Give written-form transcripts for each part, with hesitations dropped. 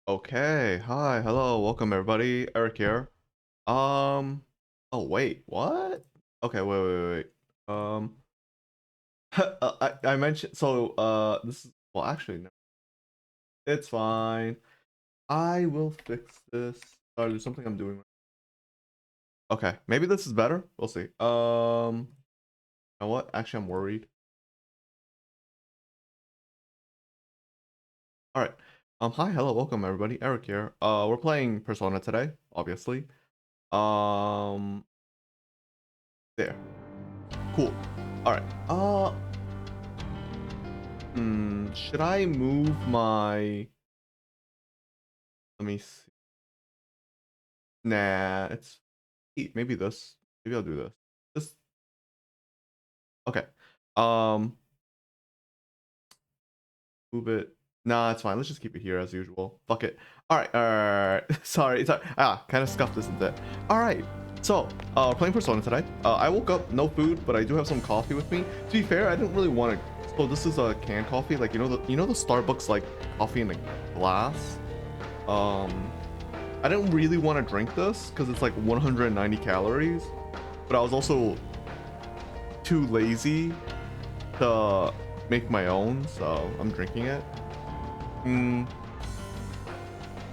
Okay, hi, hello, welcome everybody. Eric here. Um, oh wait, what? Okay, wait. I mentioned this is well actually no, it's fine. I will fix this. Sorry, there's something I'm doing. Okay, maybe this is better. We'll see. You know what? Actually, I'm worried. All right. Hi, hello, welcome everybody. Eric here. We're playing Persona today, obviously. Um, there. Cool. All right. Should I move my... Let me see. Nah, it's maybe this. Maybe I'll do this. This okay. Um, move it. Nah, it's fine. Let's just keep it here as usual. Fuck it. All right. Sorry. Kind of scuffed this a bit. All right. So, playing Persona today. I woke up, no food, but I do have some coffee with me. To be fair, I didn't really want to. So this is a canned coffee, like the Starbucks like coffee in a glass. Um, I didn't really want to drink this because it's like 190 calories, but I was also too lazy to make my own, so I'm drinking it.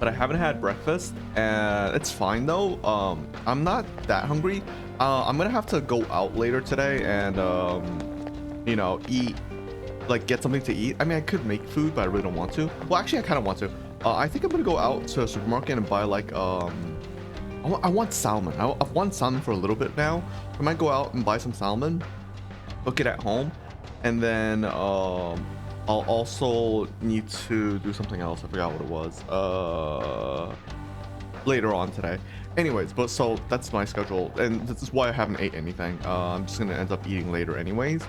But I haven't had breakfast, and it's fine though. I'm not that hungry. I'm gonna have to go out later today and eat, like get something to eat. I mean, I could make food, but I really don't want to. Well, actually, I kind of want to. I think I'm gonna go out to a supermarket and buy like I want salmon. I've wanted salmon for a little bit now. I might go out and buy some salmon, cook it at home, and then I'll also need to do something else. I forgot what it was. Later on today. Anyways, but so that's my schedule, and this is why I haven't ate anything. I'm just gonna end up eating later anyways.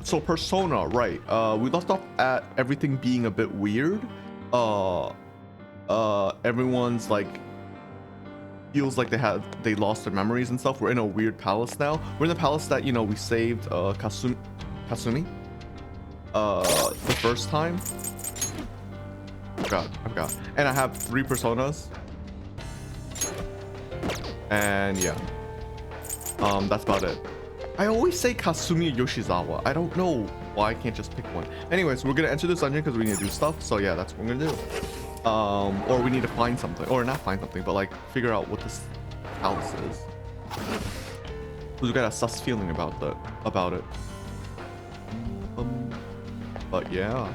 So Persona, right? We left off at everything being a bit weird. Everyone's like feels like they lost their memories and stuff. We're in a weird palace now. We're in the palace that we saved Kasumi the first time. I forgot. And I have 3 personas. And yeah. That's about it. I always say Kasumi or Yoshizawa. I don't know why I can't just pick one. Anyways, we're gonna enter this dungeon because we need to do stuff. So yeah, that's what we're gonna do. Or we need to find something, or not find something, but like figure out what this house is. We've got a sus feeling about it. But yeah.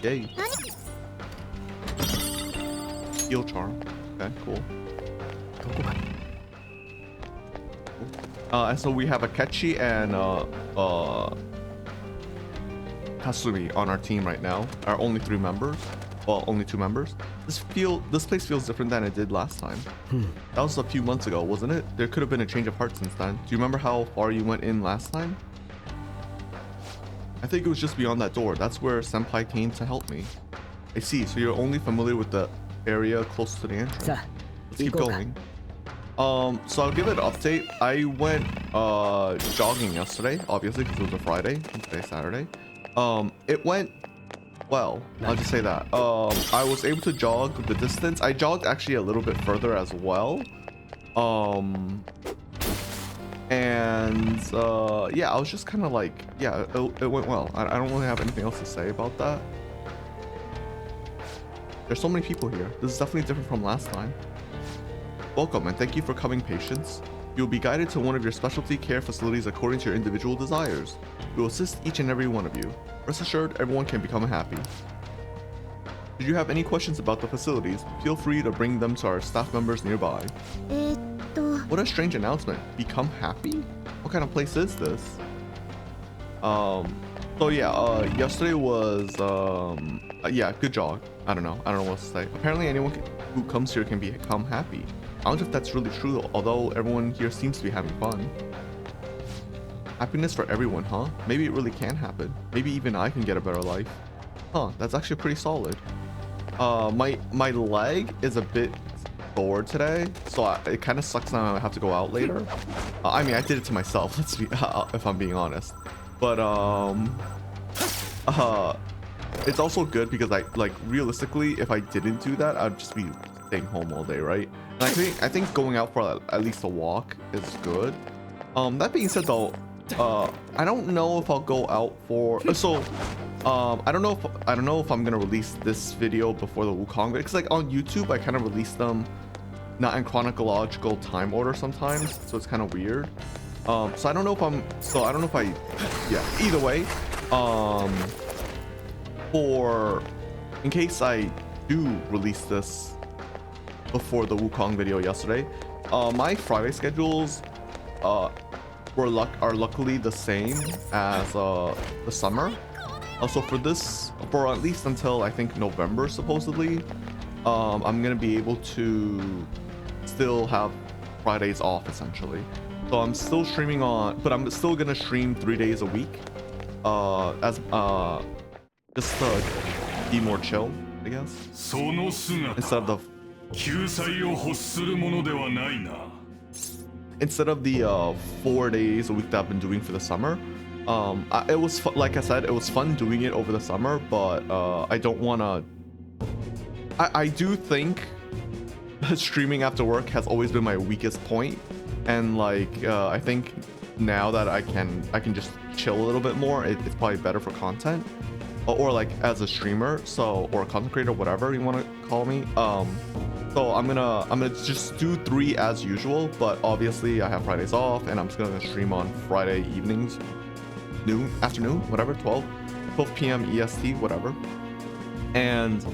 Yay. Heal charm. Okay, cool. And so we have Akechi and Kasumi on our team right now. Our only 3 members. Well, only 2 members. This place feels different than it did last time. That was a few months ago, wasn't it? There could have been a change of heart since then. Do you remember how far you went in last time? I think it was just beyond that door. That's where Senpai came to help me. I see. So you're only familiar with the area close to the entrance. Let's keep going. So I'll give it an update. I went jogging yesterday, obviously, because it was a Friday and today's Saturday. It went well, I'll just say that. I was able to jog the distance. I jogged actually a little bit further as well. Yeah, I was just kind of like, yeah, it went well. I don't really have anything else to say about that. There's so many people here. This is definitely different from last time. Welcome and thank you for coming, patients. You will be guided to one of your specialty care facilities according to your individual desires. We will assist each and every one of you. Rest assured, everyone can become happy. Should you have any questions about the facilities, feel free to bring them to our staff members nearby. What a strange announcement. Become happy? What kind of place is this? So yeah, yesterday was, yeah, good jog. I don't know what to say. Apparently anyone who comes here can become happy. I don't know if that's really true, although everyone here seems to be having fun. Happiness for everyone, huh? Maybe it really can happen. Maybe even I can get a better life. Huh, that's actually pretty solid. My leg is a bit sore today, so it kind of sucks now I have to go out later. I mean, I did it to myself, let's be, if I'm being honest. But, it's also good because I like realistically, if I didn't do that, I'd just be staying home all day, right? And I think going out for at least a walk is good. That being said though, I don't know if I'll go out for I don't know if I'm gonna release this video before the Wukong, because like on YouTube I kind of release them not in chronological time order sometimes, so it's kind of weird. So I don't know if either way, in case I do release this before the Wukong video yesterday, my Friday schedules are luckily the same as the summer. Also for at least until I think November supposedly, I'm gonna be able to still have Fridays off essentially. So I'm still streaming but I'm still gonna stream 3 days a week, as just to be more chill, I guess. Instead of the 4 days a week that I've been doing for the summer. It was like I said, it was fun doing it over the summer, but I don't want to. I do think streaming after work has always been my weakest point, and like I think now that I can just chill a little bit more, it's probably better for content, or like as a streamer, or a content creator, whatever you want to call me. So I'm gonna just do 3 as usual, but obviously I have Fridays off, and I'm just gonna stream on Friday evenings, afternoon, whatever, 12 p.m. EST, whatever. And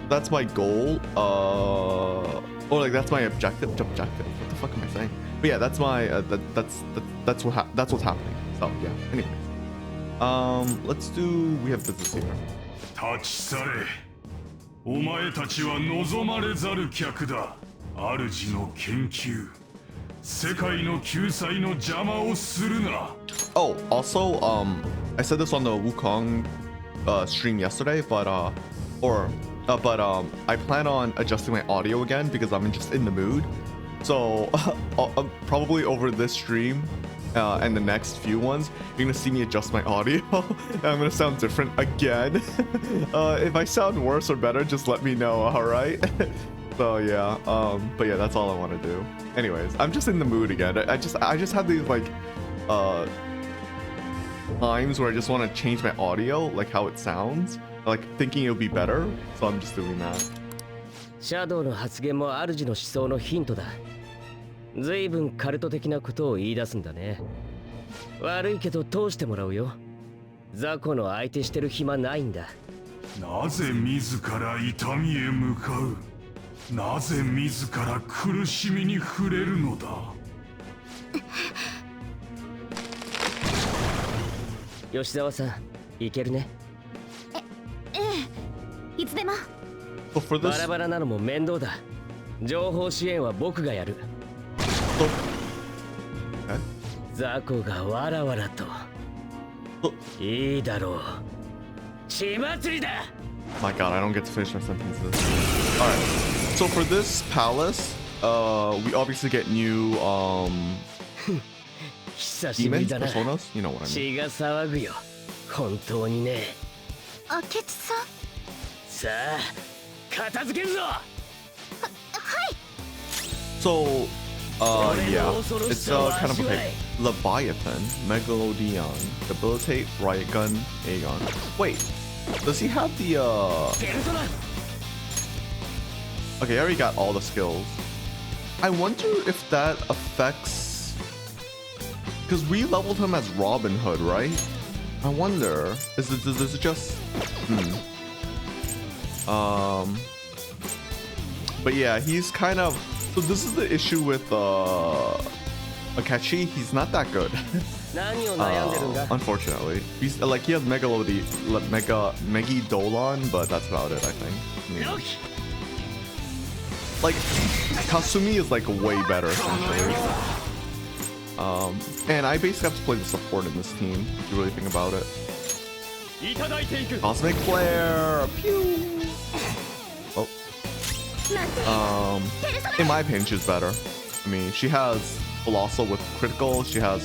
that's my goal, or like that's my objective. What the fuck am I saying? But yeah, that's my that's what's happening. So yeah. Anyways, we have business here. 立ち去れ。お前たちは望まれざる客だ。主の研究。世界の救済の邪魔をするな。Oh, also, I said this on the Wukong stream yesterday, but I plan on adjusting my audio again because I'm just in the mood. So probably over this stream and the next few ones, you're gonna see me adjust my audio. And I'm gonna sound different again. If I sound worse or better, just let me know. All right. So yeah, but yeah, that's all I want to do. Anyways, I'm just in the mood again. I just have these like times where I just want to change my audio, like how it sounds, like thinking it would be better. So I'm just doing that. シャドウの発言も主の思想のヒントだ。随分カルト的なことを言い出すんだね。悪いけど通してもらうよ。雑魚の相手してる暇ないんだ。なぜ自ら痛みへ向かう？なぜ自ら苦しみに触れるのだ？吉沢さん、いけるね。ええ、いつでも。バラバラなのも面倒だ。情報支援は僕がやる。雑魚がわらわらと。いいだろう。血祭りだ。 My God, I don't get to finish my sentences. All right. So for this palace, we obviously get new demons, personas. You know what I mean. 血が騒ぐよ。本当にね。明智さん。さあ、片付けるぞ。はい。So, yeah, it's kind of okay. Leviathan, Megalodion, Debilitate, Riot Gun, Aegon. Wait, does he have the Okay, I already got all the skills. I wonder if that affects, because we leveled him as Robin Hood, right? I wonder, is it just but yeah, he's kind of, so this is the issue with Akechi. He's not that good. Unfortunately, he's like, he has Megidolon, but that's about it, I think. I mean, like Kasumi is like way better essentially. And I basically have to play the support in this team if you really think about it. Cosmic Flare, pew. Oh. In my opinion, she's better. I mean, she has Colossal with critical. She has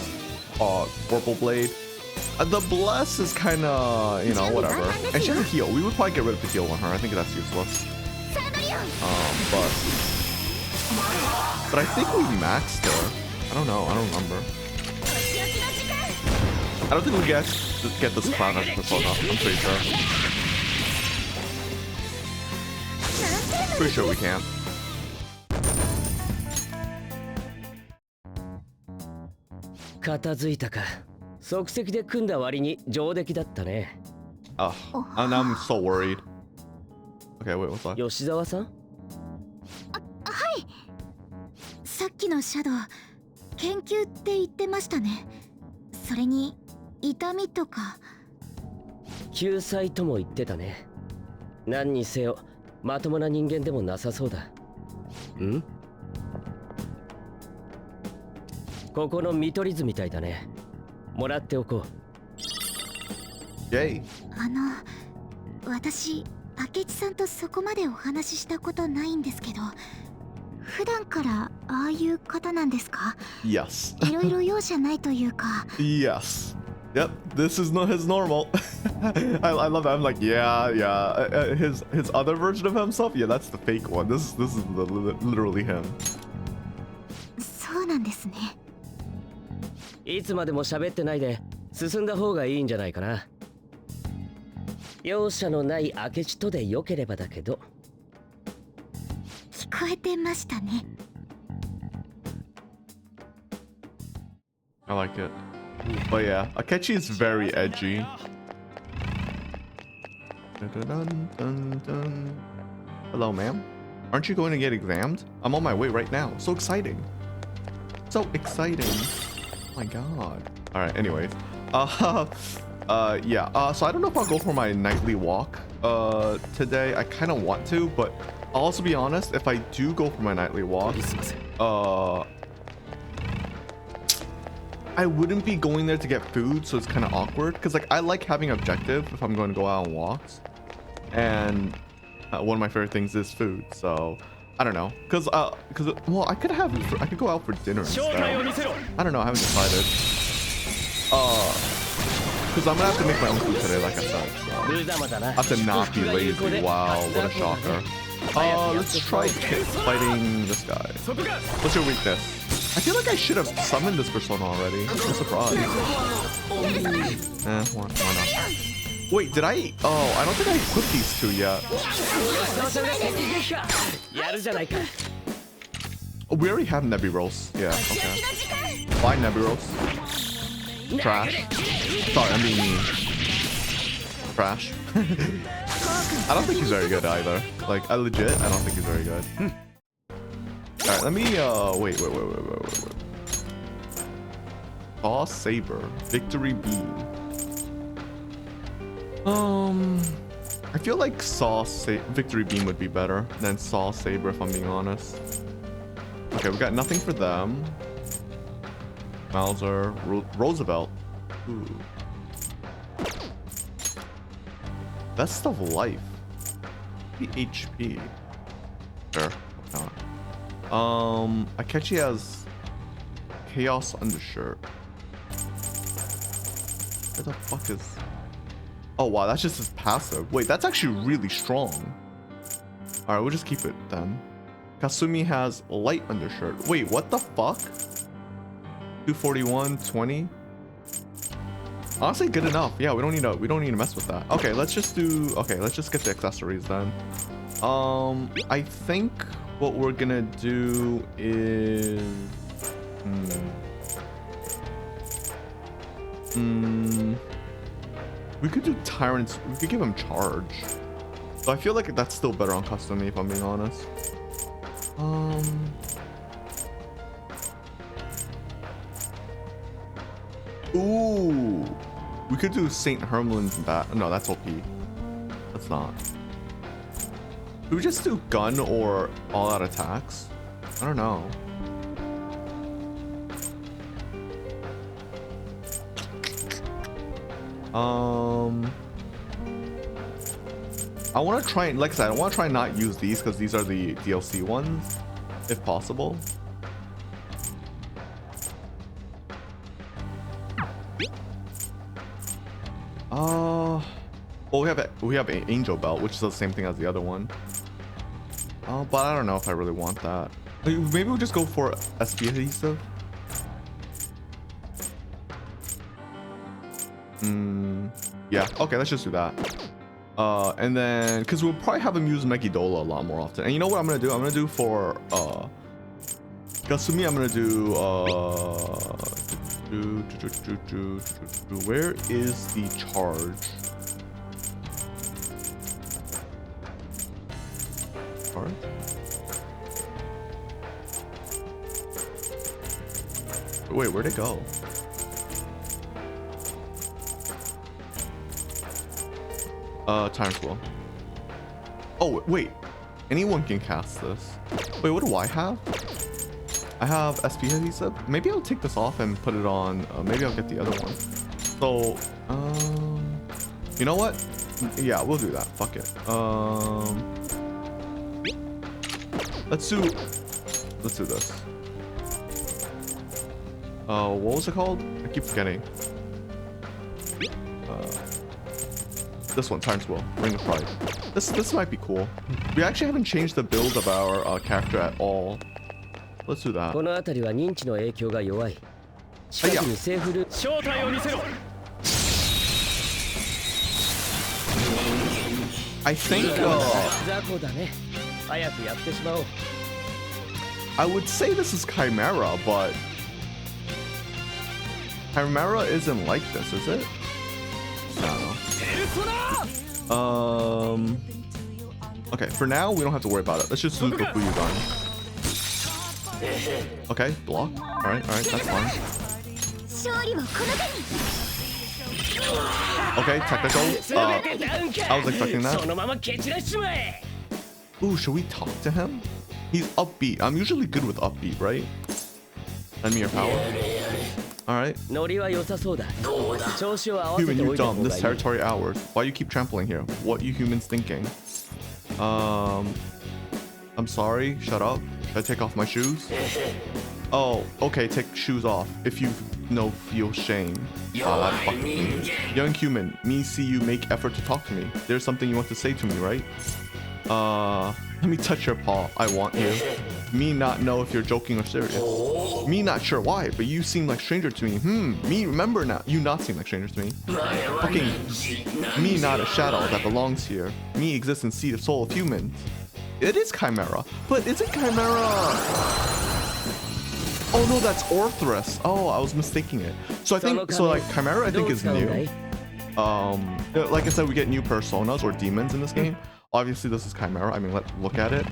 Vorpal Blade. The bless is kind of, you know, whatever. And she has a heal. We would probably get rid of the heal on her. I think that's useless. But I think we maxed her. I don't know. I don't remember. I don't think we get this crown as Persona. I'm pretty sure. Pretty sure we can. Oh, and I'm so worried. Okay, wait, what's that? 吉沢さん？はい。さっきのシャドウ、研究って言ってましたね。それに痛みとか。救済とも言ってたね。何にせよまともな人間でもなさそうだ。ん？ここの見取り図みたいだね。もらっておこう。Yay. 私、明智さんとそこまでお話ししたことないんですけど、普段からああいう方なんですか？ Yes. いろいろ容赦ないというか。Yes. Yep. This is not his normal. I love that. I'm like, yeah. His other version of himself. Yeah, that's the fake one. This is literally him. そうなんですね。いつまでも喋ってないで進んだ方がいいんじゃないかな。容赦のない明智とでよければだけど。聞こえてましたね。I like it. But yeah, Akechi is very edgy. Hello, ma'am. Aren't you going to get examined? I'm on my way right now. So exciting. So exciting. Oh my god. Alright, anyways. Yeah. So I don't know if I'll go for my nightly walk today. I kind of want to, but I'll also be honest, if I do go for my nightly walk, I wouldn't be going there to get food, so it's kind of awkward. Because like I like having objective if I'm going to go out on walks, and one of my favorite things is food. So I don't know, because well I could go out for dinner instead. I don't know. I haven't decided. Because I'm gonna have to make my own food today, like I said. So I have to not be lazy. Wow, what a shocker. Let's try fighting this guy. What's your weakness? I feel like I should have summoned this persona already. I'm so surprised. Why not? Wait, did I? Oh, I don't think I equipped these two yet. Oh, we already have Nebiros. Yeah, okay. Bye, Nebiros. Trash. Sorry, I'm being mean. Trash. I don't think he's very good either. Like, I don't think he's very good. Alright, let me, wait. Saw Saber. Victory Beam. I feel like Victory Beam would be better than Saw Saber, if I'm being honest. Okay, we got nothing for them. Mauser, Roosevelt. Ooh. Best of life. HP. Sure. Akechi has Chaos Undershirt. Where the fuck is? Oh wow, that's just his passive. Wait, that's actually really strong. All right, we'll just keep it then. Kasumi has Light Undershirt. Wait, what the fuck? 241, 20. Honestly, good enough. Yeah, we don't need to mess with that. Okay, let's just get the accessories then. I think what we're gonna do is we could do Tyrants. We could give him charge. So I feel like that's still better on Kasumi, if I'm being honest. Ooh, we could do St. Hermlin's bat. No, that's OP. That's not. Do we just do gun or all-out attacks? I don't know. I want to try, like I said, I want to try and not use these because these are the DLC ones, if possible. Well, we have an angel belt, which is the same thing as the other one. Oh, but I don't know if I really want that. Maybe we'll just go for SP adhesive. Yeah. Okay, let's just do that. And then because we'll probably have him use Megidola a lot more often. And you know what I'm gonna do? I'm gonna do for Kasumi. I'm gonna do where is the charge? Charge? Wait, where'd it go? Time scroll. Oh wait, anyone can cast this. Wait, what do I have? I have SP adhesive. Maybe I'll take this off and put it on. Maybe I'll get the other one. So, you know what? Yeah, we'll do that. Fuck it. Let's do this. What was it called? I keep forgetting. This one, Times Will, Ring of Pride. This might be cool. We actually haven't changed the build of our character at all. Let's do that. この辺りは認知の影響が弱い。近くにセーフル正体を見せろ。I think 雑魚だね。早くやってしまおう。I would say this is Chimera, but Chimera isn't like this, is it? I don't know. Okay, for now we don't have to worry about it. Let's just do the Fuyugan. Okay, block. Alright, that's fine. Okay, technical. I was expecting that. Ooh, should we talk to him? He's upbeat. I'm usually good with upbeat, right? Lend me your power. Alright. ノリは良さそうだ。調子を合わせ Human, てお you're いた方 dumb. が This いい。 territory ours. Why you keep trampling here? What you humans thinking? I'm sorry. Shut up. Should I take off my shoes? Oh, okay. Take shoes off if you feel shame. That fucking young human. Me see you make effort to talk to me. There's something you want to say to me, right? Let me touch your paw. I want you. Me not know if you're joking or serious. Me not sure why, but you seem like stranger to me. Me remember now. You not seem like stranger to me. Fucking me not a shadow that belongs here. Me exists in seed of soul of humans. It is Chimera, but is it Chimera? Oh no, that's Orthrus. Oh, I was mistaking it. So I think like Chimera I think is new. Like I said, we get new personas or demons in this game. Obviously this is Chimera. I mean, let's look at it.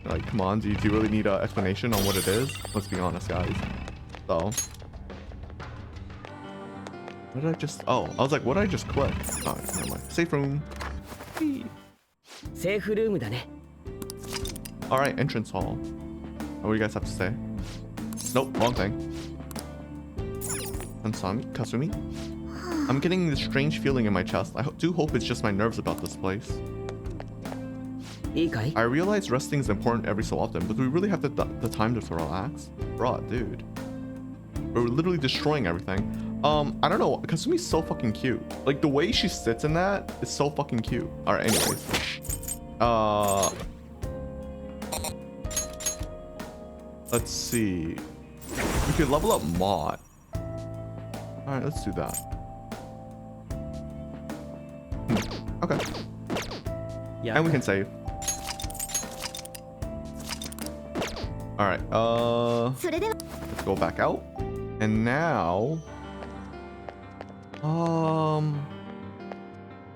Like, come on, do you really need an explanation on what it is? Let's be honest, guys. So, what did I just? Oh, I was like, what did I just click? Oh, never mind. Safe room. セーフルームだね。 All right, entrance hall. What do you guys have to say? Nope, wrong thing. Kasumi? I'm getting this strange feeling in my chest. I do hope it's just my nerves about this place. いいかい？ I realize resting is important every so often, but do we really have the time to relax? Bruh, dude. We're literally destroying everything. I don't know. Kasumi's so fucking cute. Like, the way she sits in that is so fucking cute. Alright, anyways. Let's see. We could level up Maud. Alright, let's do that. Okay. Yeah. And we can save. Alright, let's go back out. And now...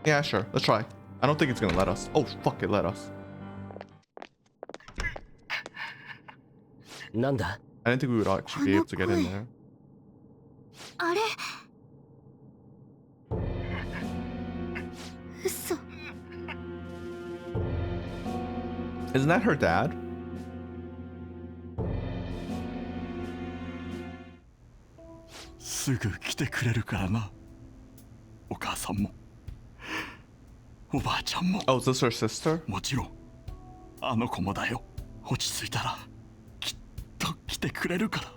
Yeah, sure. Let's try. I don't think it's gonna let us. Oh, fuck, it let us. なんだ？ I didn't think we would actually be able to get in there. あれ嘘 Isn't that her dad? すぐ来てくれるからな。お母さんもおばあちゃんも Oh, is this her sister? もちろんあの子もだよ。落ち着いたらきっと来てくれるから。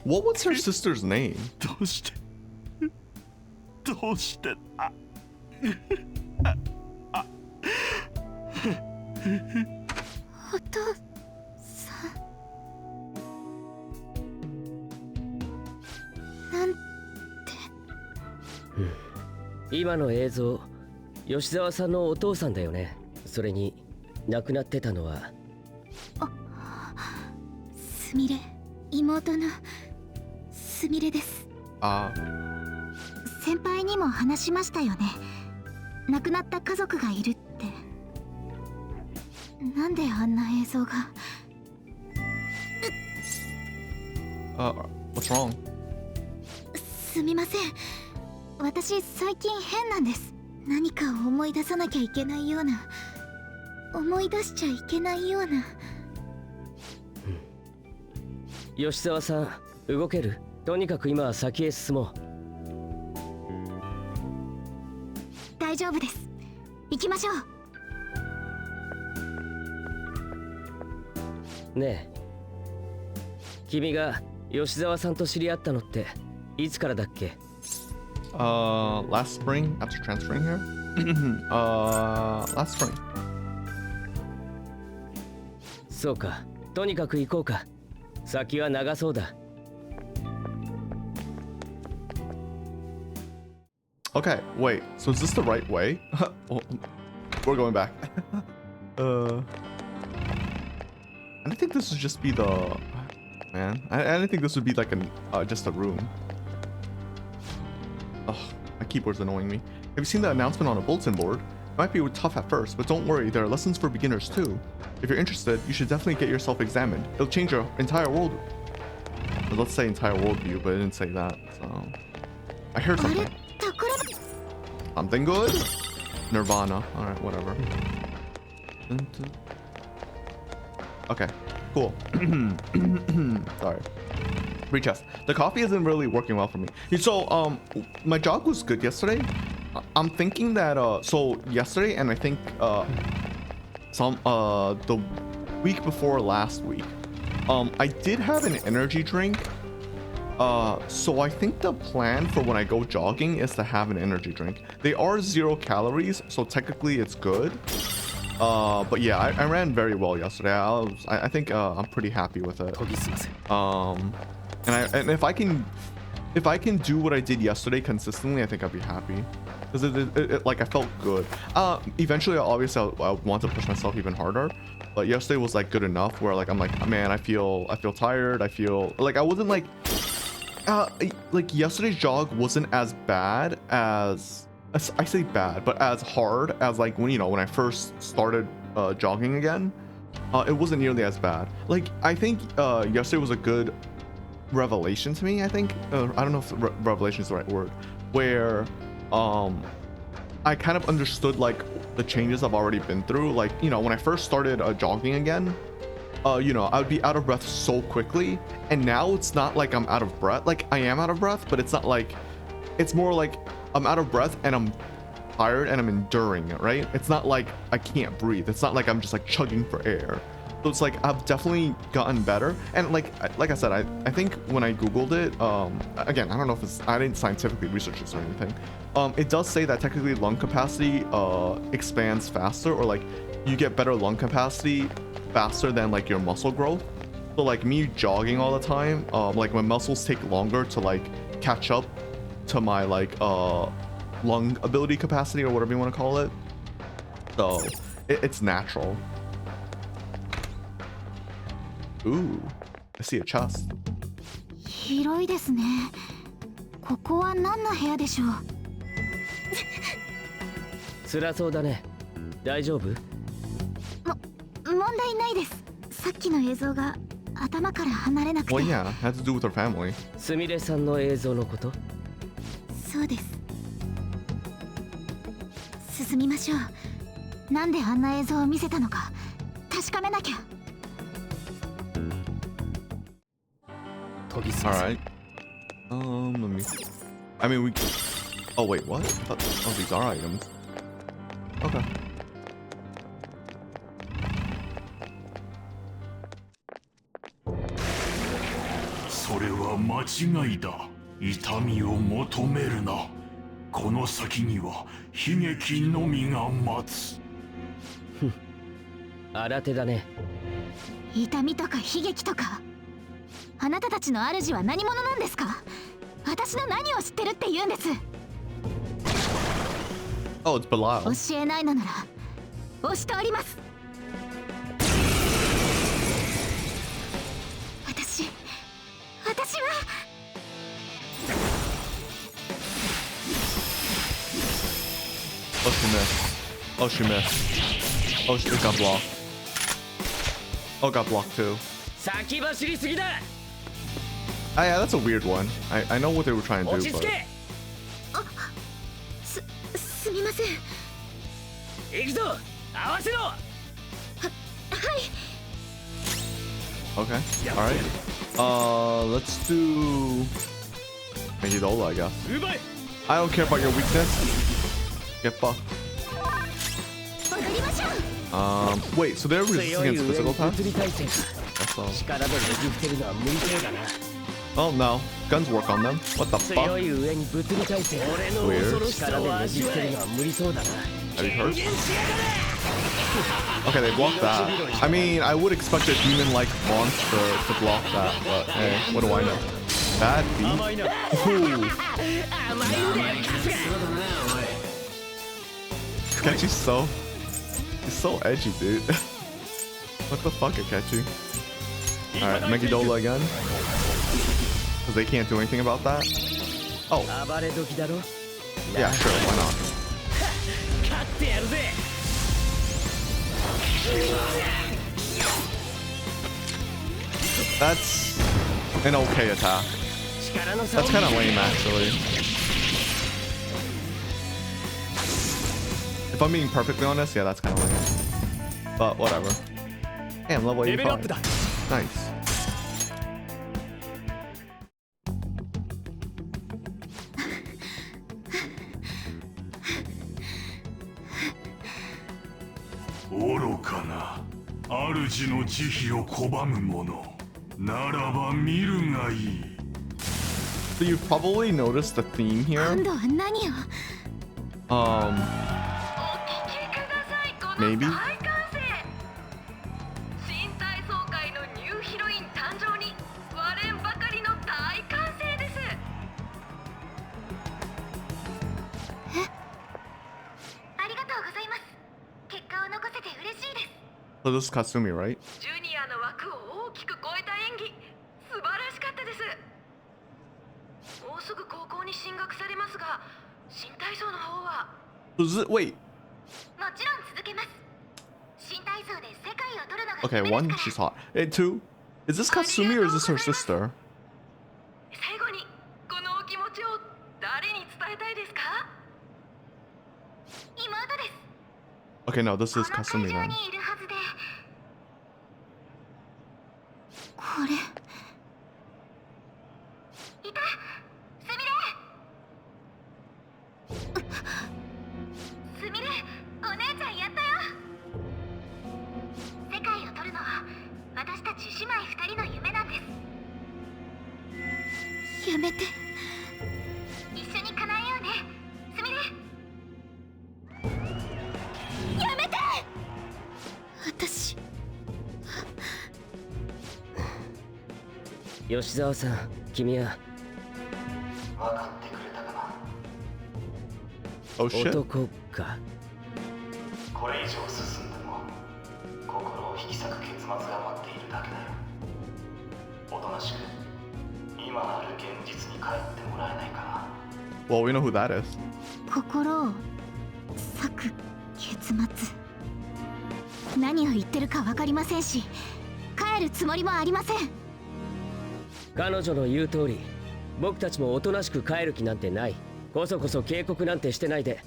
What was her sister's name? どうしてどうしてお父さんなんて。今の映像、吉沢さんのお父さんだよね。それに亡くなってたのはすみれ、妹のすみれです。 Ah, 先輩にも話しましたよね。亡くなった家族がいるって。なんであんな映像が。 what's wrong? すみません、私最近変なんです。何かを思い出さなきゃいけないような、思い出しちゃいけないような。吉沢さん、動ける？とにかく今は先へ進も大丈夫です。行きましょう。う。ねえ、君が吉沢さんと知り合ったのっていつからだっけ？ Last spring after transferring here. Last spring. そうか、とにかく行こうか。先は長そうだ。Okay, wait. So is this the right way? Well, we're going back. And I think this would just be the man. I didn't think this would be like an just a room. Ugh, my keyboard's annoying me. Have you seen the announcement on a bulletin board? It might be tough at first, but don't worry, there are lessons for beginners too. If you're interested, you should definitely get yourself examined. It'll change your entire world. Well, let's say entire worldview, but it didn't say that. So I heard あれ、 something. 宝 Something good? Nirvana. Alright, whatever. Okay, cool. Sorry. Retest. The coffee isn't really working well for me. So, my jog was good yesterday. I'm thinking that, so yesterday and I think, the week before last week, I did have an energy drink. So I think the plan for when I go jogging is to have an energy drink. They are 0 calories, so technically it's good. But yeah, I ran very well yesterday. I think I'm pretty happy with it. And if I can do what I did yesterday consistently, I think I'd be happy. Because like I felt good. Eventually, obviously, I want to push myself even harder. But yesterday was like good enough where like I'm like, man, I feel tired. I feel like I wasn't like yesterday's jog wasn't as bad as I say bad, but as hard as like when when I first started jogging again. It wasn't nearly as bad. Like I think yesterday was a good revelation to me. I think I don't know if revelation is the right word, where I kind of understood like the changes I've already been through. Like when I first started jogging again, I would be out of breath so quickly, and now it's not like I'm out of breath. Like I am out of breath, but it's not like, it's more like I'm out of breath and I'm tired and I'm enduring it, right? It's not like I can't breathe. It's not like I'm just like chugging for air. So it's like I've definitely gotten better. And like I said, I think when I googled it, again, I don't know if I didn't scientifically research this or anything. It does say that technically lung capacity expands faster, or like you get better lung capacity faster than like your muscle growth. So like me jogging all the time, like my muscles take longer to like catch up to my like lung ability capacity, or whatever you want to call it. So it's natural. Ooh, I see a chest. 広いですね。ここは何の部屋でしょう。辛そうだね。大丈夫？問題ないです。さっきの映像が頭から離れなくて。Well, yeah, it had to do with her family. すみれさんの映像のこと？そうです。進みましょう。なんであんな映像を見せたのか確かめなきゃ。研ぎ澄ませ。 All right. Let me. I mean, we. Oh wait, what? Oh, these are items. Okay. それは間違いだ。痛みを求めるな。この先には悲劇のみが待つ。新手だね。痛みとか悲劇とか、あなたたちの主は何者なんですか？私の何を知ってるって言うんです。 Oh, it's Belial. 教えないのなら押し通ります。私は Oh, she missed. Oh, she missed. Oh, it got blocked. Oh, it got blocked too. 先走りすぎだ。 Ah, yeah, that's a weird one. I know what they were trying to 落 do, ち着 but け。すみません。行くぞ。合わせろ。はい。 okay. All right. Let's do Megidola, I guess. 奪い。 I don't care about your weakness. Get fucked. 踊りましょう。 Wait, so they're resisting 強い against 上 physical に attacks? 物理耐性か。 That's all. 力でねじ伏せるのは無理そうだな。 Oh no, guns work on them. What the 強 fuck? い上に物理耐性。俺の恐ろしさを味わえるのは無理そうだな。 Have you heard? Okay, they blocked that. I mean, I would expect a demon-like monster to block that, but hey, what do I know? Bad beat? Ooh. Akechi's so... He's so edgy, dude. What the fuck, Akechi? Alright, Megidola again. Because they can't do anything about that? Oh, 暴れ時だろ。 yeah, sure, why not? 勝ってやるぜ。 That's an okay attack. 力の差を That's kind of lame, actually. If I'm being perfectly honest, yeah, that's kind of lame. But whatever. Damn, level レベルアップ 85. だ。 Nice.愚かな主の慈悲を拒む者ならば見るがいい。 So you've probably noticed the theme 今 here. 度は何を。 Maybe? 新体操界のニューヒロイン誕生に割れんばかりの大歓声です。ありがとうございます。結果を残せて嬉しいです。 So this is Kasumi, right? ジュニアの枠を大きく超えた演技、素晴らしかったです。もうすぐ高校に進学されますが、新体操の方は So is it, wait. もちろん続けます。新体操で世界を取るのが Okay, 夢 one, ですか she's hot. ら。Two, is this Kasumi or is this her sister? 最後にこのお気持ちを誰に伝えたいですか？妹です。 Okay, no, this こ is の会 Kasumi 場 then. にいるはずで。これ。いた。すみれ。すみれ、お姉ちゃんやったよ。世界を取るのは私たち姉妹二人の夢なんです。やめて。一緒に叶えようね、すみれ。やめて。私。吉沢さん、君は Oh shit. 男か。これ以上進んでも心を引き裂く結末が待っているだけだよ。おとなしく今ある現実に帰ってもらえないかな。 Well, we know who that is. 心を裂く結末。何を言ってるか分かりませんし、帰るつもりもありません。彼女の言う通り、僕たちもおとなしく帰る気なんてない。こそこそ警告なんてしてないで、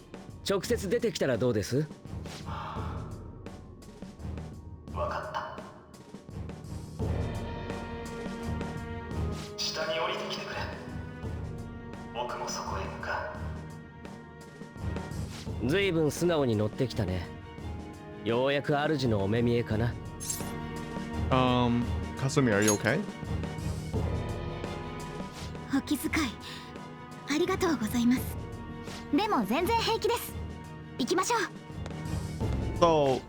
直接出てきたらどうです？わかった。下に降りてきてくれ。僕もそこへ向かう。ずいぶん素直に乗ってきたね。ようやく主のお目見えかな。Kasumi, are you okay? お気遣いありがとうございます。でも全然平気です。行きましょう。 So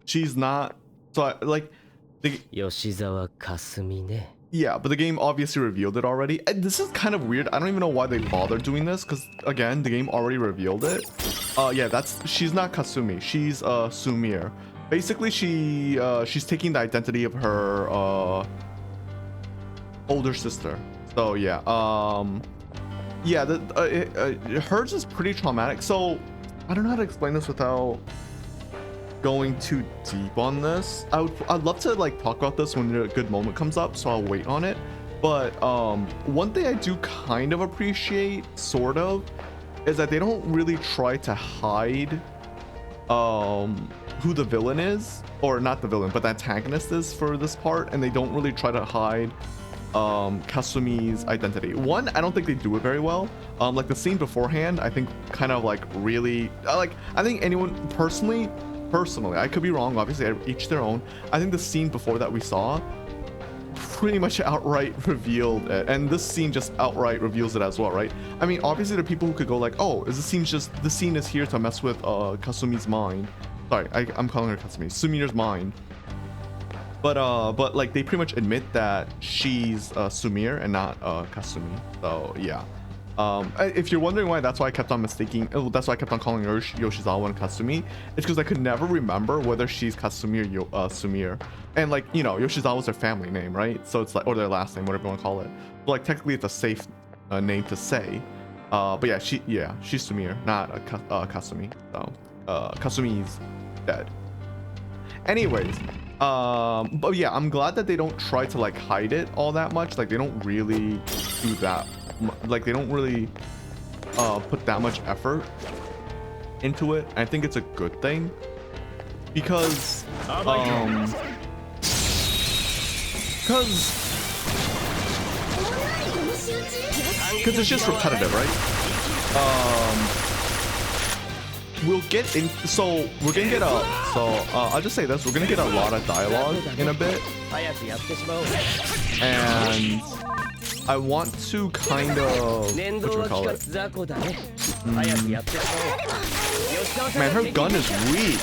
she's not. So like the 吉沢かすみね。 yeah, but the game obviously revealed it already. And this is kind of weird. I don't even know why they bothered doing this because again, the game already revealed it. Yeah, she's not Kasumi. She's Sumire. Basically, she's taking the identity of her older sister. So yeah, yeah, hers is pretty traumatic. So I don't know how to explain this without going too deep on this. I'd love to like talk about this when a good moment comes up, so I'll wait on it. But one thing I do kind of appreciate, sort of, is that they don't really try to hide who the villain is, or not the villain, but the antagonist is for this part, and they don't really try to hide Kasumi's identity. One, I don't think they do it very well. Like the scene beforehand, I think kind of like really like, I think anyone personally, I could be wrong, obviously, each their own. I think the scene before that we saw pretty much outright revealed it, and this scene just outright reveals it as well, right? I mean, obviously there are people who could go like, oh, is the scene is here to mess with Kasumi's mind. Sorry, I'm calling her Kasumi, Sumire's mind. But like they pretty much admit that she's Sumire and not Kasumi. So yeah. If you're wondering why, that's why I kept on mistaking. That's why I kept on calling her Yoshizawa and Kasumi. It's because I could never remember whether she's Kasumi or Sumire. And like, you know, Yoshizawa's their family name, right? So it's like, or their last name, whatever you want to call it. But like technically, it's a safe name to say. But yeah, she's Sumire, not Kasumi. So Kasumi's dead. Anyways, but yeah, I'm glad that they don't try to like hide it all that much. Like they don't really do that. Like they don't really put that much effort into it. I think it's a good thing because it's just repetitive, right? We'll get in, so we're gonna get I'll just say this, we're gonna get a lot of dialogue in a bit, and I want to kind of, whatchamacallit, man, her gun is weak.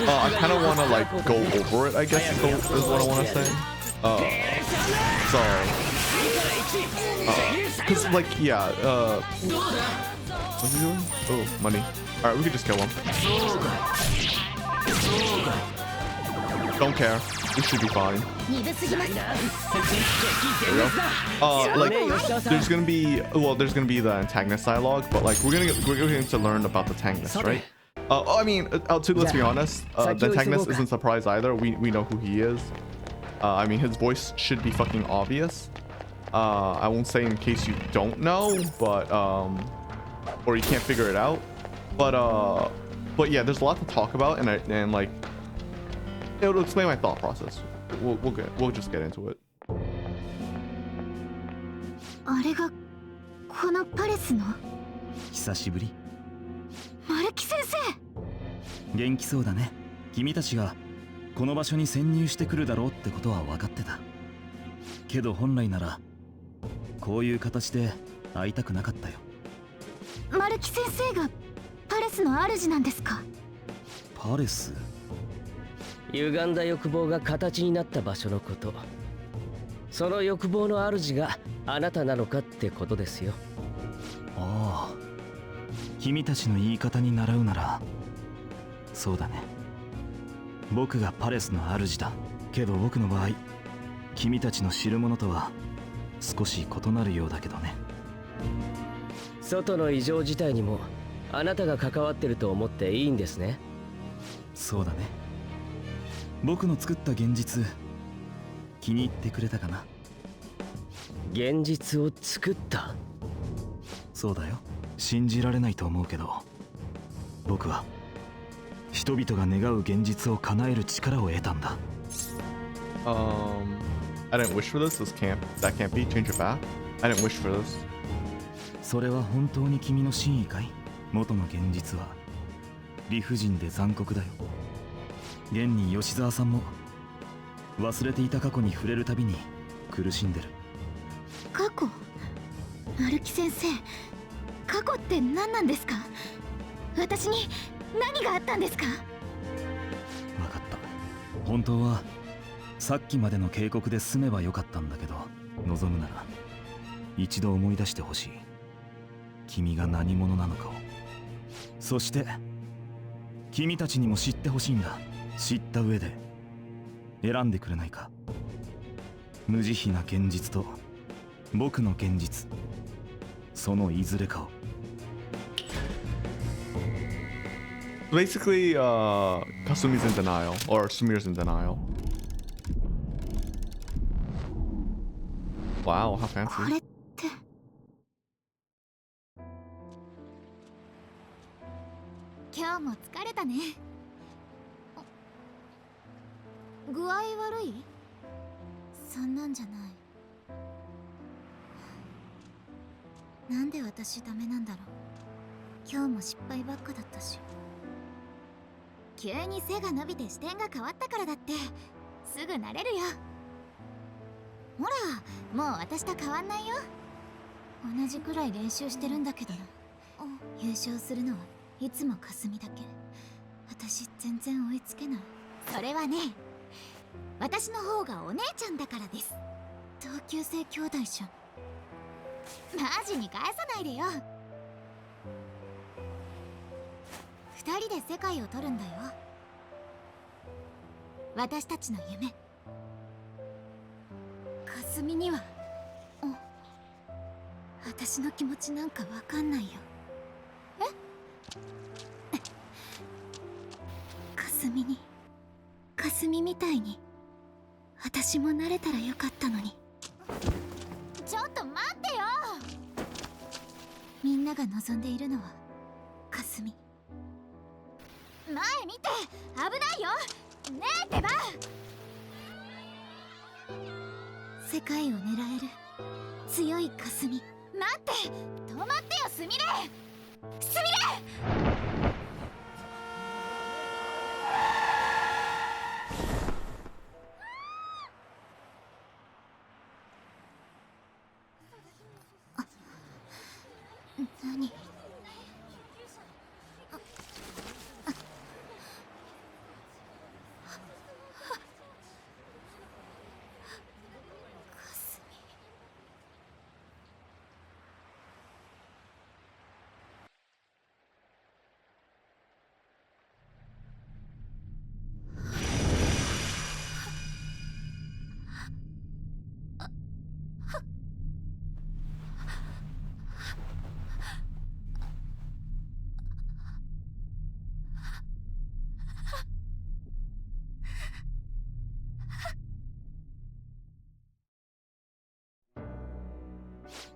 I kind of want to like go over it, I guess is what I want to say. Cause like, yeah, what's he doing? Oh, money. Alright, we could just kill him. Don't care. We should be fine. There we go. Like, there's gonna be, well, there's gonna be the antagonist dialogue, but like, we're going to learn about the antagonist, right? I mean, let's be honest, the antagonist isn't surprised either. We know who he is. I mean, his voice should be fucking obvious. I won't say in case you don't know, but or you can't figure it out. But yeah, there's a lot to talk about, and like it'll explain my thought process. We'll just get into it. あれがこのパレスの久しぶり。丸木先生。元気そうだね。君たちがこの場所に潜入してくるだろうってことは分かってた。けど本来ならこういう形で会いたくなかったよ。丸木先生がパレスの主なんですか？パレス？歪んだ欲望が形になった場所のこと。その欲望の主があなたなのかってことですよ。ああ、君たちの言い方に倣うならそうだね。僕がパレスの主だ。けど僕の場合、君たちの知るものとは少し異なるようだけどね。外の異常事態にもあなたが関わってると思っていいんですね。そうだね。僕の作った現実、気に入ってくれたかな？現実を作った？そうだよ。信じられないと思うけど、僕は人々が願う現実を叶える力を得たんだ。I didn't wish for this. That can't be. Change your path. I didn't wish for this. それは本当に君の真意かい？元の現実は理不尽で残酷だよ。現に吉沢さんも忘れていた過去に触れるたびに苦しんでる。過去？歩き先生、過去って何なんですか？私に何があったんですか？分かった。本当はさっきまでの警告で済めばよかったんだけど、望むなら一度思い出してほしい。君が何者なのかを。そして君たちにも知ってほしいんだ。知った上で選んでくれないか。無慈悲な現実と僕の現実、そのいずれかを。Basically, Kasumi's in denial, or Sumir's in denial. Wow, how こ fancy. れって今日も疲れたね。具合悪い？そんなんじゃない。なんで私ダメなんだろう。今日も失敗ばっかだったし。急に背が伸びて視点が変わったからだってすぐ慣れるよ。ほら、もう私と変わんないよ。同じくらい練習してるんだけどな。優勝するのはいつもかすみだけ。私全然追いつけない。それはね、私の方がお姉ちゃんだからです。同級生兄弟じゃん。マジに返さないでよ。二人で世界を取るんだよ。私たちの夢。かすみには私の気持ちなんかわかんないよ。かすみに、かすみみたいに私も慣れたらよかったのに。ちょっと待ってよ。みんなが望んでいるのはかすみ。前見て、危ないよ。ねえってば。世界を狙える強いかすみ。待って、止まってよ、すみれ。すみれ。何？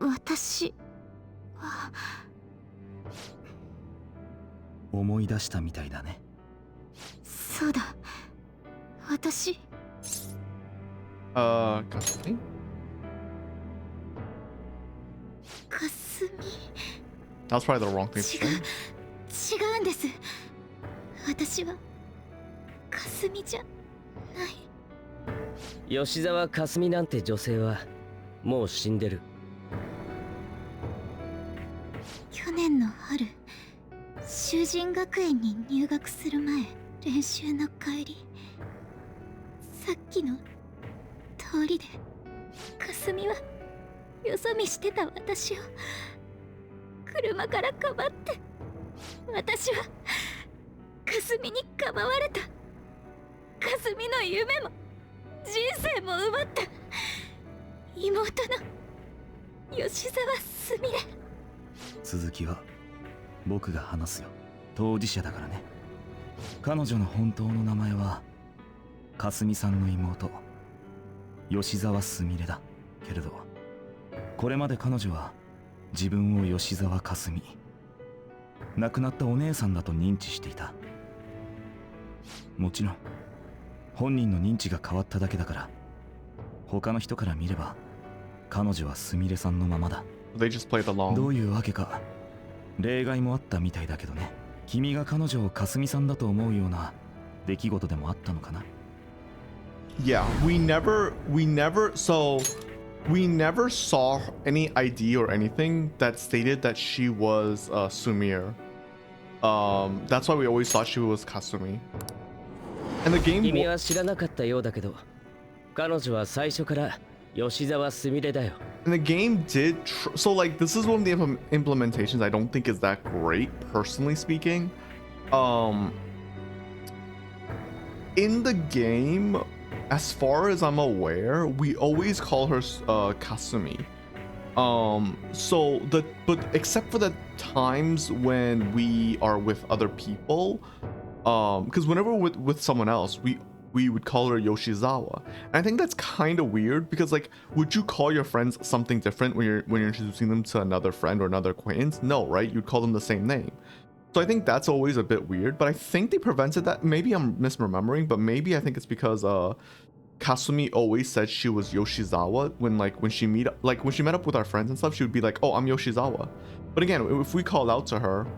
私は思い出したみたいだね。そうだ。私Kasumi? かすみ。 That was probably the wrong thing to 違 say. う、違うんです。私はかすみじゃない。吉沢かすみなんて女性はもう死んでる。去年の春、修人学園に入学する前、練習の帰り、さっきの通りでかすみはよそ見してた私を車からかばって、私はかすみにかばわれた。かすみの夢も人生も奪った妹の吉沢すみれ。続きは僕が話すよ。当事者だからね。彼女の本当の名前はかすみさんの妹吉沢すみれだけれど、これまで彼女は自分を吉沢かすみ、亡くなったお姉さんだと認知していた。もちろん本人の認知が変わっただけだから、他の人から見れば彼女はすみれさんのままだ。They just played ど along. ういうわけか例外もあったみたいだけどね。君が彼女をかすみさんだと思うような出来事でもあったのかな。Yeah, we never saw any ID or anything that stated that she was Sumire. That's why we always thought she was Kasumi. And the game 君は知らなかったようだけど、彼女は最初から吉沢すみれだよ。and the game did so like this is one of the implementations I don't think is that great personally speaking. In the game, as far as I'm aware, we always call her Kasumi. But except for the times when we are with other people, because whenever we're with someone else, we would call her Yoshizawa. And I think that's kind of weird because like, would you call your friends something different when you're introducing them to another friend or another acquaintance? No, right? You'd call them the same name. So I think that's always a bit weird, but I think they prevented that. Maybe I'm misremembering, but maybe I think it's because Kasumi always said she was Yoshizawa when she met up with our friends and stuff, she would be like, "Oh, I'm Yoshizawa." But again, if we call out to her,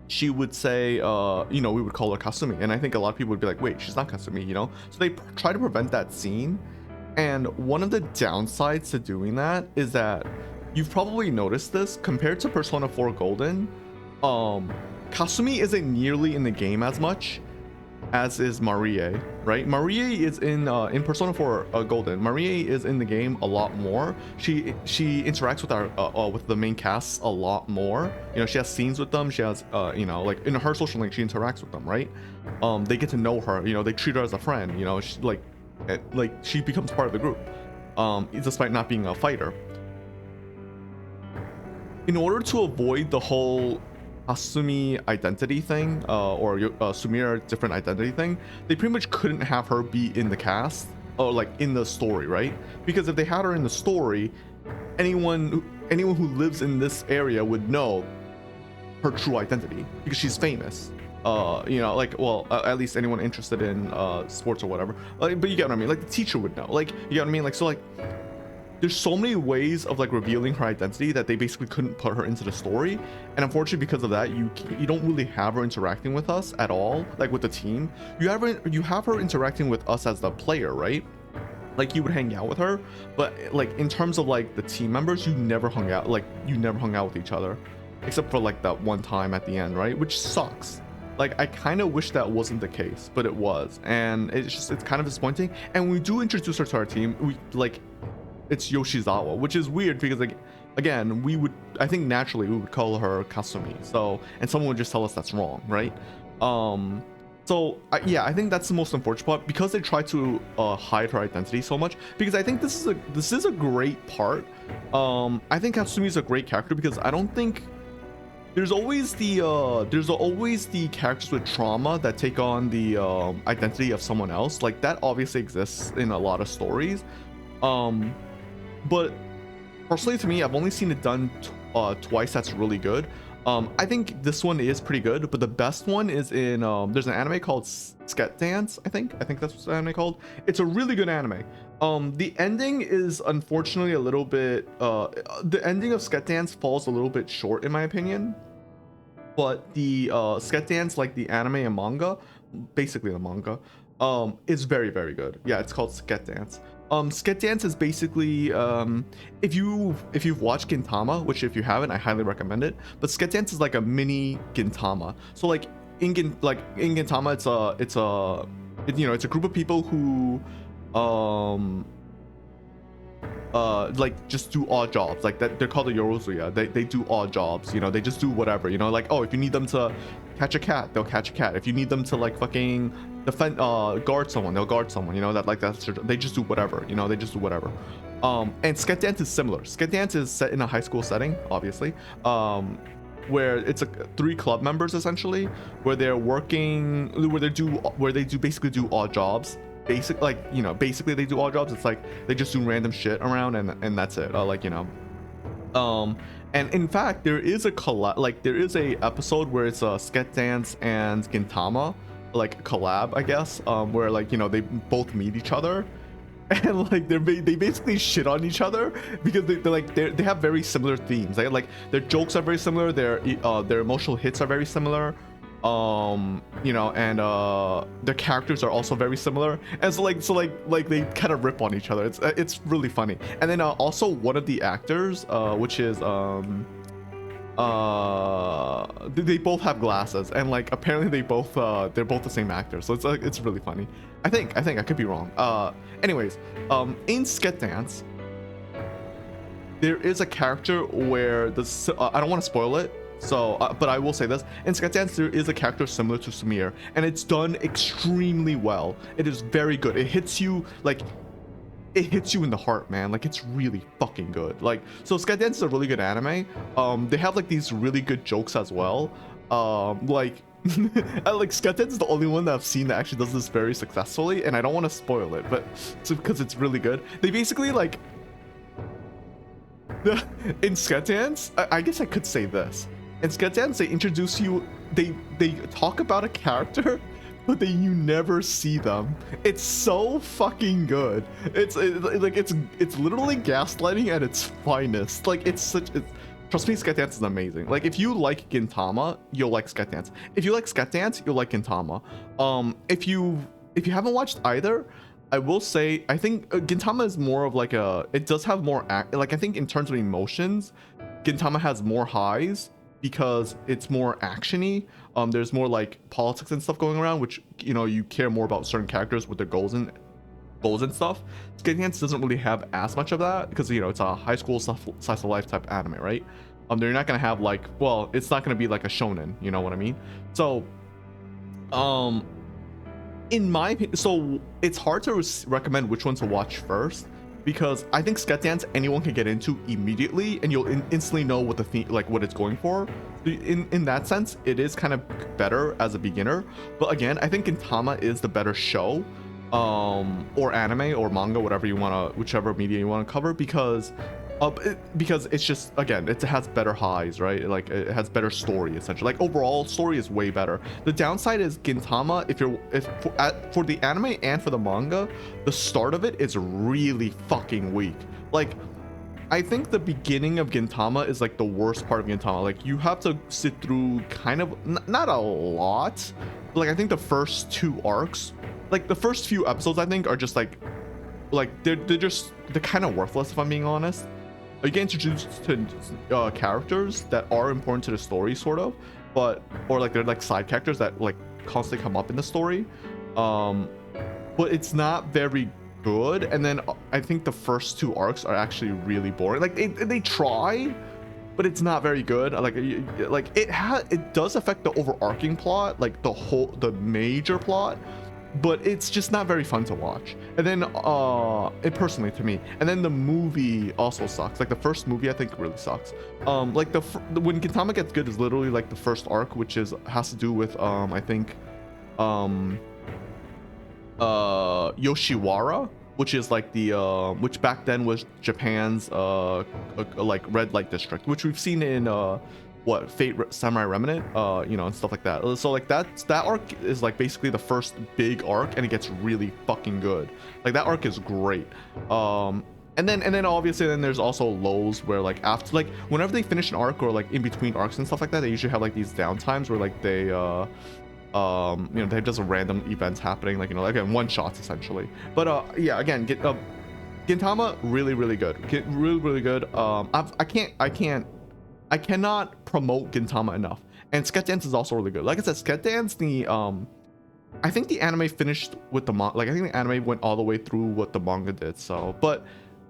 she would say, we would call her Kasumi, and I think a lot of people would be like, "Wait, she's not Kasumi," you know? So they try to prevent that scene, and one of the downsides to doing that is that you've probably noticed this compared to Persona 4 Golden. Kasumi isn't nearly in the game as much as is Marie, right? Marie is in Persona 4 Golden. Marie is in the game a lot more. She interacts with our with the main cast a lot more. You know, she has scenes with them. She has like in her social link, she interacts with them, right? They get to know her. You know, they treat her as a friend. You know, she, like she becomes part of the group, despite not being a fighter. In order to avoid the whole Kasumi identity thing, or Sumire different identity thing, they pretty much couldn't have her be in the cast or like in the story, right? Because if they had her in the story, anyone who lives in this area would know her true identity because she's famous. At least anyone interested in sports or whatever. But you get what I mean. Like the teacher would know. Like you get what I mean. Like so like. There's so many ways of like revealing her identity that they basically couldn't put her into the story, and unfortunately because of that you don't really have her interacting with us at all, like with the team. You have her interacting with us as the player, right? Like you would hang out with her, but like in terms of like the team members, you never hung out with each other except for like that one time at the end, right? Which sucks. Like I kind of wish that wasn't the case, but it was, and it's kind of disappointing. And when we do introduce her to our team, it's Yoshizawa, which is weird because like again, I think naturally we would call her Kasumi. So, and someone would just tell us that's wrong, right? I think that's the most unfortunate part because they try to hide her identity so much. Because I think this is a great part. I think Kasumi is a great character because I don't think there's always the characters with trauma that take on the identity of someone else. Like that obviously exists in a lot of stories. But personally to me, I've only seen it done twice. That's really good. I think this one is pretty good, but the best one is in there's an anime called Sket Dance. I think that's what the anime called. It's a really good anime. The ending is unfortunately a little bit the ending of Sket Dance falls a little bit short in my opinion, but the Sket Dance, like the anime and manga, basically the manga, is very, very good. Yeah, it's called Sket Dance. Sket Dance is basically if you've watched Gintama, which if you haven't, I highly recommend it. But Sket Dance is like a mini Gintama. So like in Gintama, it's a group of people who like just do odd jobs, like that. They're called the Yorozuya. They do odd jobs, you know. They just do whatever, you know. Like, oh, if you need them to catch a cat, they'll catch a cat. If you need them to like fucking defend, guard someone, they'll guard someone, you know. They just do whatever, you know. They just do whatever. And Sket Dance is similar. Sket Dance is set in a high school setting, obviously, where it's 3 club members essentially, where they're working, where they basically do odd jobs. Basically they do odd jobs. It's like they just do random shit around and that's it. And in fact there is a episode where it's a Sket Dance and Gintama like collab, I guess, where like, you know, they both meet each other and like they basically shit on each other because they have very similar themes. Like their jokes are very similar, their emotional hits are very similar. You know, and the characters are also very similar, and so they kind of rip on each other. It's really funny. And then also one of the actors, which is they both have glasses, and like apparently they're both the same actor, so it's really funny. I think I could be wrong. Anyways, in Sket Dance there is a character where I don't want to spoil it, so but I will say this: in Sket Dance there is a character similar to Samir, and it's done extremely well. It is very good. It hits you in the heart, man. Like, it's really fucking good. Like, so Sket Dance is a really good anime. They have like these really good jokes as well. Like Sket Dance is the only one that I've seen that actually does this very successfully, and I don't want to spoil it, but because it's really good. They basically like in Sket Dance, I guess I could say this. In Sket Dance, they introduce you. They talk about a character, but then you never see them. It's so fucking good. It's literally gaslighting at its finest. Like, trust me, Sket Dance is amazing. Like, if you like Gintama, you'll like Sket Dance. If you like Sket Dance, you'll like Gintama. If you haven't watched either, I will say I think Gintama is more of like it does have more like, I think in terms of emotions, Gintama has more highs because it's more actiony. There's more like politics and stuff going around, which, you know, you care more about certain characters with their goals and stuff. Sket Dance doesn't really have as much of that because, you know, it's a high school slice of life type anime, right? They're not gonna have like, well, it's not gonna be like a shonen, you know what I mean? So in my opinion, so it's hard to recommend which one to watch first, because I think Sket Dance anyone can get into immediately, and you'll instantly know what the theme, like what it's going for. In that sense, it is kind of better as a beginner. But again, I think Gintama is the better show, or anime or manga, whatever you wanna, whichever media you wanna cover, because it's just, again, it has better highs, right? Like, it has better story essentially. Like, overall story is way better. The downside is Gintama, for the anime and for the manga, the start of it is really fucking weak. Like, I think the beginning of Gintama is like the worst part of Gintama. Like, you have to sit through kind of not a lot, but like I think the first 2 arcs, like the first few episodes, I think are just like they're kind of worthless, if I'm being honest. You get introduced to characters that are important to the story, sort of, or like they're like side characters that like constantly come up in the story, but it's not very good. And then I think the first 2 arcs are actually really boring. Like, they try, but it's not very good. Like it does affect the overarching plot, like the major plot, but it's just not very fun to watch. And then personally to me, and then the movie also sucks. Like, the first movie I think really sucks. Like when Gintama gets good is literally like the first arc, which has to do with I think Yoshiwara, which is like the which back then was Japan's like red light district, which we've seen in Fate Samurai Remnant, you know, and stuff like that. So like that arc is like basically the first big arc, and it gets really fucking good. Like, that arc is great. And then obviously then there's also lows where, like, after, like, whenever they finish an arc, or like in between arcs and stuff like that, they usually have like these downtimes where like they you know, they have just random events happening, like, you know, again, one shots essentially. But yeah, again, Gintama really good. Really good. I cannot promote Gintama enough. And Sket Dance is also really good. Like I said, Sket Dance, I think the anime finished with the manga. Like, I think the anime went all the way through what the manga did. So, but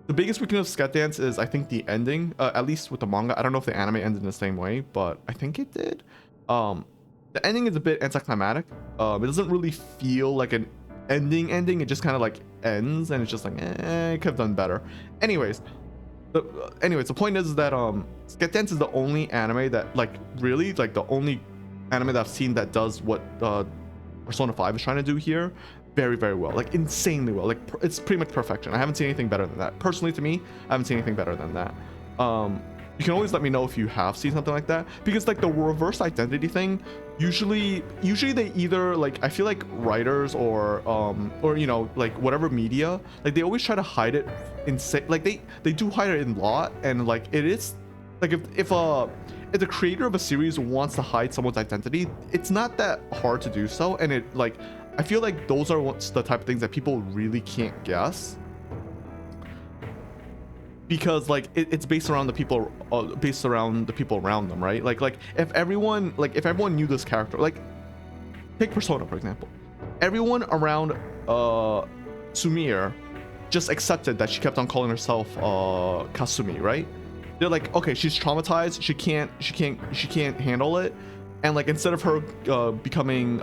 the biggest weakness of Sket Dance is, I think, the ending. At least with the manga, I don't know if the anime ended in the same way, but I think it did. The ending is a bit anticlimactic. It doesn't really feel like an ending. It just kind of like ends, and it's just like, it could have done better. Anyways, the point is that Sket Dance is the only anime that, like, really, like, the only anime that I've seen that does what Persona 5 is trying to do here very well, like, insanely well. Like, it's pretty much perfection. I haven't seen anything better than that. Personally, to me, I haven't seen anything better than that. You can always let me know if you have seen something like that, because like the reverse identity thing, usually they either, like, I feel like writers or you know, like whatever media, like, they always try to hide it in, like, they do hide it in lot, and like it is Like if the creator of a series wants to hide someone's identity, it's not that hard to do so, and it like I feel like those are what's the type of things that people really can't guess, because like it's based around the people around them, right? Like if everyone knew this character, like take Persona for example, everyone around Sumire just accepted that she kept on calling herself Kasumi, right? They're like, okay, she's traumatized, she can't handle it, and like instead of her becoming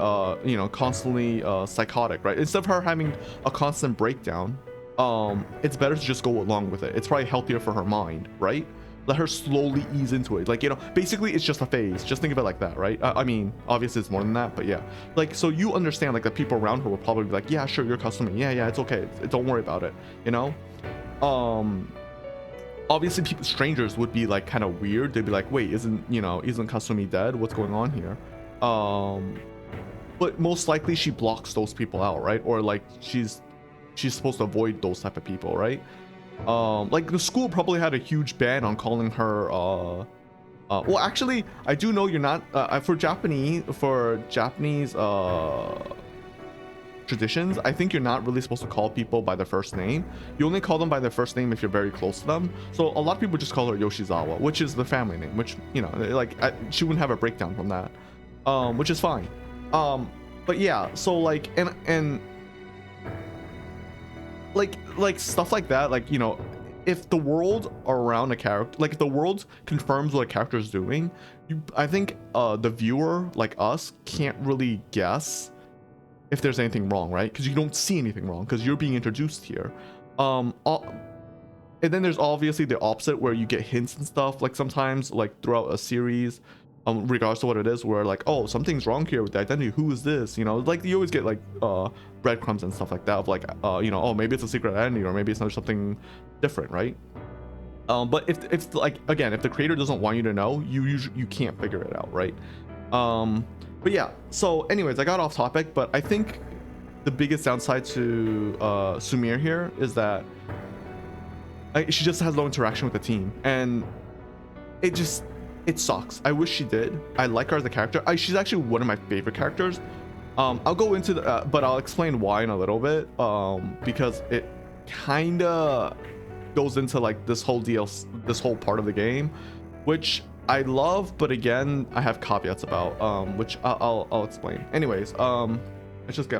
you know, constantly psychotic, right, instead of her having a constant breakdown, it's better to just go along with it. It's probably healthier for her mind, right? Let her slowly ease into it. Like, you know, basically it's just a phase. Just think of it like that, right? I mean, obviously it's more than that, but yeah. Like, so you understand, like, the people around her will probably be like, yeah, sure, you're Kasumi. Yeah, it's okay. Don't worry about it, you know? Obviously strangers would be like kind of weird. They'd be like, wait, isn't Kasumi dead? What's going on here? But most likely she blocks those people out, right? Or like she's supposed to avoid those type of people, right? Like the school probably had a huge ban on calling her well, actually I do know you're not for Japanese traditions, I think you're not really supposed to call people by their first name. You only call them by their first name if you're very close to them. So a lot of people just call her Yoshizawa, which is the family name, which, you know, like she wouldn't have a breakdown from that, which is fine. But yeah, so like and like stuff like that, like, you know, if the world around a character, like if the world confirms what a character is doing, I think the viewer, like us, can't really guess if there's anything wrong, right? Because you don't see anything wrong because you're being introduced here. And then there's obviously the opposite where you get hints and stuff, like sometimes like throughout a series, regardless of what it is, where like, oh, something's wrong here with the identity, who is this, you know, like you always get like breadcrumbs and stuff like that of like, you know, oh, maybe it's a secret identity or maybe it's not something different, right? But if like, again, if the creator doesn't want you to know, you can't figure it out, right? But yeah, so anyways, I got off topic, but I think the biggest downside to Sumire here is that she just has no interaction with the team, and it sucks. I wish she did. I like her as a character. She's actually one of my favorite characters. I'll go into the but I'll explain why in a little bit, because it kind of goes into like this whole part of the game, which I love, but again, I have caveats about, which I'll explain. Anyways, let's just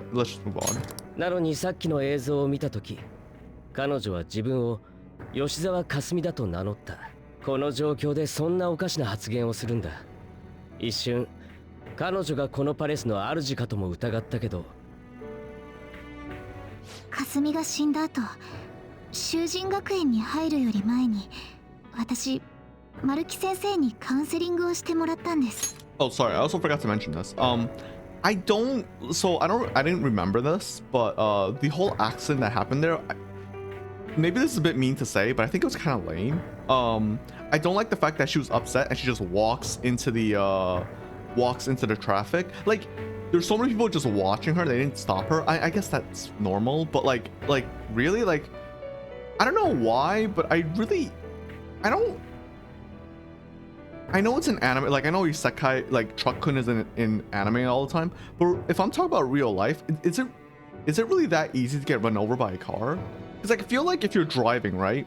move on. なのにさっきの映像を見たとき、彼女は自分を吉沢かすみだと名乗った。この状況でそんなおかしな発言をするんだ。一瞬、彼女がこのパレスの主かとも疑ったけど。かすみが死んだ後、囚人学園に入るより前に、私、丸木先生にカウンセリングをしてもらったんです。Oh, sorry, I also forgot to mention this. I didn't remember this, but the whole accident that happened there, maybe this is a bit mean to say, but I think it was kind of lame. I don't like the fact that she was upset and she just walks into the traffic. Like, there's so many people just watching her, they didn't stop her. I guess that's normal, but like really, like, I don't know why, but I know it's an anime, like I know Isekai, like Truck-kun is in anime all the time, but if I'm talking about real life, is it really that easy to get run over by a car? Because like, I feel like if you're driving, right,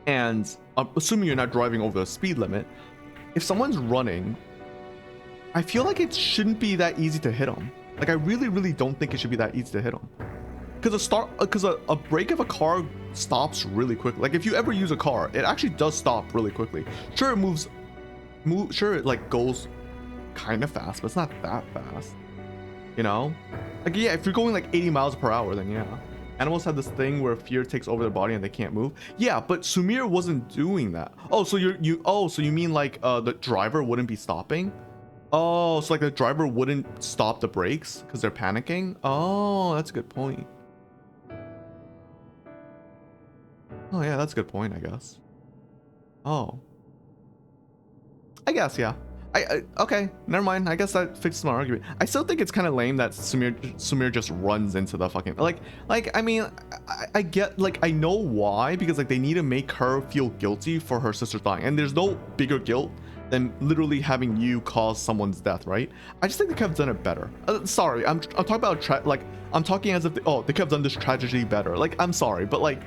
and assuming you're not driving over the speed limit, if someone's running, I feel like it shouldn't be that easy to hit them. Like, I really don't think it should be that easy to hit them. Because a brake of a car stops really quickly. Like, if you ever use a car, it actually does stop really quickly. Sure, sure, it like goes kind of fast, but it's not that fast, you know? Like, yeah, if you're going like 80 miles per hour, then yeah. Animals have this thing where fear takes over their body and they can't move. Yeah, but Sumire wasn't doing that. Oh, so you mean like the driver wouldn't be stopping? Oh, so like the driver wouldn't stop the brakes because they're panicking? Oh, that's a good point. Oh yeah, that's a good point, I guess. Oh. I guess, yeah. Okay, never mind. I guess that fixes my argument. I still think it's kind of lame that Sumire just runs into the fucking I mean, I get, like, I know why, because like they need to make her feel guilty for her sister dying, and there's no bigger guilt than literally having you cause someone's death, right? I just think they could have done it better. Sorry, I'm talking about I'm talking as if they could have done this tragedy better. Like, I'm sorry, but like,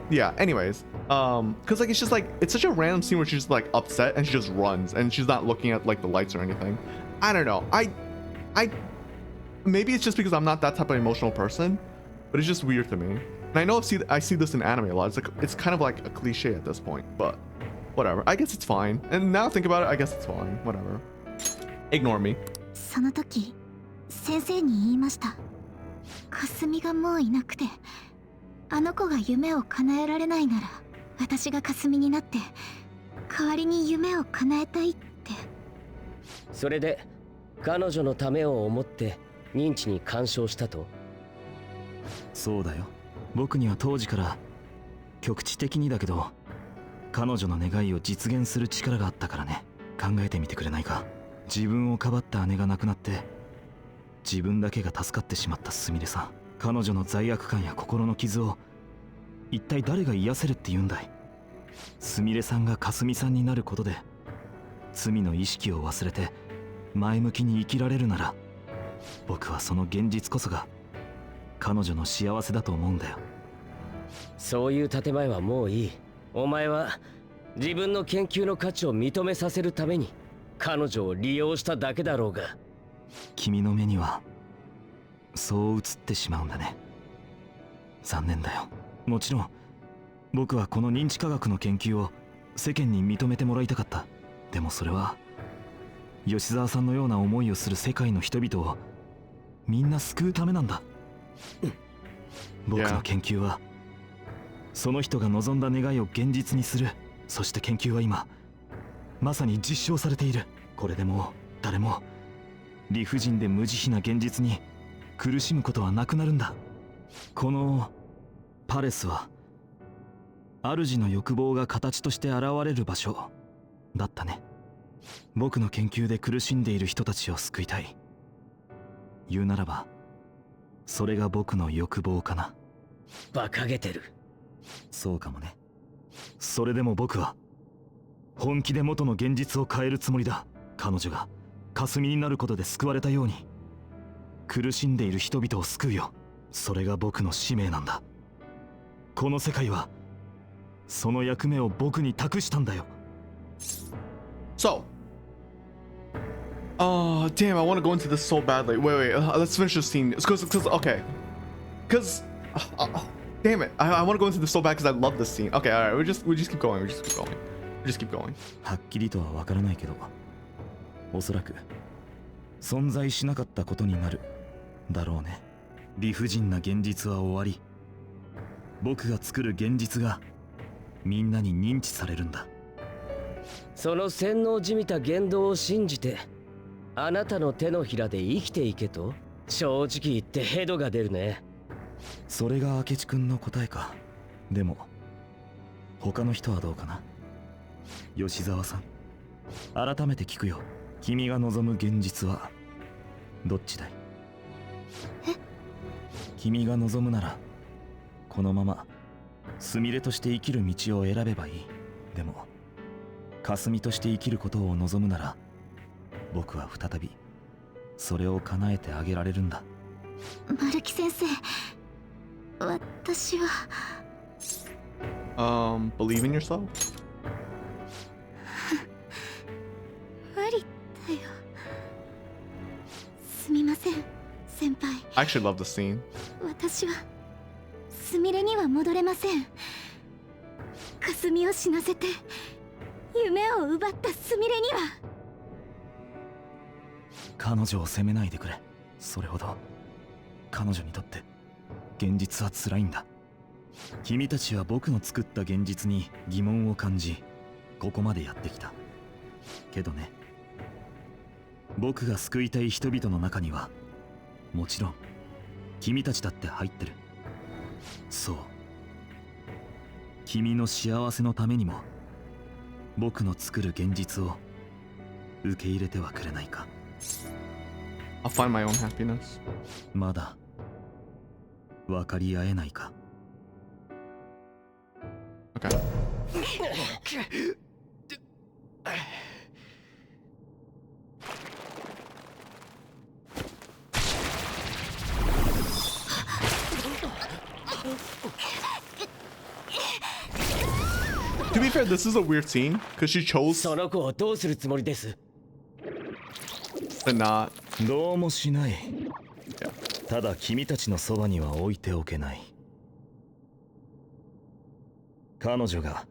yeah. Anyways, because like it's just like it's such a random scene where she's just like upset and she just runs and she's not looking at like the lights or anything. I don't know. I maybe it's just because I'm not that type of emotional person, but it's just weird to me. And I know I see this in anime a lot. It's kind of like a cliche at this point, but whatever. I guess it's fine. And now think about it, I guess it's fine. Whatever. Ignore me. その時先生に言いました。かすみがもういなくて、あの子が夢を叶えられないなら私がかすみになって代わりに夢を叶えたいって。それで彼女のためを思って認知に干渉したと。そうだよ。僕には当時から局地的にだけど彼女の願いを実現する力があったからね。考えてみてくれないか。自分をかばった姉が亡くなって自分だけが助かってしまったすみれさん。彼女の罪悪感や心の傷を一体誰が癒せるって言うんだい。すみれさんがかすみさんになることで罪の意識を忘れて前向きに生きられるなら、僕はその現実こそが彼女の幸せだと思うんだよ。そういう建前はもういい。お前は自分の研究の価値を認めさせるために彼女を利用しただけだろうが。君の目にはそう映ってしまうんだね。残念だよ。もちろん僕はこの認知科学の研究を世間に認めてもらいたかった。でもそれは吉沢さんのような思いをする世界の人々をみんな救うためなんだ。僕の研究はその人が望んだ願いを現実にする。そして研究は今まさに実証されている。これでもう誰も理不尽で無慈悲な現実に苦しむことはなくなるんだ。このパレスは主の欲望が形として現れる場所だったね。僕の研究で苦しんでいる人たちを救いたい。言うならばそれが僕の欲望かな。馬鹿げてる。そうかもね。それでも僕は本気で元の現実を変えるつもりだ。彼女が霞になることで救われたように苦しんでいる人々を救うよ。それが僕の使命なんだ。この世界はその役目を僕に託したんだよ。So, damn, I want to go into this so badly. Wait, let's finish this scene. Cause okay, damn it, I want to go into this so bad because I love this scene. Okay, all right, we just keep going. We just keep going. はっきりとはわからないけど、おそらく存在しなかったことになるだろうね。理不尽な現実は終わり、僕が作る現実がみんなに認知されるんだ。その洗脳じみた言動を信じてあなたの手のひらで生きていけと正直言ってヘドが出るね。それが明智君の答えか。でも他の人はどうかな。吉沢さん、改めて聞くよ。君が望む現実はどっちだい？君が望むならこのまますみれとして生きる道を選べばいい。でもかすみとして生きることを望むなら僕は再びそれを叶えてあげられるんだ。丸木先生、私はbelieve in yourself? 無理だよ。すみません先輩。 I actually love the scene. 私はすみれには戻れません。かすみを死なせて夢を奪ったすみれには。彼女を責めないでくれ。それほど彼女にとって現実は辛いんだ。君たちは僕の作った現実に疑問を感じここまでやってきたけどね、僕が救いたい人々の中にはもちろん君たちだって入ってる。そう、君の幸せのためにも僕の作る現実を受け入れてはくれないか。 I'll find my own happiness. まだ分かり合えないか。 Okay. To be fair, this is a weird scene because she chose その子をどうするつもりです？ to not. どうもしない。ただ君たちのそばには置いておけない。彼女が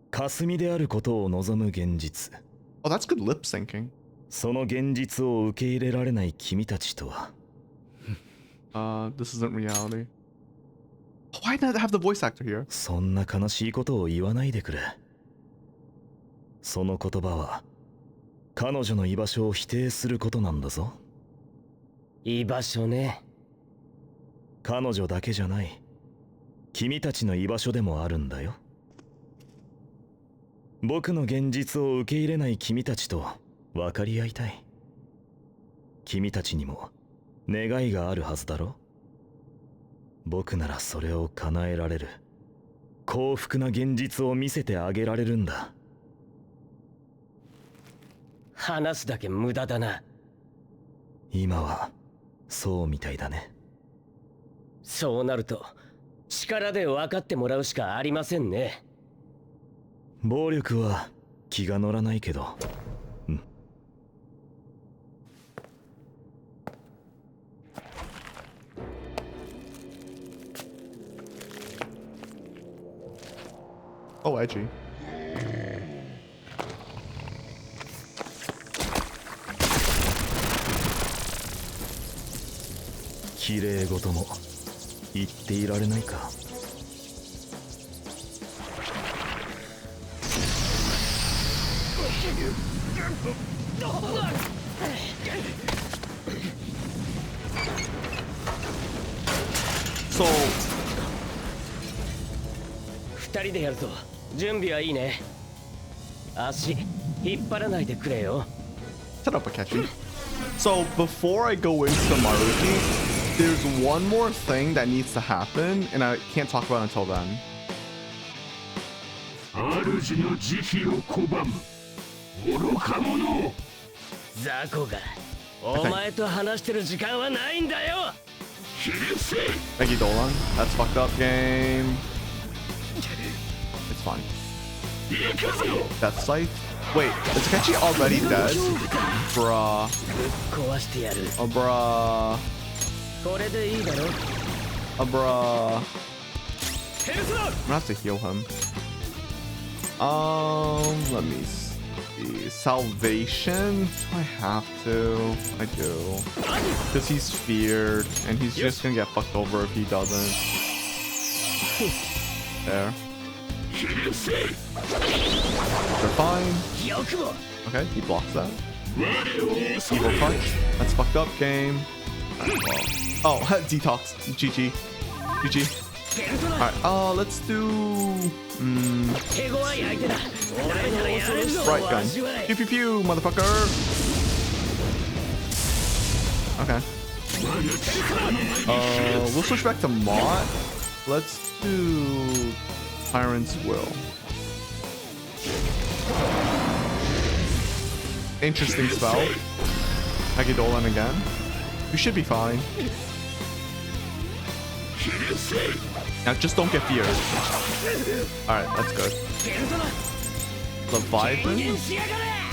霞であることを望む現実、 Oh, that's good lip syncing. その現実を受け入れられない君たちとは。 This isn't reality. Why not have the voice actor here? そんな悲しいことを言わないでくれ。その言葉は彼女の居場所を否定することなんだぞ。居場所ね。彼女だけじゃない、君たちの居場所でもあるんだよ。僕の現実を受け入れない君たちと分かり合いたい。君たちにも願いがあるはずだろ。僕ならそれを叶えられる。幸福な現実を見せてあげられるんだ。話すだけ無駄だな。今はそうみたいだね。そうなると力で分かってもらうしかありませんね。暴力は気が乗らないけど、うん。Oh, edgy. 綺麗事も言っていられないか。So, 二人でやると準備はいいね。足引っ張らないでくれよ。 shut up, Akechi. So, before I go into Maruki, there's one more thing that needs to happen, and I can't talk about it until then. 主の慈悲を拒む愚か者。ザコがお前と話してる時間はないんだよ。 Meggy Dolan, that's fucked up, game. It's fine. That's Scythe. Wait, is Akechi already dead? Bruh. 壊してやる。 Bruh. これでいいだろ。 Bruh. I'm gonna have to heal him. Let me see. Salvation? Do I have to? I do. Because he's feared, and he's just gonna get fucked over if he doesn't. There. They're fine. Okay, he blocks that. Evil touch. That's fucked up, game. Oh, detox. GG. GG. Alright, let's do... Right gun. Pew pew pew, motherfucker! Okay. We'll switch back to Mott. Let's do... Tyrant's Will. Interesting spell. Megadolan again. You should be fine. Now just don't get feared. Alright, that's good. Leviathan?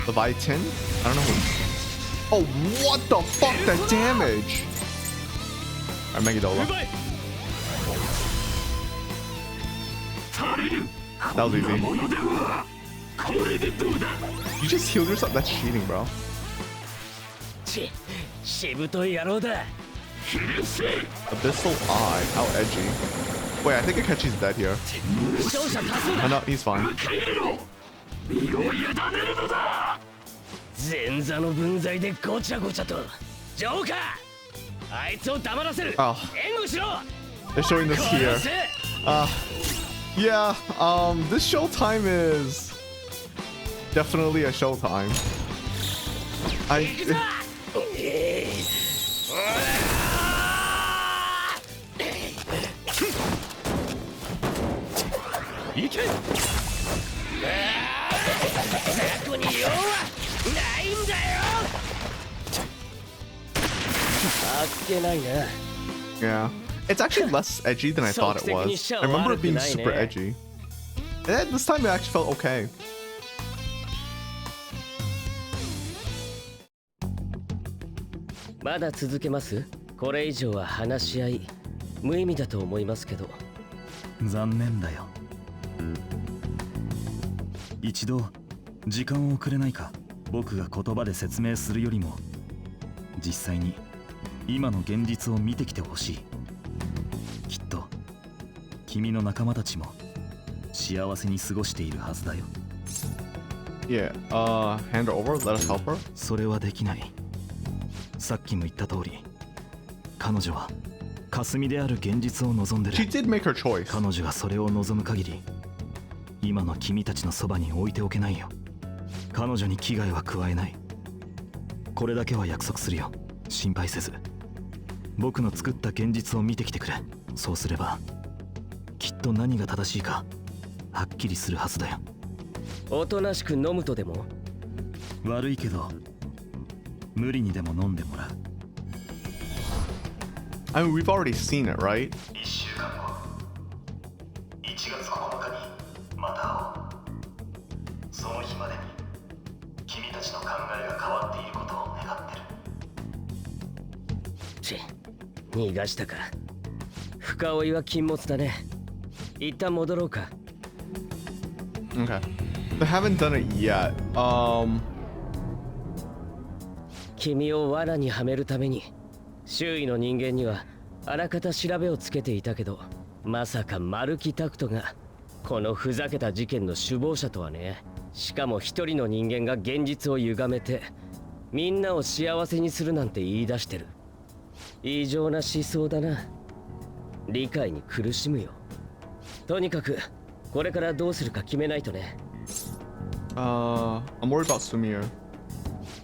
Leviathan? I don't know who. Oh, what the fuck? That damage! Alright, Megadola. That was easy. You just healed yourself? That's cheating, bro. しぶとい野郎だ。 Abyssal Eye. How edgy. Wait, I think Akechi's dead here. Oh, no, he's fine. 前座の分際でごちゃごちゃと。ジョーカー、あいつを黙らせる。 Oh. 援護しろ。 They're showing this here. Yeah, this showtime is definitely a showtime. 行け。雑魚に用はないんだよ。あっけないな。 Yeah. It's actually less edgy than I thought it was. I remember it being super edgy. And this time it actually felt okay. まだ続けます？これ以上は話し合い無意味だと思いますけど。残念だよ。一度時間をくれないか。僕が言葉で説明するよりも実際に今の現実を見てきてほしい。きっと君の仲間たちも幸せに過ごしているはずだよ。Yeah, hand her over, let us help her. それはできない。さっきも言った通り、彼女は霞である現実を望んでる。 She did make her choice. 彼女がそれを望む限り、今の君たちのそばに置いておけないよ。彼女に危害は加えない。これだけは約束するよ。心配せず僕の作った現実を見てきてくれ。そうすればきっと何が正しいかはっきりするはずだよ。おとなしく飲むとでも？悪いけど無理にでも飲んでもらう。 I mean, we've already seen it, right? 1週間後1月9日にまた会おう。その日までに君たちの考えが変わっていることを願ってる。ち、逃がしたか。深追いは禁物だね。一旦戻ろうか。 Okay. They haven't done it yet. 君を罠にはめるために周囲の人間にはあらかた調べをつけていたけど、まさかマルキタクトがこのふざけた事件の首謀者とはね。しかも一人の人間が現実を歪めてみんなを幸せにするなんて言い出してる。異常な思想だな。理解に苦しむよ。とにかくこれからどうするか決めないとね。I'm worried about Sumir.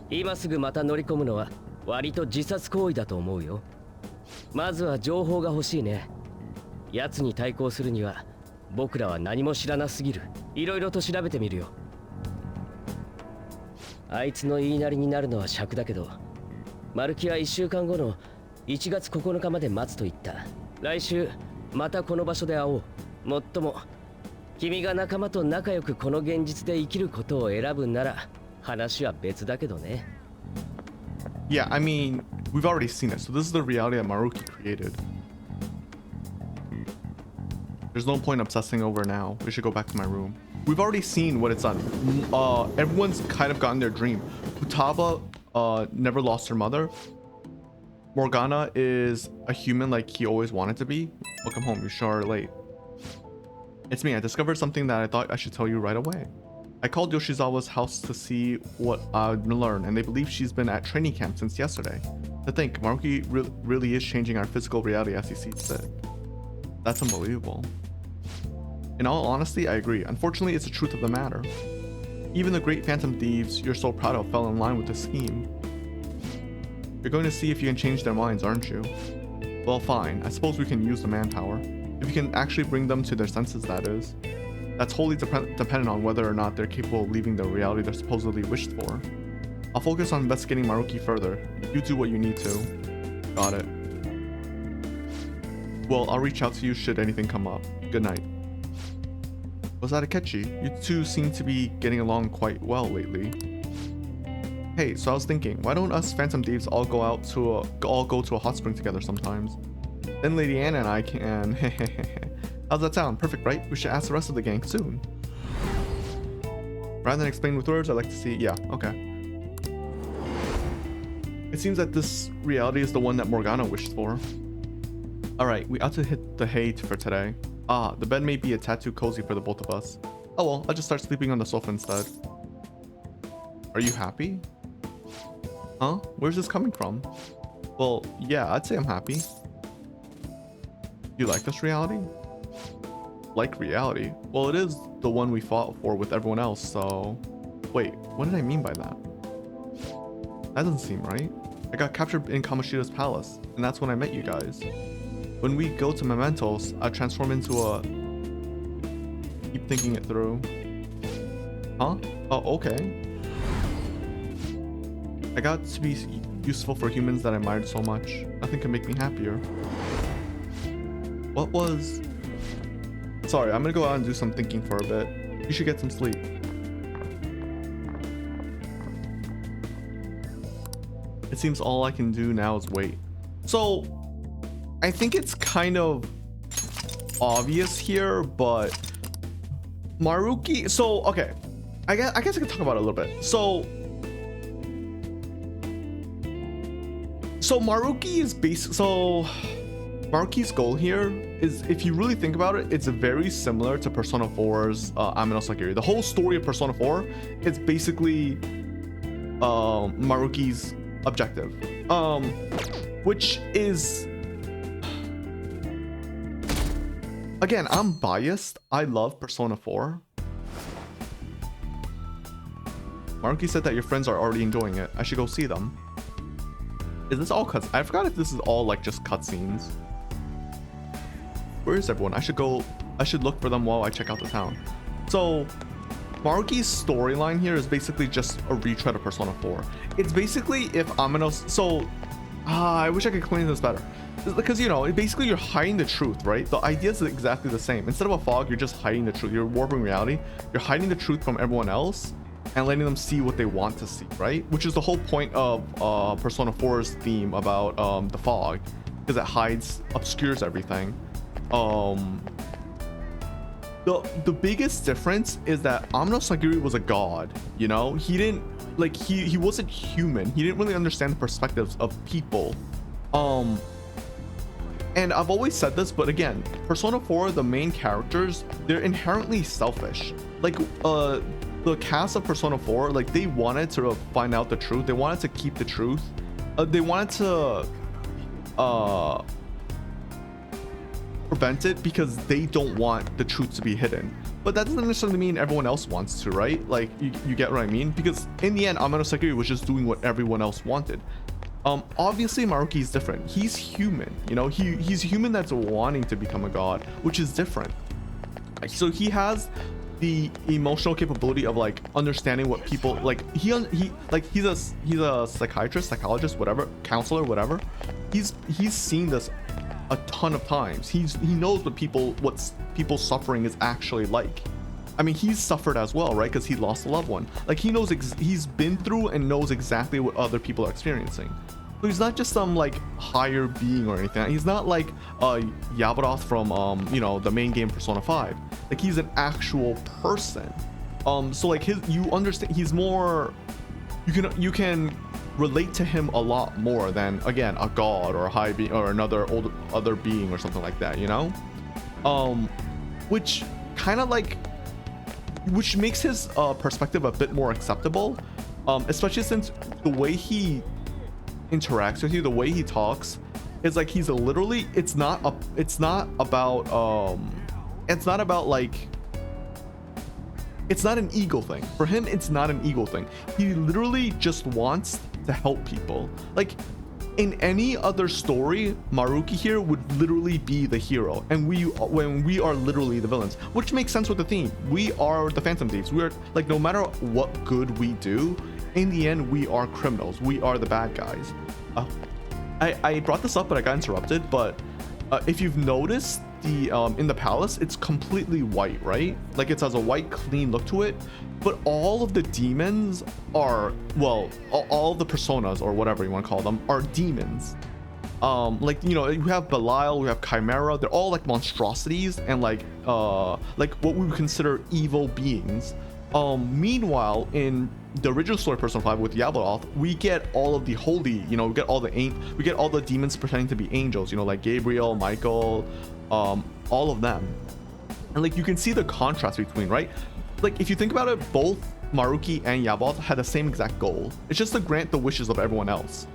今すぐまた乗り込むのは割と自殺行為だと思うよ。まずは情報が欲しいね。奴に対抗するには僕らは何も知らなすぎる。いろいろと調べてみるよ。あいつの言いなりになるのは尺だけど、マルキは1週間後の1月9日まで待つと言った。来週またこの場所で会おう。もっとも君が仲間と仲良くこの現実で生きることを選ぶなら話は別だけどね。 Yeah, I mean, we've already seen it, so this is the reality that Maruki created. There's no point obsessing over now. We should go back to my room. We've already seen what it's done. Everyone's kind of gotten their dream. Futaba never lost her mother. Morgana is a human like he always wanted to be. Welcome home, you sure are late. It's me. I discovered something that I thought I should tell you right away. I called Yoshizawa's house to see what I'd learn, and they believe she's been at training camp since yesterday. To think, Maruki really is changing our physical reality as he sees fit. That's unbelievable. In all honesty, I agree. Unfortunately, it's the truth of the matter. Even the great phantom thieves you're so proud of fell in line with this scheme. You're going to see if you can change their minds, aren't you? Well, fine. I suppose we can use the manpower. If you can actually bring them to their senses, that is. That's wholly dependent on whether or not they're capable of leaving the reality they're supposedly wished for. I'll focus on investigating Maruki further. You do what you need to. Got it. Well, I'll reach out to you should anything come up. Good night. Was that Akechi? You two seem to be getting along quite well lately. Hey, so I was thinking, why don't us Phantom Thieves all go to a hot spring together sometimes? Then Lady Anna and I can. How's that sound? Perfect, right? We should ask the rest of the gang soon. Rather than explain with words, I'd like to see. Yeah, okay. It seems that this reality is the one that Morgana wished for. Alright, we ought to hit the hay for today. Ah, the bed may be a tad too cozy for the both of us. Oh well, I'll just start sleeping on the sofa instead. Are you happy? Huh? Where's this coming from? Well, yeah, I'd say I'm happy. You like this reality? Like reality? Well, it is the one we fought for with everyone else, so... Wait, what did I mean by that? That doesn't seem right. I got captured in Kamoshida's palace, and that's when I met you guys. When we go to Mementos, I transform into a... Keep thinking it through. Huh? Oh, okay. I got to be useful for humans that I admired so much. Nothing can make me happier. What was... Sorry, I'm gonna go out and do some thinking for a bit. You should get some sleep. It seems all I can do now is wait. So, I think it's kind of obvious here, but Maruki... So, okay. I guess I can talk about it a little bit. So Maruki is Maruki's goal here is, if you really think about it, it's very similar to Persona 4's Amino Sagiri. The whole story of Persona 4 is basically Maruki's objective, which is, again, I'm biased. I love Persona 4. Maruki said that your friends are already enjoying it. I should go see them. Is this all cuts? I forgot if this is all like just cutscenes. Where is everyone? I should look for them while I check out the town. So Maruki's storyline here is basically just a retread of Persona 4. It's basically if Amino... So I wish I could explain this better. Because, you know, basically you're hiding the truth, right? The idea is exactly the same. Instead of a fog, you're just hiding the truth. You're warping reality. You're hiding the truth from everyone else and letting them see what they want to see, right? Which is the whole point of Persona 4's theme about the fog, because it obscures everything. The biggest difference is that Amino Sagiri was a god, you know? He didn't, like, he wasn't human. He didn't really understand the perspectives of people. And I've always said this, but again, Persona 4, the main characters, they're inherently selfish. Like, the cast of Persona 4, like, they wanted to find out the truth. They wanted to keep the truth. They wanted to prevent it because they don't want the truth to be hidden. But that doesn't necessarily mean everyone else wants to, right? Like, you get what I mean? Because in the end, Amino Sagiri was just doing what everyone else wanted. Obviously Maruki is different. He's human, you know? He's human that's wanting to become a god, which is different. So he has the emotional capability of like understanding what people like. He's a psychiatrist, psychologist, whatever, counselor, whatever. He's seen this a ton of times. He knows what people's suffering is actually like. I mean, he's suffered as well, right? Because he lost a loved one. Like, he knows he's been through and knows exactly what other people are experiencing. So he's not just some like higher being or anything. He's not like Yabaroth from you know, the main game Persona 5. Like, he's an actual person. So like you understand, he's more, you can relate to him a lot more than, again, a god or a high being or other being or something like that, you know? Which kind of like, which makes his perspective a bit more acceptable, especially since the way he interacts with you, the way he talks, is like he's literally, it's not an ego thing. For him, it's not an ego thing. He literally just wants to help people. Like, in any other story, Maruki here would literally be the hero, and when we are literally the villains, which makes sense with the theme. We are the Phantom Thieves. We are, like, no matter what good we do, in the end, we are criminals. We are the bad guys. I brought this up, but I got interrupted. But if you've noticed, in the palace, it's completely white, right? Like, it has a white, clean look to it. But all of the demons are, well, all of the personas, or whatever you want to call them, are demons. Like, you know, we have Belial, we have Chimera. They're all like monstrosities and like what we would consider evil beings. Meanwhile, in the original story Persona 5 with Yabaroth, we get all of the holy, you know, we get all the demons pretending to be angels, you know, like Gabriel, Michael, all of them. And like, you can see the contrast between, right? Like, if you think about it, both Maruki and Yabaroth had the same exact goal. It's just to grant the wishes of everyone else.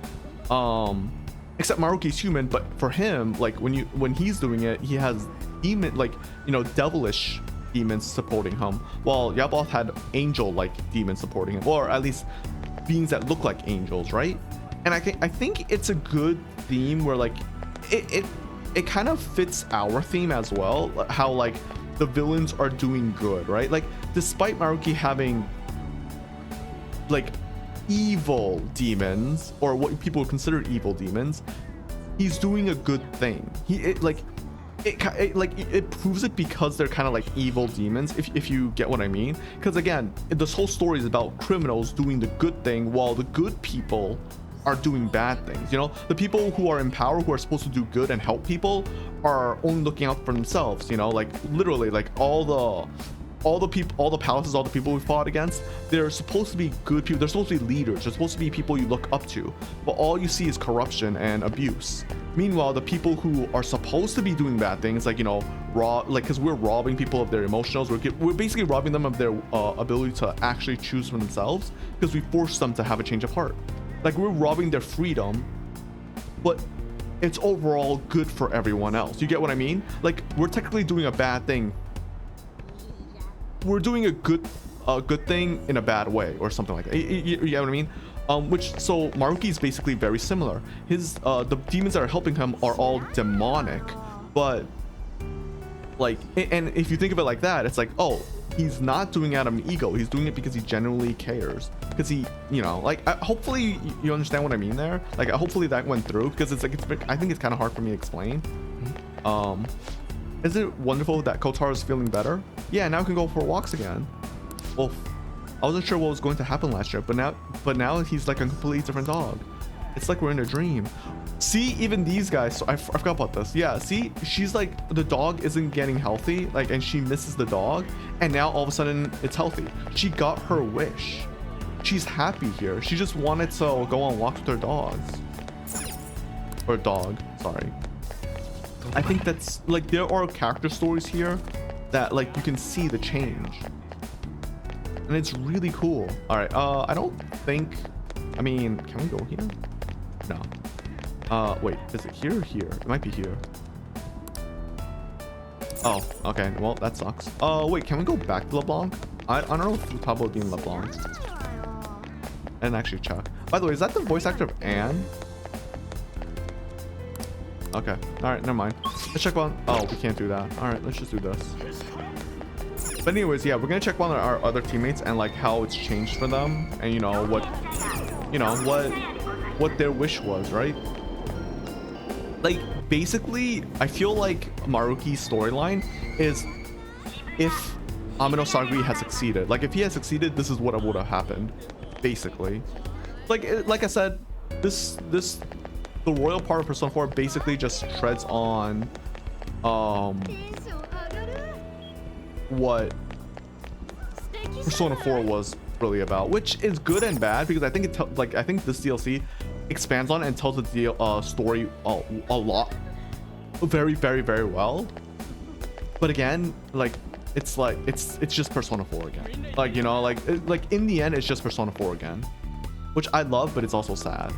Except Maruki's human, but for him, like, when he's doing it, he has demon, like, you know, devilish demons supporting him, while Yabaroth had angel-like demons supporting him, or at least beings that look like angels, right? And I think it's a good theme where like it kind of fits our theme as well, how like the villains are doing good, right? Like despite Maruki having like evil demons, or what people would consider evil demons, he's doing a good thing. It proves it because they're kind of like evil demons, if you get what I mean. Because again, this whole story is about criminals doing the good thing while the good people are doing bad things. You know, the people who are in power, who are supposed to do good and help people, are only looking out for themselves. You know, like literally, like all the people, all the palaces, all the people we fought against, they're supposed to be good people. They're supposed to be leaders. They're supposed to be people you look up to, but all you see is corruption and abuse. Meanwhile, the people who are supposed to be doing bad things, like, you know, because we're robbing people of their emotions, we're basically robbing them of their ability to actually choose for themselves, because we force them to have a change of heart. Like, we're robbing their freedom, but it's overall good for everyone else. You get what I mean? Like, we're technically doing a bad thing. We're doing a good thing in a bad way, or something like that. You get what I mean? So Maruki is basically very similar. His the demons that are helping him are all demonic, but like, and if you think of it like that, it's like, oh, he's not doing it out of ego. He's doing it because he genuinely cares. Because he, you know, like, hopefully you understand what I mean there. Like, hopefully that went through, because it's like, I think it's kind of hard for me to explain. Is it wonderful that Kotaro is feeling better? Yeah, now we can go for walks again. Well, I wasn't sure what was going to happen last year, but now he's like a completely different dog. It's like we're in a dream. See, even these guys, so I forgot about this. Yeah, see, she's like, the dog isn't getting healthy, like, and she misses the dog, and now all of a sudden it's healthy. She got her wish. She's happy here. She just wanted to go on walks with her dogs. Or dog, sorry. I think that's like, there are character stories here that like you can see the change, and it's really cool. All right, I don't think, I mean, can we go here? No. Wait, is it here or here? It might be here. Oh, okay, well, that sucks. Wait, can we go back to LeBlanc? I don't know if we'll probably be in LeBlanc. And actually check. By the way, is that the voice actor of Anne? Okay, all right, never mind. Let's check one. Oh, we can't do that. All right, let's just do this. But anyways, yeah, we're gonna check one of our other teammates and like how it's changed for them, and you know what their wish was, right? Like, basically, I feel like Maruki's storyline is, if Amino Sagri had succeeded, like if he had succeeded, this is what would have happened, basically. Like I said, the royal part of Persona 4 basically just treads on what Persona 4 was really about, which is good and bad, because I think I think this DLC expands on it and tells the story a lot, very, very, very well. But again, like, it's just Persona 4 again. Like, you know, like in the end, it's just Persona 4 again, which I love, but it's also sad.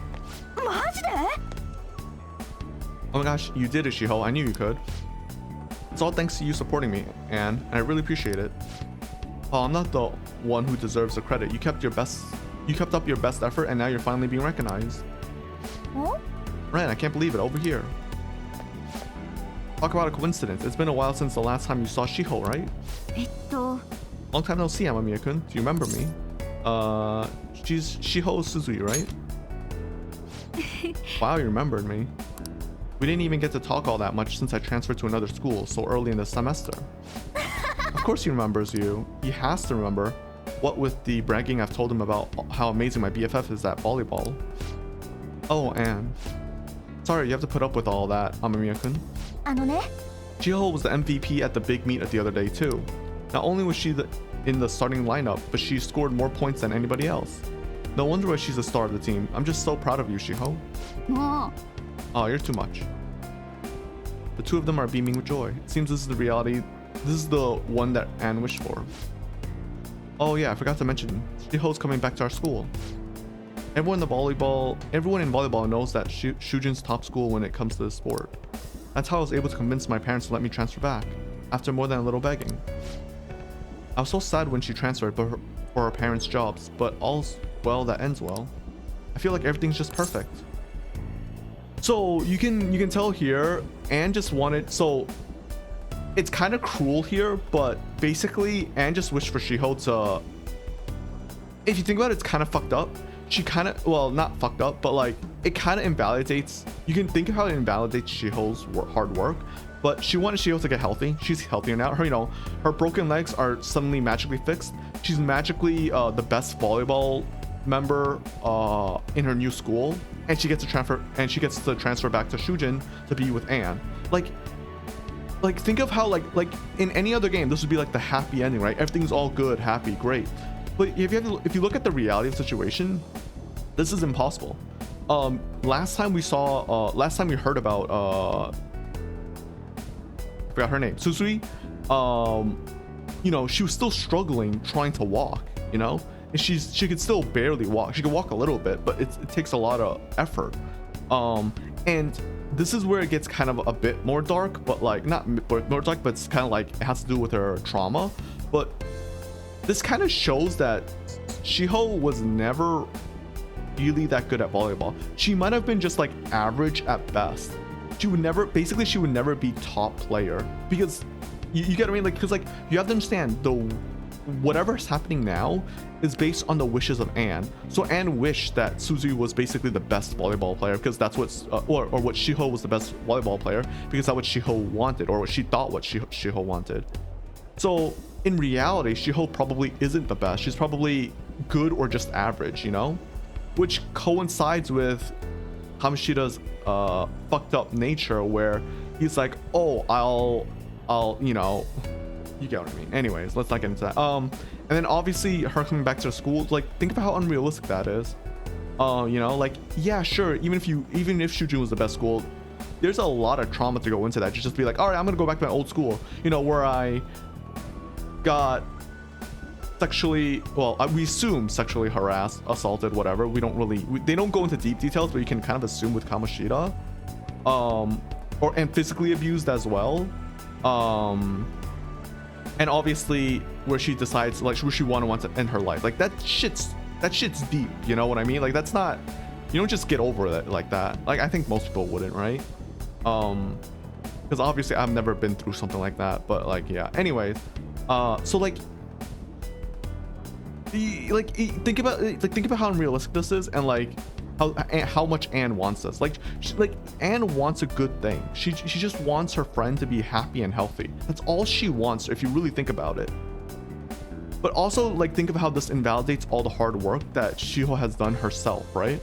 Oh my gosh, you did it, Shiho. I knew you could. It's all thanks to you supporting me, and I really appreciate it. Oh, I'm not the one who deserves the credit. You kept up your best effort, and now you're finally being recognized. Huh? Ren, I can't believe it. Over here. Talk about a coincidence. It's been a while since the last time you saw Shiho, right? Long time no see, Amamiya-kun. Do you remember me? She's Shiho Suzui, right? Wow, you remembered me. We didn't even get to talk all that much since I transferred to another school so early in the semester. Of course he remembers you. He has to remember. What with the bragging I've told him about how amazing my BFF is at volleyball. Oh, Anne. Sorry you have to put up with all that, Amamiya-kun. Shiho was the MVP at the big meet the other day too. Not only was she in the starting lineup, but she scored more points than anybody else. No wonder why she's the star of the team. I'm just so proud of you, Shiho. Oh, you're too much. The two of them are beaming with joy. It seems this is the reality. This is the one that Anne wished for. Oh yeah, I forgot to mention, Shiho's coming back to our school. Everyone in volleyball knows that Shujin's top school when it comes to the sport. That's how I was able to convince my parents to let me transfer back, after more than a little begging. I was so sad when she transferred, but for her parents' jobs, but all's well that ends well. I feel like everything's just perfect. So you can tell here, Anne just wanted, so it's kind of cruel here, but basically Anne just wished for Shiho to, if you think about it, it's kind of fucked up. She kind of, well, not fucked up, but like it kind of invalidates, you can think of how it invalidates Shiho's hard work, but she wanted Shiho to get healthy. She's healthier now. Her, you know, her broken legs are suddenly magically fixed. She's magically the best volleyball member in her new school, and she gets to transfer back to Shujin to be with Anne. Like think of how like in any other game this would be like the happy ending, right? Everything's all good, happy, great. But if you look at the reality of the situation, this is impossible. Last time we heard about I forgot her name, Susui. You know, she was still struggling trying to walk, you know, and she could still barely walk. She could walk a little bit, but it takes a lot of effort. And this is where it gets kind of a bit more dark, but like not more dark, but it's kind of like it has to do with her trauma. But this kind of shows that Shiho was never really that good at volleyball. She might have been just like average at best. She would never be top player, because you get what I mean, like, because like you have to understand, whatever's happening now is based on the wishes of Anne. So Anne wished that Suzu was basically the best volleyball player, because that's what's or what Shiho was the best volleyball player, because that's what Shiho wanted, or what she thought what Shiho wanted. So in reality, Shiho probably isn't the best. She's probably good or just average, you know, which coincides with Kamoshida's fucked up nature, where he's like, oh, I'll you know, you get what I mean. Anyways, let's not get into that. And then obviously her coming back to school, like, think of how unrealistic that is. You know, like, yeah, sure, even if Shujin was the best school, there's a lot of trauma to go into that. You just be like, all right, I'm gonna go back to my old school, you know, where I got sexually, well, we assume sexually harassed, assaulted, whatever. We don't really, they don't go into deep details, but you can kind of assume with Kamoshida, and physically abused as well. And obviously where she decides, like, where she wants to end her life, like that shit's deep, you know what I mean? Like, that's not, you don't just get over it like that. Like, I think most people wouldn't, right? Because obviously I've never been through something like that, but like, yeah, anyways, so like, think about how unrealistic this is, and like how much Anne wants this. Like Anne wants a good thing. She just wants her friend to be happy and healthy. That's all she wants, if you really think about it. But also, like, think of how this invalidates all the hard work that Shiho has done herself, right?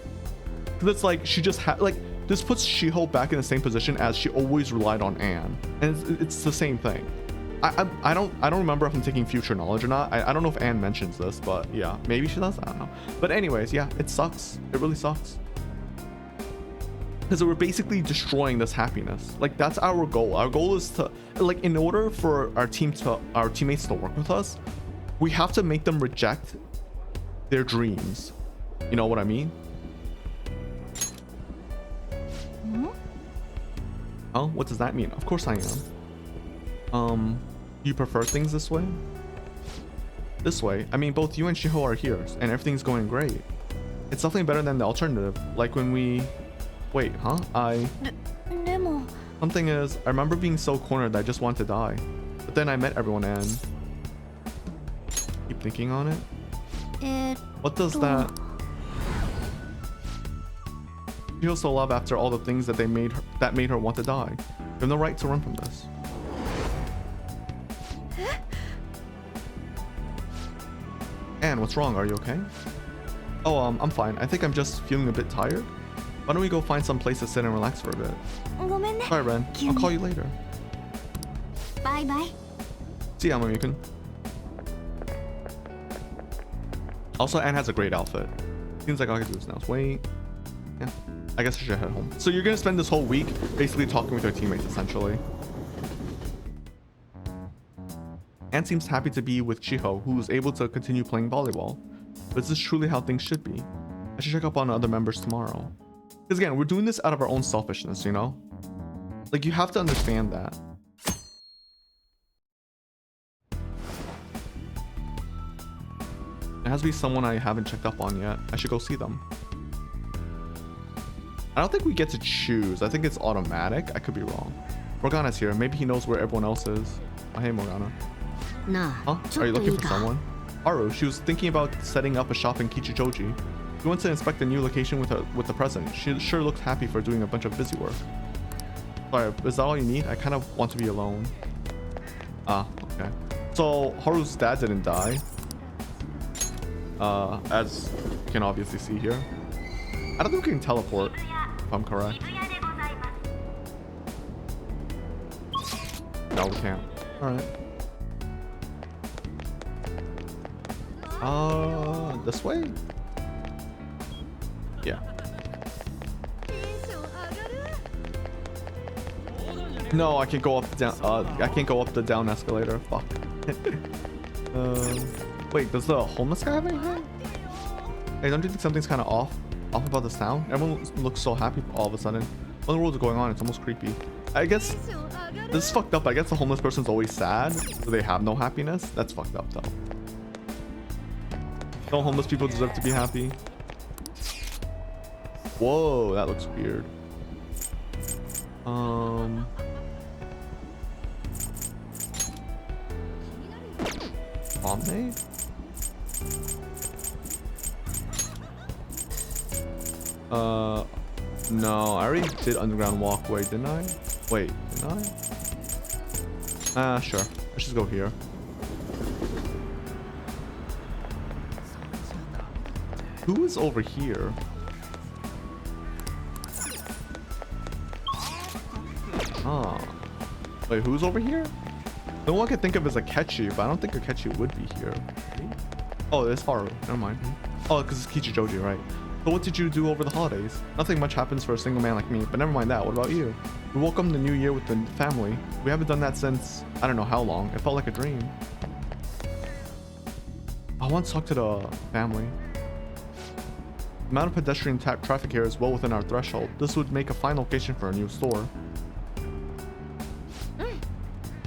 Because it's like she just like, this puts Shiho back in the same position as she always relied on Anne, and it's the same thing. I don't remember if I'm taking future knowledge or not. I don't know if Anne mentions this, but yeah, maybe she does. I don't know. But anyways, yeah, it sucks. It really sucks. Because we're basically destroying this happiness. Like, that's our goal. Our goal is to, like, in order for our teammates to work with us, we have to make them reject their dreams. You know what I mean? Oh, what does that mean? Of course I am. You prefer things this way? This way? I mean, both you and Shiho are here, and everything's going great. It's definitely better than the alternative. Like when we... Wait, huh? Something is, I remember being so cornered that I just wanted to die. But then I met everyone and... Keep thinking on it? What does that... Shiho's so love after all the things that made her want to die. You have no right to run from this. Anne, what's wrong? Are you okay? Oh, I'm fine. I think I'm just feeling a bit tired. Why don't we go find some place to sit and relax for a bit? Sorry, Ren. I'll call you later. Bye bye. See ya, Momikun. Also, Anne has a great outfit. Seems like all I can do is now. Wait. Yeah. I guess I should head home. So you're gonna spend this whole week basically talking with your teammates, essentially. Anne seems happy to be with Shiho, who is able to continue playing volleyball. But is this truly how things should be? I should check up on other members tomorrow. Because again, we're doing this out of our own selfishness, you know? Like, you have to understand that. It has to be someone I haven't checked up on yet. I should go see them. I don't think we get to choose. I think it's automatic. I could be wrong. Morgana's here. Maybe he knows where everyone else is. Oh, hey, Morgana. Huh? Are you looking for someone? Haru, she was thinking about setting up a shop in Kichijoji. She went to inspect a new location with the president. She sure looked happy for doing a bunch of busy work. Sorry, is that all you need? I kind of want to be alone. Ah, okay. So Haru's dad didn't die. As you can obviously see here. I don't think we can teleport, if I'm correct. No, we can't. Alright. This way? Yeah. No, I can't go up the down. I can't go up the down escalator. Fuck. Wait, does the homeless guy have anything? Hey, don't you think something's kind of off about this town? Everyone looks so happy all of a sudden. What in the world is going on? It's almost creepy. I guess this is fucked up. I guess the homeless person's always sad, so they have no happiness. That's fucked up, though. Don't homeless people deserve to be happy? Whoa, that looks weird. Pomade? No, I already did underground walkway, didn't I? Wait, didn't I? Sure. Let's just go here. Who is over here? Oh. Wait, who's over here? The one I can think of is Akechi, but I don't think Akechi would be here. Oh, it's Haru. Never mind. Oh, because it's Kichijoji, right? So what did you do over the holidays? Nothing much happens for a single man like me, but never mind that. What about you? We welcomed the new year with the family. We haven't done that since I don't know how long. It felt like a dream. I want to talk to the family. The amount of pedestrian traffic here is well within our threshold. This would make a fine location for a new store.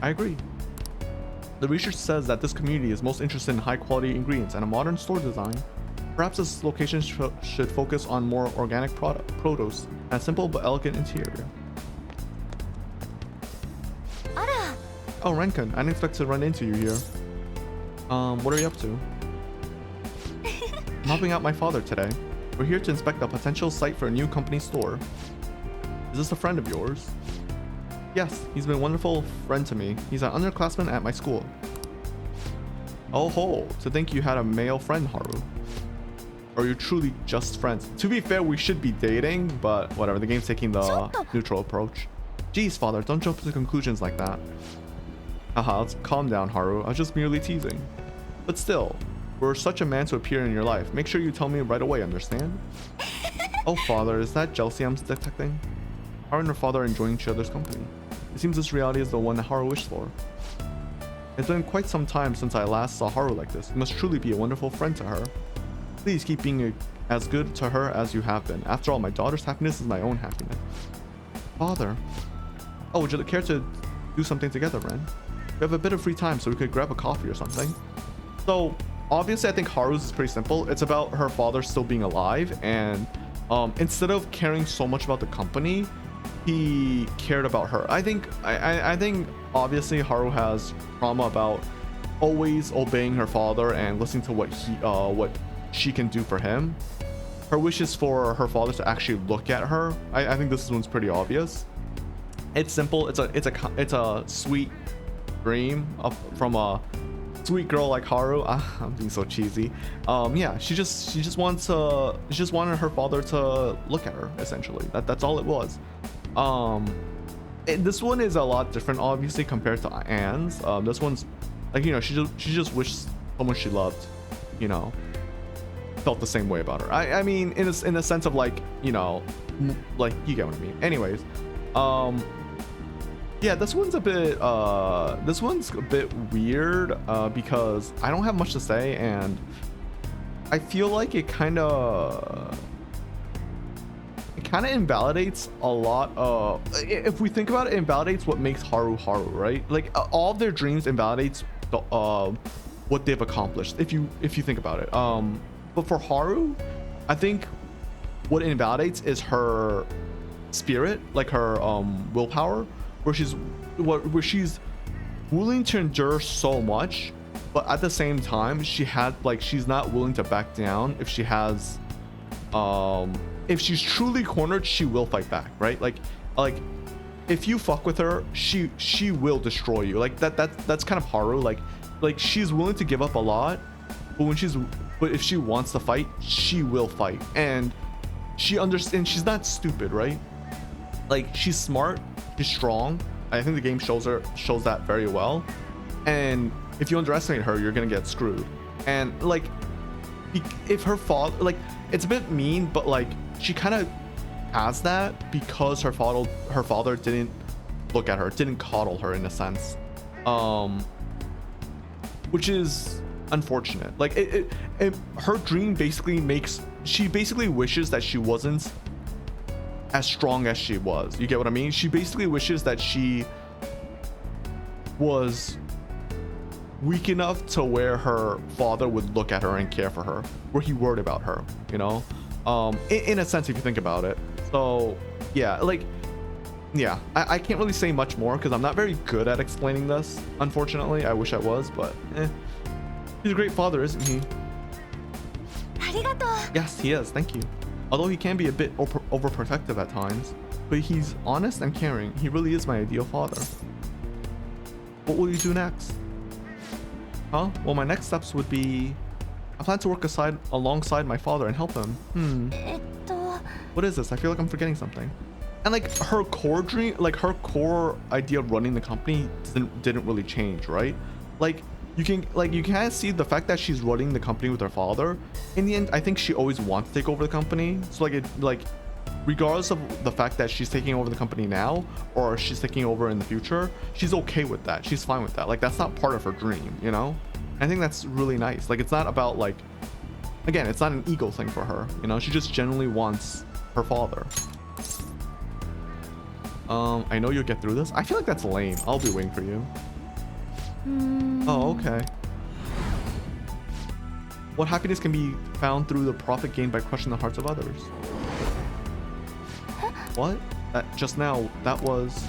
I agree. The research says that this community is most interested in high quality ingredients and a modern store design. Perhaps this location should focus on more organic produce and a simple but elegant interior. Oh, Renkan, I didn't expect to run into you here. What are you up to? I'm helping out my father today. We're here to inspect a potential site for a new company store. Is this a friend of yours? Yes, he's been a wonderful friend to me. He's an underclassman at my school. Oh ho, to think you had a male friend, Haru. Or you're truly just friends. To be fair, we should be dating, but whatever, the game's taking the neutral approach. Jeez, father, don't jump to conclusions like that. Haha, let's calm down, Haru. I was just merely teasing. But still, we're such a man to appear in your life. Make sure you tell me right away, understand? Oh, father, is that jealousy I'm detecting? Haru and her father are enjoying each other's company. It seems this reality is the one that Haru wished for. It's been quite some time since I last saw Haru like this. You must truly be a wonderful friend to her. Please keep being as good to her as you have been. After all, my daughter's happiness is my own happiness. Father. Oh, would you care to do something together, Ren? We have a bit of free time, so we could grab a coffee or something. So, obviously, I think Haru's is pretty simple. It's about her father still being alive, and instead of caring so much about the company, he cared about her. I think obviously Haru has trauma about always obeying her father and listening to what she can do for him. Her wish is for her father to actually look at her. I think this one's pretty obvious. It's simple. It's a sweet dream from a sweet girl like Haru. I'm being so cheesy. Yeah, she just wanted her father to look at her. Essentially, that's all it was. This one is a lot different, obviously, compared to Anne's. This one's like, you know, she just wished someone she loved, you know, felt the same way about her. I mean, in a sense of like, you know, like, you get what I mean. Anyways, yeah, this one's a bit weird because I don't have much to say, and I feel like it kind of invalidates a lot of, if we think about it, invalidates what makes Haru Haru, right? Like all of their dreams invalidates what they've accomplished, if you think about it. But for Haru, I think what invalidates is her spirit, like her willpower, where she's willing to endure so much, but at the same time she's not willing to back down. If she has if she's truly cornered, she will fight back, right? Like if you fuck with her, she will destroy you. Like that's kind of Haru. Like she's willing to give up a lot, but if she wants to fight, she will fight. And she understands, she's not stupid, right? Like she's smart, she's strong. I think the game shows that very well. And if you underestimate her, you're gonna get screwed. And like if her father, like, it's a bit mean, but like she kind of has that because her father didn't look at her, didn't coddle her in a sense, which is unfortunate. Like her dream basically she basically wishes that she wasn't as strong as she was. You get what I mean? She basically wishes that she was weak enough to where her father would look at her and care for her, where he worried about her, you know, in a sense, if you think about it. So yeah, like, yeah, I can't really say much more because I'm not very good at explaining this, unfortunately. I wish I was, but he's a great father, isn't he? Yes, he is. Thank you. Although he can be a bit overprotective at times, but he's honest and caring. He really is my ideal father. What will you do next? Huh? Well, my next steps would be, I plan to work alongside my father and help him. What is this? I feel like I'm forgetting something. And like her core dream, like her core idea of running the company didn't really change, right? Like you can kind of see the fact that she's running the company with her father. In the end, I think she always wants to take over the company. So like regardless of the fact that she's taking over the company now or she's taking over in the future, she's okay with that. She's fine with that. Like that's not part of her dream, you know? I think that's really nice. Like it's not about like, again, it's not an ego thing for her, you know? She just genuinely wants her father. I know you'll get through this. I feel like that's lame. I'll be waiting for you. Oh, okay. What happiness can be found through the profit gained by crushing the hearts of others? What? Just now, that was...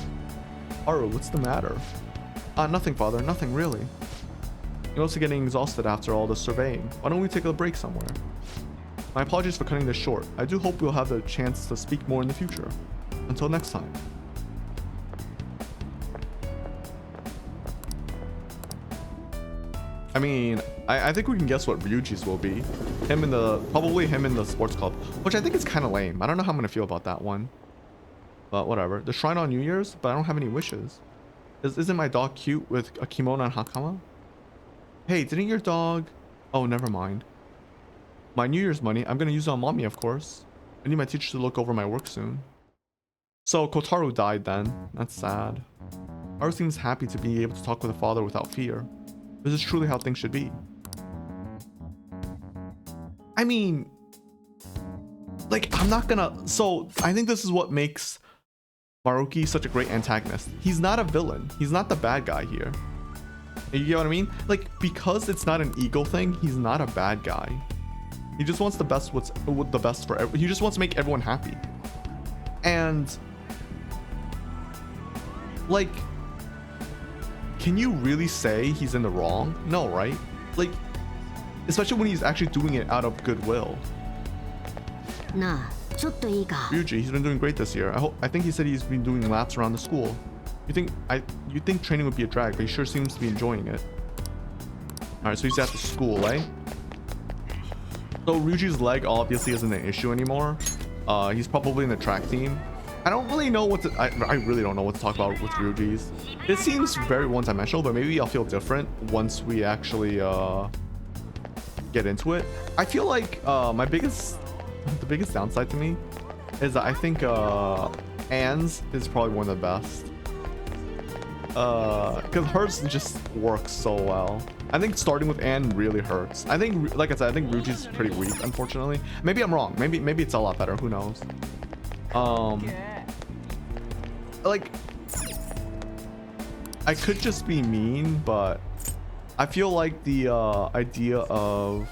Haru, what's the matter? Nothing, father. Nothing, really. You're also getting exhausted after all the surveying. Why don't we take a break somewhere? My apologies for cutting this short. I do hope we'll have the chance to speak more in the future. Until next time. I mean, I think we can guess what Ryuji's will be. Probably him in the sports club, which I think is kind of lame. I don't know how I'm gonna feel about that one, but whatever. The shrine on New Year's, but I don't have any wishes. Isn't my dog cute with a kimono and hakama? Hey, didn't your dog... Oh, never mind. My New Year's money, I'm gonna use it on mommy, of course. I need my teacher to look over my work soon. So Kotaro died then. That's sad. Haru seems happy to be able to talk with a father without fear. This is truly how things should be. I mean, like, I'm not gonna... So, I think this is what makes Maruki such a great antagonist. He's not a villain. He's not the bad guy here. You get what I mean? Like, because it's not an ego thing, he's not a bad guy. He just wants the best the best for everyone. He just wants to make everyone happy. And... like... can you really say he's in the wrong? No, right? Like, especially when he's actually doing it out of goodwill. Ryuji, he's been doing great this year. I think he said he's been doing laps around the school. You think training would be a drag, but he sure seems to be enjoying it. Alright, so he's at the school, eh? So Ryuji's leg obviously isn't an issue anymore. He's probably in the track team. I don't really know what to... I really don't know what to talk about with Ryuji's. It seems very one-dimensional, but maybe I'll feel different once we actually get into it. I feel like the biggest downside to me is that I think Anne's is probably one of the best. Because hers just works so well. I think starting with Anne really hurts. I think, like I said, I think Ryuji's pretty weak, unfortunately. Maybe I'm wrong. Maybe it's a lot better. Who knows? Like, I could just be mean, but I feel like the idea of,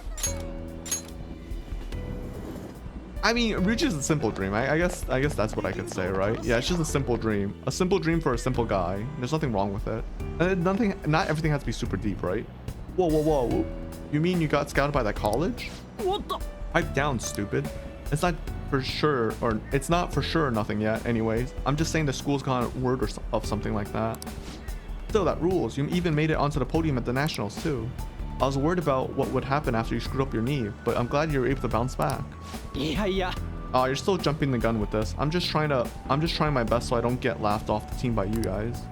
I mean, Ryuji's a simple dream. I guess that's what I could say, right? Yeah, it's just a simple dream. A simple dream for a simple guy. There's nothing wrong with it. And not everything has to be super deep, right? Whoa, whoa, whoa. You mean you got scouted by that college? What the? Pipe down, stupid. It's not for sure, or it's not for sure nothing yet anyways. I'm just saying the school's got word of something like that. Still, that rules. You even made it onto the podium at the nationals too. I was worried about what would happen after you screwed up your knee, but I'm glad you were able to bounce back. Yeah. You're still jumping the gun with this. I'm just trying my best so I don't get laughed off the team by you guys.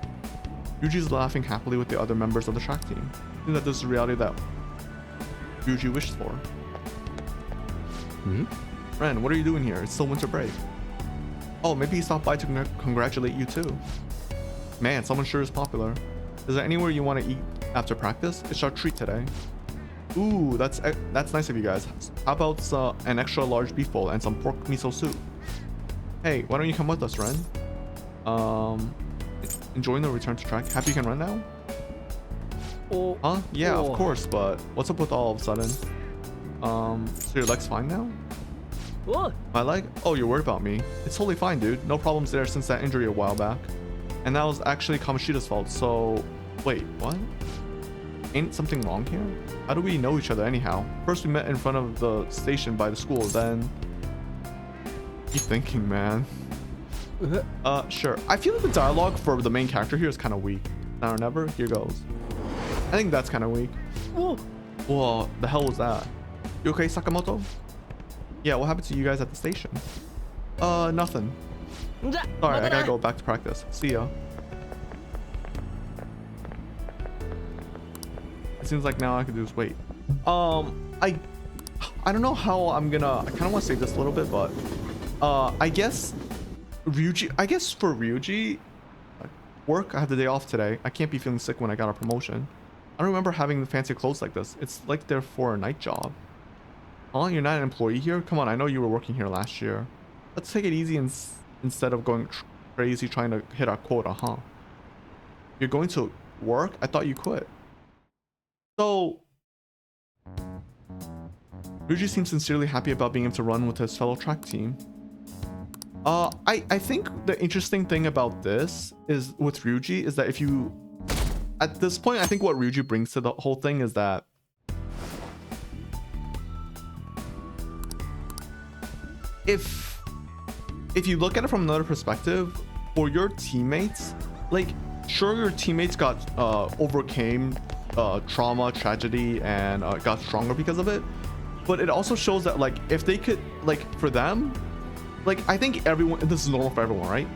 Ryuji's laughing happily with the other members of the track team. I think that this is the reality that Ryuji wished for. Ren, what are you doing here? It's still winter break. Oh, maybe he stopped by to congratulate you too. Man, someone sure is popular. Is there anywhere you want to eat after practice? It's our treat today. Ooh, that's nice of you guys. How about an extra large beef bowl and some pork miso soup? Hey, why don't you come with us, Ren? Enjoying the return to track. Happy you can run now? Oh. Huh? Yeah, of course, but what's up with all of a sudden? So your leg's fine now? What? My leg? Oh, you're worried about me. It's totally fine, dude. No problems there since that injury a while back. And that was actually Kamoshida's fault, so... Wait, what? Ain't something wrong here? How do we know each other anyhow? First we met in front of the station by the school, then... Keep thinking, man. Sure. I feel like the dialogue for the main character here is kind of weak. Now or never? Here goes. I think that's kind of weak. Whoa, the hell was that? You okay, Sakamoto? Yeah, what happened to you guys at the station? Nothing. Sorry, I gotta go back to practice. See ya. It seems like now I can do is wait. I don't know how I'm gonna. I kind of want to save this a little bit, but I guess Ryuji. I guess for Ryuji, work. I have the day off today. I can't be feeling sick when I got a promotion. I don't remember having fancy clothes like this. It's like they're for a night job. Oh, you're not an employee here? Come on, I know you were working here last year. Let's take it easy instead of going crazy trying to hit our quota, huh? You're going to work? I thought you quit. So, Ryuji seems sincerely happy about being able to run with his fellow track team. I think the interesting thing about this is with Ryuji is that if you... At this point, I think what Ryuji brings to the whole thing is that if you look at it from another perspective, for your teammates, like, sure, your teammates got overcame trauma, tragedy, and got stronger because of it, but it also shows that, like, if they could, like, for them, like, I think everyone, this is normal for everyone, right?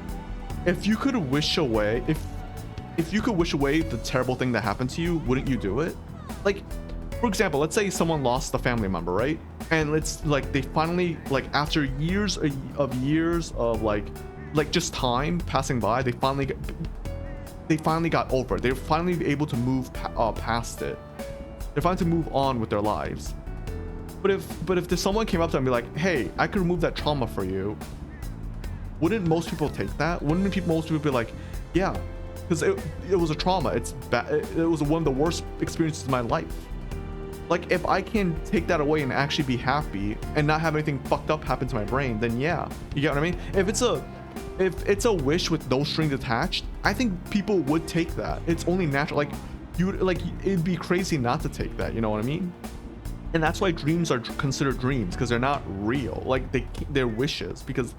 If you could wish away, if you could wish away the terrible thing that happened to you, wouldn't you do it? Like, for example, let's say someone lost a family member, right? And it's like they finally, like, after years of like just time passing by, they finally got over it. They're finally able to move past it. They're finally to move on with their lives. But if someone came up to them and be like, hey, I could remove that trauma for you, wouldn't most people take that? Wouldn't most people be like, yeah, because it was a trauma. It's bad. It was one of the worst experiences of my life. Like, if I can take that away and actually be happy and not have anything fucked up happen to my brain, then yeah, you get what I mean? If it's a wish with no strings attached, I think people would take that. It's only natural. Like, it'd be crazy not to take that. You know what I mean? And that's why dreams are considered dreams, because they're not real. Like, they're wishes, because,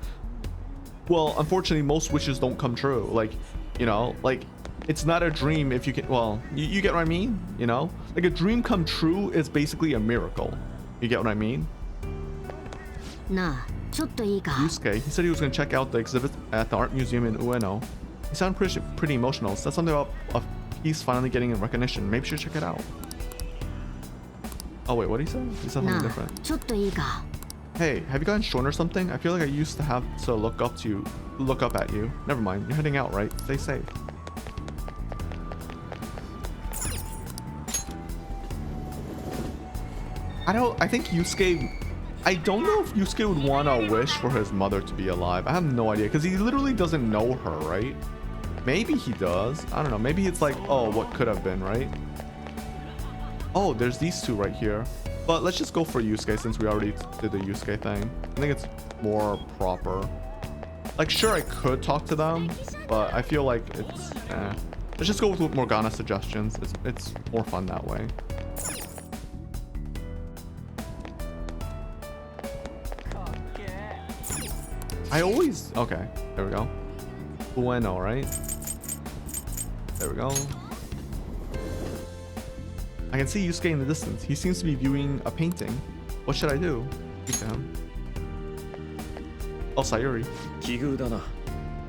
well, unfortunately, most wishes don't come true. Like, you know, like, it's not a dream if you can, well, you get what I mean? You know, like, a dream come true is basically a miracle. You get what I mean? Yusuke, he said he was going to check out the exhibit at the art museum in Ueno. He sounded pretty emotional. Said something about a piece finally getting recognition. Maybe you should check it out. Oh wait, what did he say? He said something different. Hey, have you gotten shown or something? I feel like I used to have to look up at you. Never mind, you're heading out, right? Stay safe. I think Yusuke, I don't know if Yusuke would want to wish for his mother to be alive. I have no idea, because he literally doesn't know her, right? Maybe he does. I don't know. Maybe it's like, oh, what could have been, right? Oh, there's these two right here. But let's just go for Yusuke since we already did the Yusuke thing. I think it's more proper. Like, sure, I could talk to them, but I feel like it's... Let's just go with Morgana's suggestions. It's more fun that way. I always... Okay, there we go. Bueno, right? There we go. I can see Yusuke in the distance. He seems to be viewing a painting. What should I do? Speak to him. Oh, Sayuri. 奇遇だな。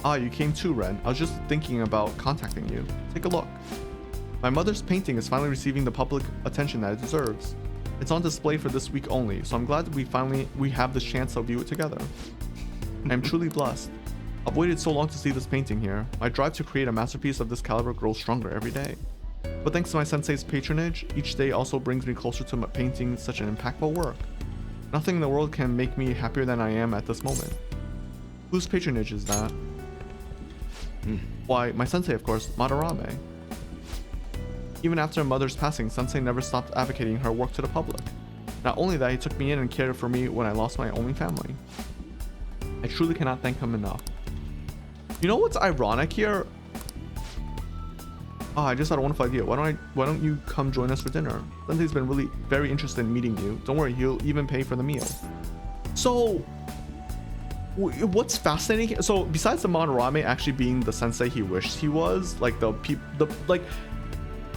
Ah, you came too, Ren. I was just thinking about contacting you. Take a look. My mother's painting is finally receiving the public attention that it deserves. It's on display for this week only, so I'm glad that we have the chance to view it together. I am truly blessed. I've waited so long to see this painting here. My drive to create a masterpiece of this caliber grows stronger every day. But thanks to my sensei's patronage, each day also brings me closer to painting such an impactful work. Nothing in the world can make me happier than I am at this moment. Whose patronage is that? Why, my sensei, of course, Madarame. Even after her mother's passing, Sensei never stopped advocating her work to the public. Not only that, he took me in and cared for me when I lost my only family. I truly cannot thank him enough. You know what's ironic here? Oh, I just had a wonderful idea. Why don't you come join us for dinner? Sensei's been really very interested in meeting you. Don't worry, he'll even pay for the meal. So, what's fascinating? So, besides the Madarame actually being the sensei he wished he was, like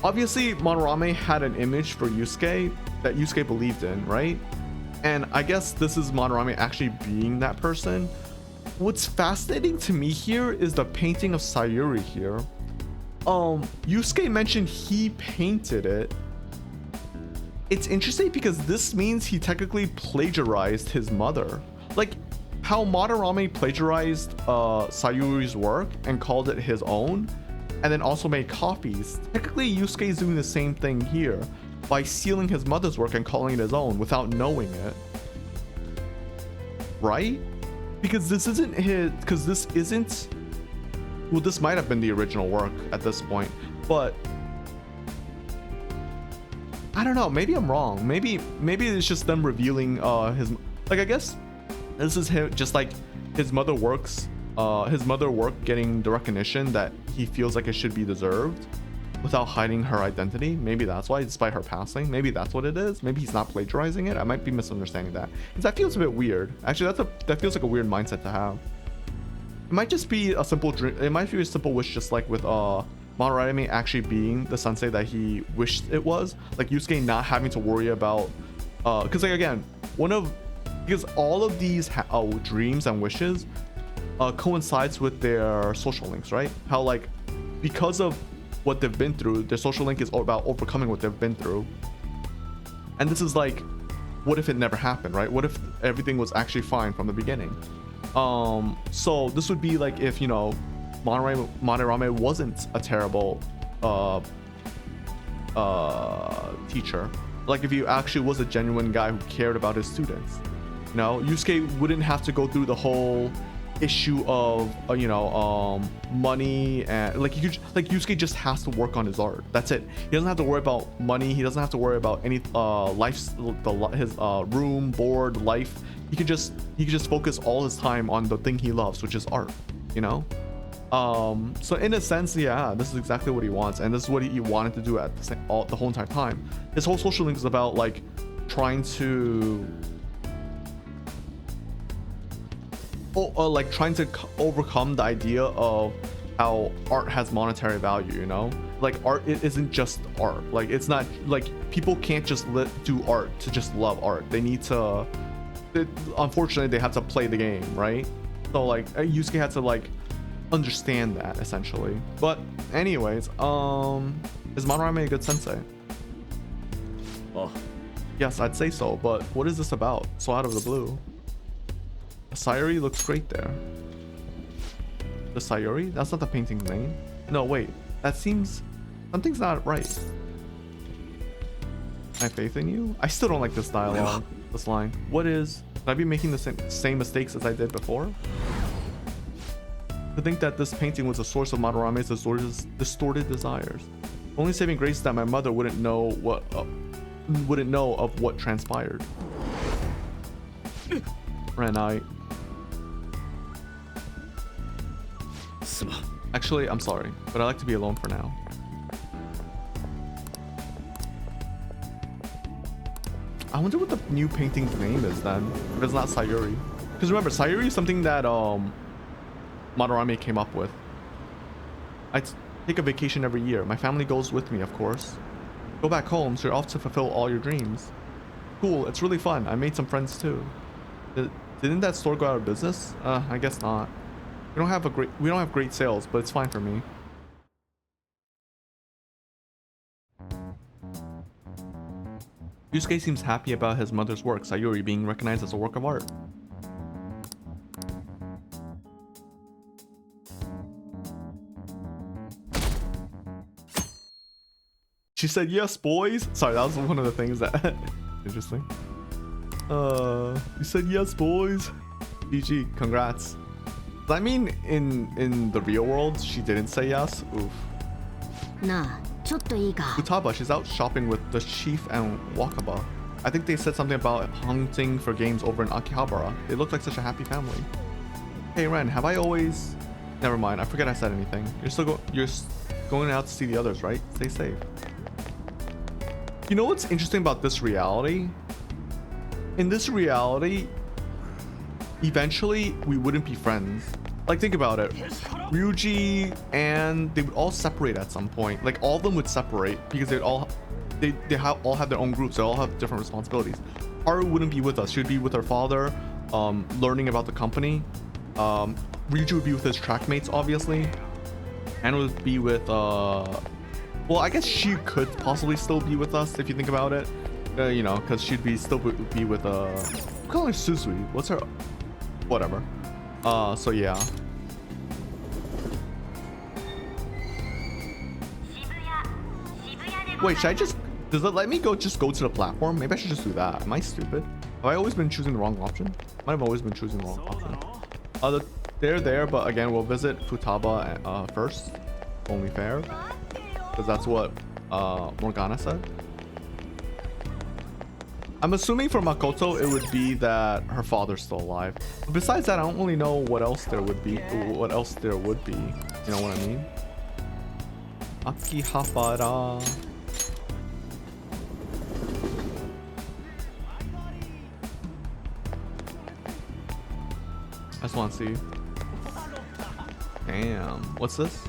obviously Madarame had an image for Yusuke that Yusuke believed in, right? And I guess this is Madarame actually being that person. What's fascinating to me here is the painting of Sayuri here. Yusuke mentioned he painted it. It's interesting because this means he technically plagiarized his mother. Like how Madarame plagiarized Sayuri's work and called it his own, and then also made copies. Technically, Yusuke is doing the same thing here by stealing his mother's work and calling it his own without knowing it. Right? Because this isn't his, well, this might have been the original work at this point, but I don't know, maybe I'm wrong. Maybe it's just them revealing his, like, I guess this is him, just like his mother work getting the recognition that he feels like it should be deserved without hiding her identity. Maybe that's why, despite her passing, maybe that's what it is. Maybe he's not plagiarizing it. I might be misunderstanding that, because that feels a bit weird. Actually, that feels like a weird mindset to have. It might just be a simple dream. It might be a simple wish, just like with Madarame actually being the sensei that he wished it was. Like Yusuke not having to worry about, because like again, because all of these dreams and wishes coincides with their social links, right? How like because of what they've been through, their social link is all about overcoming what they've been through. And this is like, what if it never happened, right? What if everything was actually fine from the beginning? So this would be like if, you know, Madarame wasn't a terrible teacher. Like if he actually was a genuine guy who cared about his students. You know, Yusuke wouldn't have to go through the whole issue of money, and like Yusuke just has to work on his art. That's it. He doesn't have to worry about money. He doesn't have to worry about any his room, board, life. He could just focus all his time on the thing he loves, which is art, you know. So in a sense, yeah, this is exactly what he wants, and this is what he wanted to do at the whole entire time. His whole social link is about like trying to overcome the idea of how art has monetary value, you know? Like art, it isn't just art. Like it's not like people can't just do art to just love art. They need to, unfortunately, they have to play the game, right? So like Yusuke had to like understand that essentially. But anyways, is Madarame a good sensei? Oh. Yes, I'd say so, but what is this about? So out of the blue. Sayuri looks great there. The Sayuri? That's not the painting's name. No, wait. That seems... something's not right. I have faith in you? I still don't like this dialogue. This line. What is... Could I be making the same mistakes as I did before? To think that this painting was the source of Madarame's distorted desires. Only saving grace is that my mother wouldn't know what wouldn't know of what transpired. Ren, actually, I'm sorry, but I like to be alone for now. I wonder what the new painting's name is then, if it's not Sayuri. Because remember, Sayuri is something that Madarame came up with. I take a vacation every year. My family goes with me, of course. Go back home, so you're off to fulfill all your dreams. Cool, it's really fun. I made some friends too. Didn't that store go out of business? I guess not. We don't have great sales, but it's fine for me. Yusuke seems happy about his mother's work, Sayuri being recognized as a work of art. She said, yes, boys. Sorry, that was one of the things that... Interesting. You said yes, boys. GG, congrats. Does that mean in the real world, she didn't say yes? Oof. Futaba, she's out shopping with the chief and Wakaba. I think they said something about hunting for games over in Akihabara. They look like such a happy family. Hey Ren, have I always... Never mind, I forget I said anything. You're going out to see the others, right? Stay safe. You know what's interesting about this reality? In this reality, eventually we wouldn't be friends. Like, think about it. Ryuji and they would all separate at some point. Like, all of them would separate because they all have their own groups. They all have different responsibilities. Haru wouldn't be with us. She would be with her father, learning about the company. Ryuji would be with his trackmates, obviously. Anna would be with well, I guess she could possibly still be with us if you think about it. You know, because she'd still be with I'm calling her Susui. What's her? Whatever. So yeah. Wait, should I just... Does it let me just go to the platform? Maybe I should just do that. Am I stupid? Have I always been choosing the wrong option? Might have always been choosing the wrong option. They're there, but again, we'll visit Futaba first. Only fair. Because that's what Morgana said. I'm assuming for Makoto, it would be that her father's still alive. But besides that, I don't really know what else there would be. You know what I mean? Akihabara. I just want to see. Damn. What's this?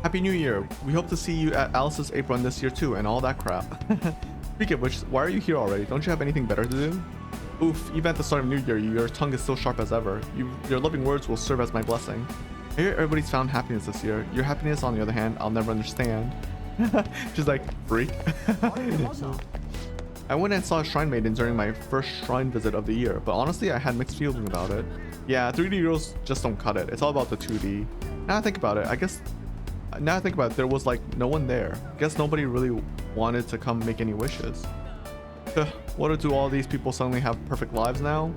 Happy New Year. We hope to see you at Alice's apron this year too, and all that crap. Speaking of which, why are you here already? Don't you have anything better to do? Oof, even at the start of New Year, your tongue is still sharp as ever. Your loving words will serve as my blessing. I hear everybody's found happiness this year. Your happiness, on the other hand, I'll never understand. She's like, freak. I went and saw a Shrine Maiden during my first shrine visit of the year, but honestly, I had mixed feelings about it. Yeah, 3D girls just don't cut it. It's all about the 2D. Now I think about it, there was like no one there. Guess nobody really wanted to come make any wishes. What do all these people suddenly have perfect lives now?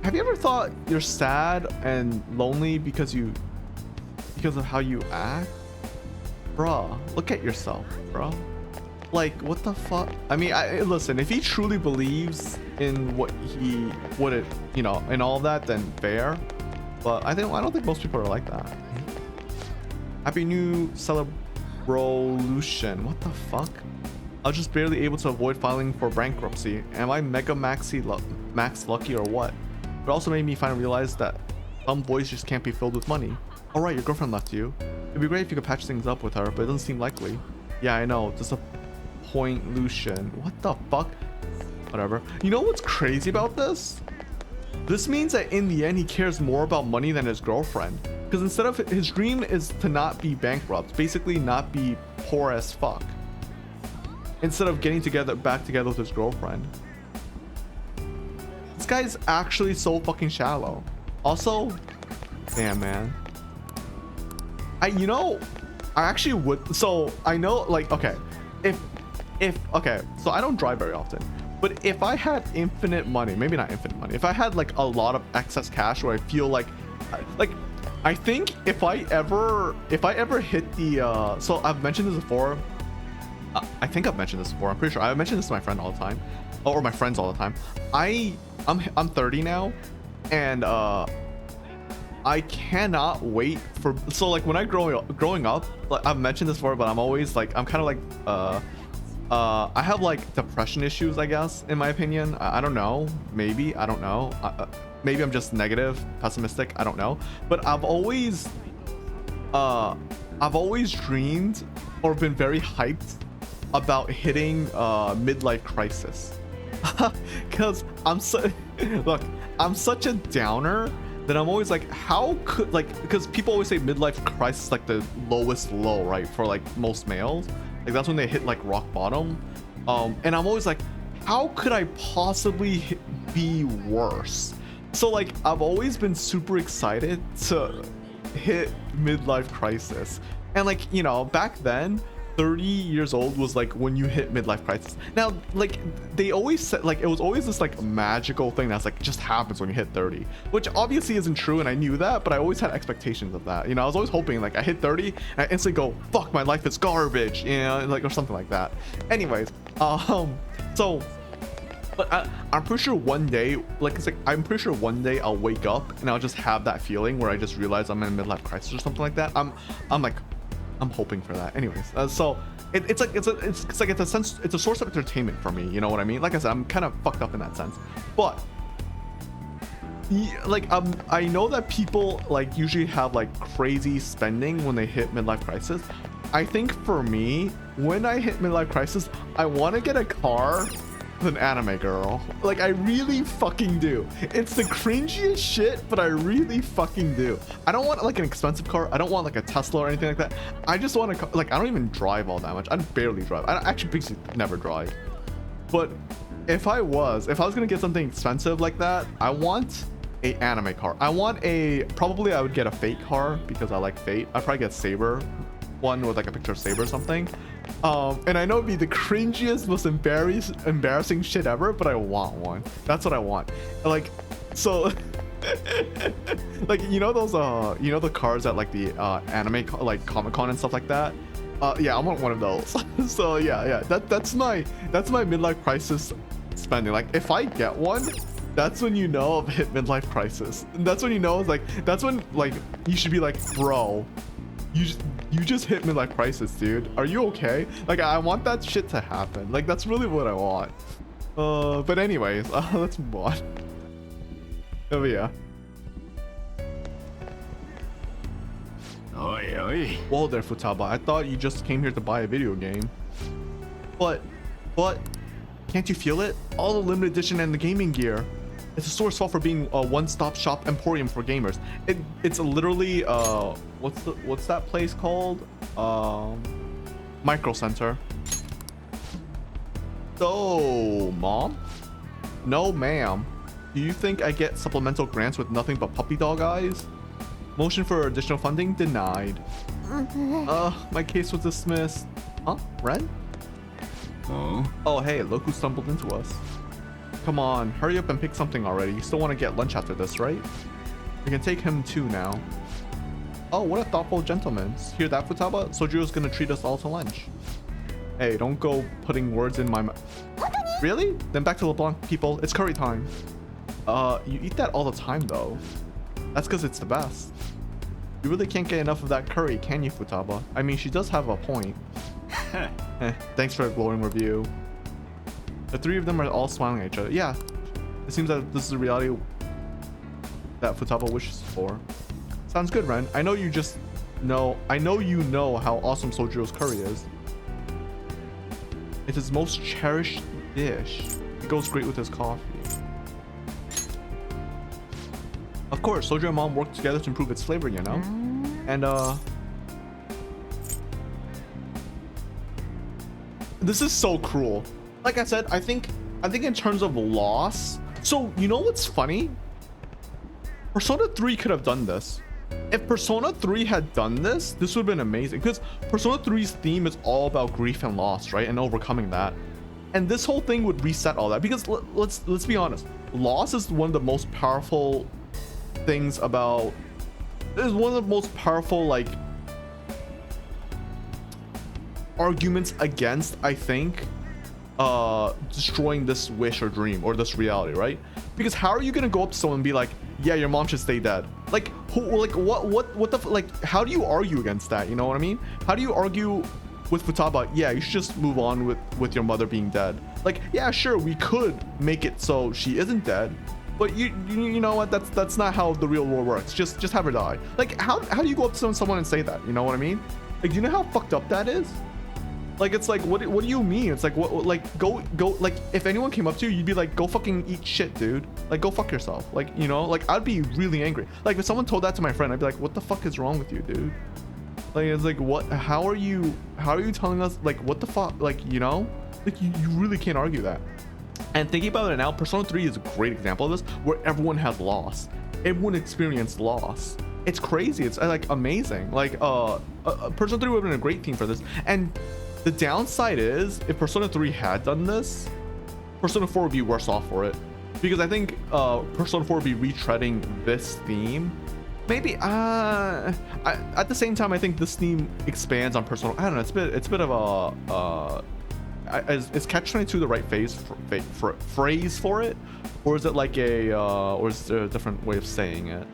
Have you ever thought you're sad and lonely because of how you act? Bruh, look at yourself, bruh. Like, what the fuck? I mean, listen, if he truly believes in and all that, then fair. But I don't think most people are like that. Happy New Celebration. What the fuck? I was just barely able to avoid filing for bankruptcy. Am I mega max lucky or what? It also made me finally realize that some boys just can't be filled with money. Alright, your girlfriend left you. It'd be great if you could patch things up with her, but it doesn't seem likely. Yeah, I know. Disappoint Lucian. What the fuck? Whatever. You know what's crazy about this? This means that in the end, he cares more about money than his girlfriend. Because instead of his dream is to not be bankrupt, basically not be poor as fuck. Instead of getting back together with his girlfriend. This guy's actually so fucking shallow. Also, damn man. I actually would. So I know, like, okay, okay, so I don't drive very often, but if I had infinite money, maybe not infinite money, if I had like a lot of excess cash where I feel like I think if I ever hit the so I've mentioned this before, I think I've mentioned this before. I'm pretty sure I mentioned this to my friend all the time, or my friends all the time. I'm 30 now, and I cannot wait for, so like when I growing up, like I've mentioned this before, but I'm always like, I'm kind of like I have like depression issues, I guess, in my opinion. I don't know, maybe, I don't know, maybe I'm just negative, pessimistic, I don't know, but I've always dreamed or been very hyped about hitting midlife crisis. Because I'm such a downer that I'm always like, how could, like, because people always say midlife crisis is like the lowest low, right, for like most males, like that's when they hit like rock bottom, and I'm always like, how could I possibly be worse? So like I've always been super excited to hit midlife crisis, and like, you know, back then 30 years old was like when you hit midlife crisis. Now, like they always said, like it was always this like magical thing that's like just happens when you hit 30, which obviously isn't true, and I knew that, but I always had expectations of that. You know, I was always hoping like I hit 30 and I instantly go, fuck, my life is garbage, you know, like, or something like that. Anyways, so but I'm pretty sure one day, like it's like I'm pretty sure one day I'll wake up and I'll just have that feeling where I just realize I'm in a midlife crisis or something like that. I'm hoping for that. Anyways, so it's a source of entertainment for me. You know what I mean? Like I said, I'm kind of fucked up in that sense, but like I know that people like usually have like crazy spending when they hit midlife crisis. I think for me, when I hit midlife crisis, I want to get a car with an anime girl. Like I really fucking do. It's the cringiest shit, but I really fucking do. I don't want like an expensive car. I don't want like a Tesla or anything like that. I just want to, like, I don't even drive all that much. I barely drive. I actually basically never drive. But if I was gonna get something expensive like that, I want a anime car. I want probably I would get a Fate car because I like Fate. I'd probably get Saber, one with like a picture of Saber or something. And I know it'd be the cringiest, most embarrassing shit ever, but I want one. That's what I want. Like, so like, you know those you know the cars at like the anime like Comic-Con and stuff like that? Yeah, I want one of those. So yeah, that's my midlife crisis spending. Like if I get one, that's when you know I've hit midlife crisis. And that's when you know, like, that's when like you should be like, bro, you just hit midlife crisis, dude. Are you okay? Like I want that shit to happen. Like that's really what I want. But anyways, let's move on. Oh yeah. Oi, oi. Whoa there, Futaba. I thought you just came here to buy a video game. But can't you feel it? All the limited edition and the gaming gear. It's a source for being a one-stop shop emporium for gamers. It's literally what's that place called? Micro Center. So, mom? No, ma'am. Do you think I get supplemental grants with nothing but puppy dog eyes? Motion for additional funding denied. My case was dismissed. Huh? Ren? Oh, hey, look who stumbled into us. Come on, hurry up and pick something already. You still want to get lunch after this, right? We can take him too now. Oh, what a thoughtful gentleman. Hear that, Futaba? Sojuro's gonna treat us all to lunch. Hey, don't go putting words in my mouth. Really? Then back to LeBlanc, people. It's curry time. You eat that all the time, though. That's because it's the best. You really can't get enough of that curry, can you, Futaba? I mean, she does have a point. Thanks for a glowing review. The three of them are all smiling at each other. Yeah, it seems that this is the reality that Futaba wishes for. Sounds good, Ren. I know you know how awesome Sojuro's curry is. It's his most cherished dish. It goes great with his coffee. Of course, Sojuro and Mom worked together to improve its flavor, you know? And this is so cruel. Like I said, I think in terms of loss, so you know what's funny? Persona 3 could have done this. If Persona 3 had done this, this would have been amazing, because Persona 3's theme is all about grief and loss, right? And overcoming that. And this whole thing would reset all that, because let's be honest, loss is one of the most powerful things about, it is one of the most powerful, like, arguments against, I think, destroying this wish or dream or this reality, right? Because how are you gonna go up to someone and be like, yeah, your mom should stay dead? Like, what the like, how do you argue against that? You know what I mean? How do you argue with Futaba? Yeah, you should just move on with your mother being dead. Like, yeah, sure, we could make it so she isn't dead, but you know what? That's not how the real world works. Just have her die. Like, how do you go up to someone and say that? You know what I mean? Like, do you know how fucked up that is? Like, it's like, what do you mean? It's like, what, like, go, like, if anyone came up to you, you'd be like, go fucking eat shit, dude. Like, go fuck yourself. Like, you know, like, I'd be really angry. Like, if someone told that to my friend, I'd be like, what the fuck is wrong with you, dude? Like, it's like, what, how are you telling us, like, what the fuck, like, you know, like, you really can't argue that. And thinking about it now, Persona 3 is a great example of this, where everyone has loss. Everyone experienced loss. It's crazy. It's like amazing. Like, Persona 3 would have been a great theme for this. And the downside is, if Persona 3 had done this, Persona 4 would be worse off for it. Because I think Persona 4 would be retreading this theme. Maybe, at the same time, I think this theme expands on Persona. I don't know, it's a bit of a, is Catch-22 the right phrase for it? Or is it like a, or is there a different way of saying it?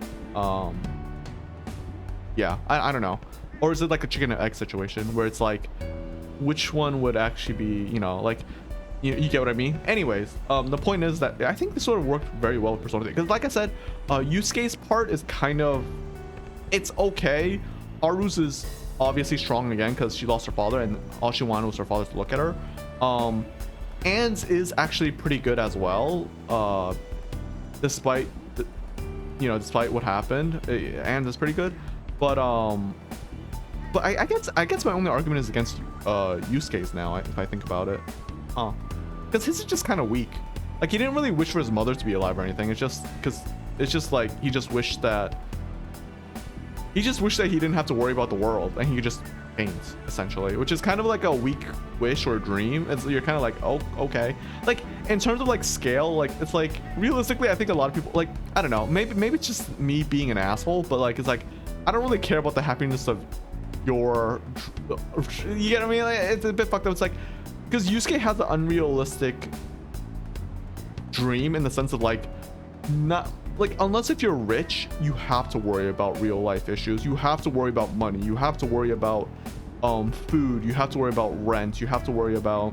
Yeah, I don't know. Or is it like a chicken and egg situation where it's like, which one would actually be, you know, like, you get what I mean? Anyways, the point is that I think this sort of worked very well with Persona 3. Because like I said, Yusuke's part is kind of, it's okay. Aru's is obviously strong again because she lost her father and all she wanted was her father to look at her. Anne's is actually pretty good as well, despite what happened. Anne's is pretty good, but I guess my only argument is against Yusuke's now, if I think about it. Because his is just kind of weak. Like, he didn't really wish for his mother to be alive or anything. It's just because it's just like he just wished that he didn't have to worry about the world and he could just paint, essentially, which is kind of like a weak wish or dream. You're kind of like, oh, okay. Like, in terms of like scale, like, it's like realistically, I think a lot of people, like, I don't know, maybe it's just me being an asshole, but like, it's like, I don't really care about the happiness of your, you get what I mean? Like, it's a bit fucked up. It's like, because Yusuke has an unrealistic dream in the sense of like, not like, unless if you're rich, you have to worry about real life issues. You have to worry about money. You have to worry about food. You have to worry about rent. You have to worry about,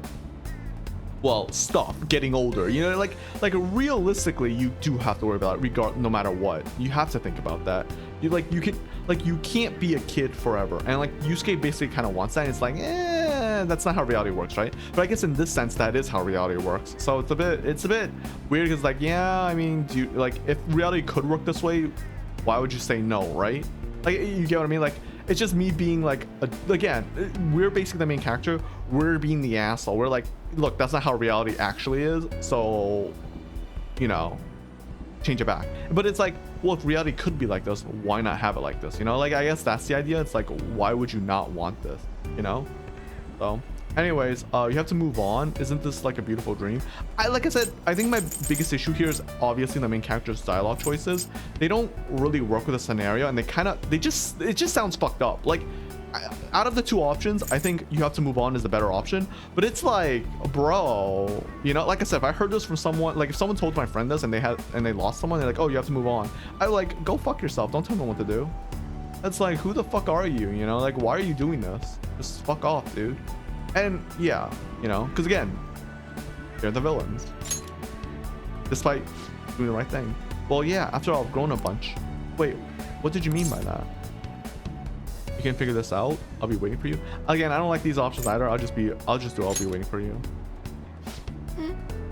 well, stuff, getting older. You know, like realistically, you do have to worry about it, no matter what. You have to think about that. You can't be a kid forever. And like Yusuke basically kind of wants that. And it's like, that's not how reality works, right? But I guess in this sense, that is how reality works. So it's a bit weird because, like, yeah, I mean, if reality could work this way, why would you say no, right? Like, you get what I mean? Like, it's just me being like, again, we're basically the main character. We're being the asshole. We're like, look, that's not how reality actually is. So, you know, change it back. But it's like, well, if reality could be like this, why not have it like this? You know, like, I guess that's the idea. It's like, why would you not want this? You know? So anyways, you have to move on. Isn't this like a beautiful dream? Like I said, I think my biggest issue here is obviously the main character's dialogue choices. They don't really work with the scenario, and it just sounds fucked up. Like, out of the two options, I think you have to move on is the better option. But it's like, bro, you know, like I said, if I heard this from someone, like if someone told my friend this and they lost someone, they're like, oh, you have to move on. I like, go fuck yourself. Don't tell me what to do. It's like, who the fuck are you? You know, like, why are you doing this? Just fuck off, dude. And yeah, you know, because again, they're the villains, despite doing the right thing. Well, yeah, after all, I've grown a bunch. Wait, what did you mean by that? You can't figure this out? I'll be waiting for you. Again, I don't like these options either. I'll be waiting for you.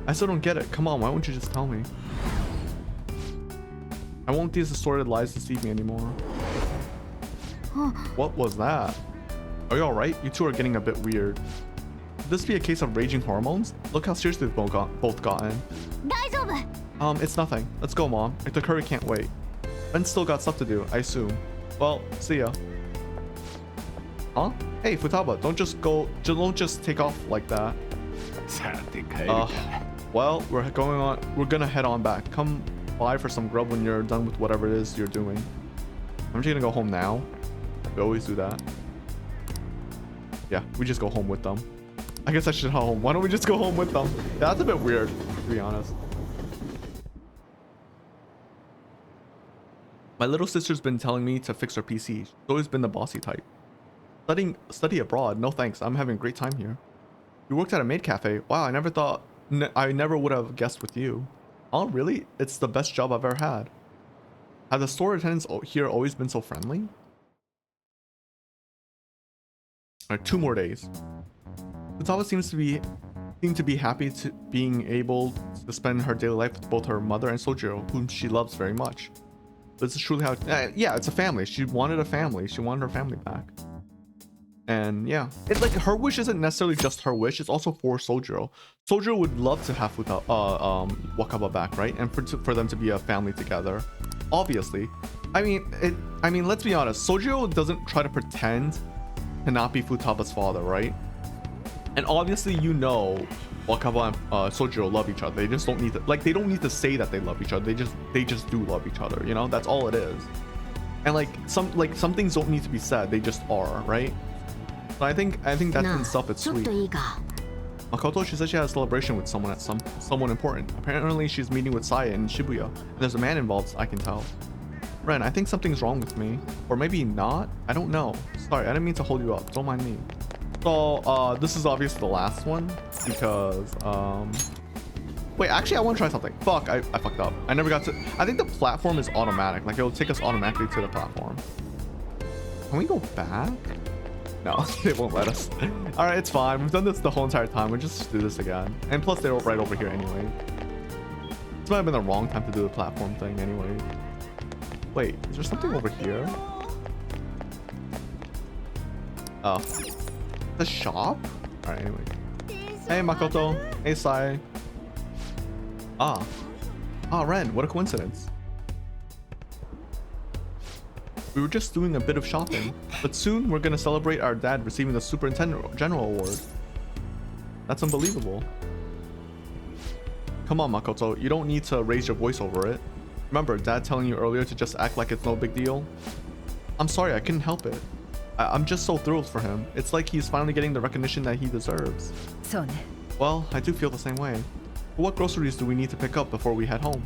I still don't get it. Come on, why won't you just tell me? I won't these distorted lies deceive me anymore. What was that? Are you alright? You two are getting a bit weird. Could this be a case of raging hormones? Look how seriously they've both gotten. It's nothing. Let's go, Mom. The curry can't wait. Ben still got stuff to do, I assume. Well, see ya. Huh? Hey, Futaba, don't just take off like that. Well, we're gonna head on back. Come by for some grub when you're done with whatever it is you're doing. I'm just gonna go home now. We always do that. Yeah, we just go home with them. I guess I should head home. Why don't we just go home with them? Yeah, that's a bit weird, to be honest. My little sister's been telling me to fix her PC. She's always been the bossy type. Study abroad? No thanks. I'm having a great time here. You worked at a maid cafe? Wow, I never thought... I never would have guessed with you. Oh, really? It's the best job I've ever had. Have the store attendants here always been so friendly? Alright, 2 more days. Futaba seems to be happy to being able to spend her daily life with both her mother and Sojiro, whom she loves very much. This is truly how... yeah, it's a family. She wanted a family. She wanted her family back. And yeah, it's like her wish isn't necessarily just her wish. It's also for Sojiro. Sojiro would love to have Wakaba back, right? And for them to be a family together. Obviously. I mean, let's be honest. Sojiro doesn't try to pretend to not be Futaba's father, right? And obviously, you know, Wakaba and Sojiro love each other. They just don't need to, like, they don't need to say that they love each other. They just do love each other, you know? That's all it is. And like some things don't need to be said. They just are, right? So I think that in itself it's sweet. Makoto, she said she had a celebration with someone important. Apparently she's meeting with Saya in Shibuya, and there's a man involved, I can tell. Ren, I think something's wrong with me. Or maybe not? I don't know. Sorry, I didn't mean to hold you up. Don't mind me. So, this is obviously the last one, because, wait, actually I want to try something. Fuck, I fucked up. I never got to... I think the platform is automatic. Like, it'll take us automatically to the platform. Can we go back? No, they won't let us. Alright, it's fine. We've done this the whole entire time. We'll just do this again. And plus, they're right over here anyway. This might have been the wrong time to do the platform thing anyway. Wait, is there something over here? Oh. The shop? Alright, anyway. Hey, Makoto. Hey, Sai. Ah, Ren, what a coincidence. We were just doing a bit of shopping, but soon we're gonna celebrate our dad receiving the Superintendent General Award. That's unbelievable. Come on, Makoto, you don't need to raise your voice over it. Remember Dad telling you earlier to just act like it's no big deal? I'm sorry, I couldn't help it. I'm just so thrilled for him. It's like he's finally getting the recognition that he deserves. Well, I do feel the same way. But what groceries do we need to pick up before we head home?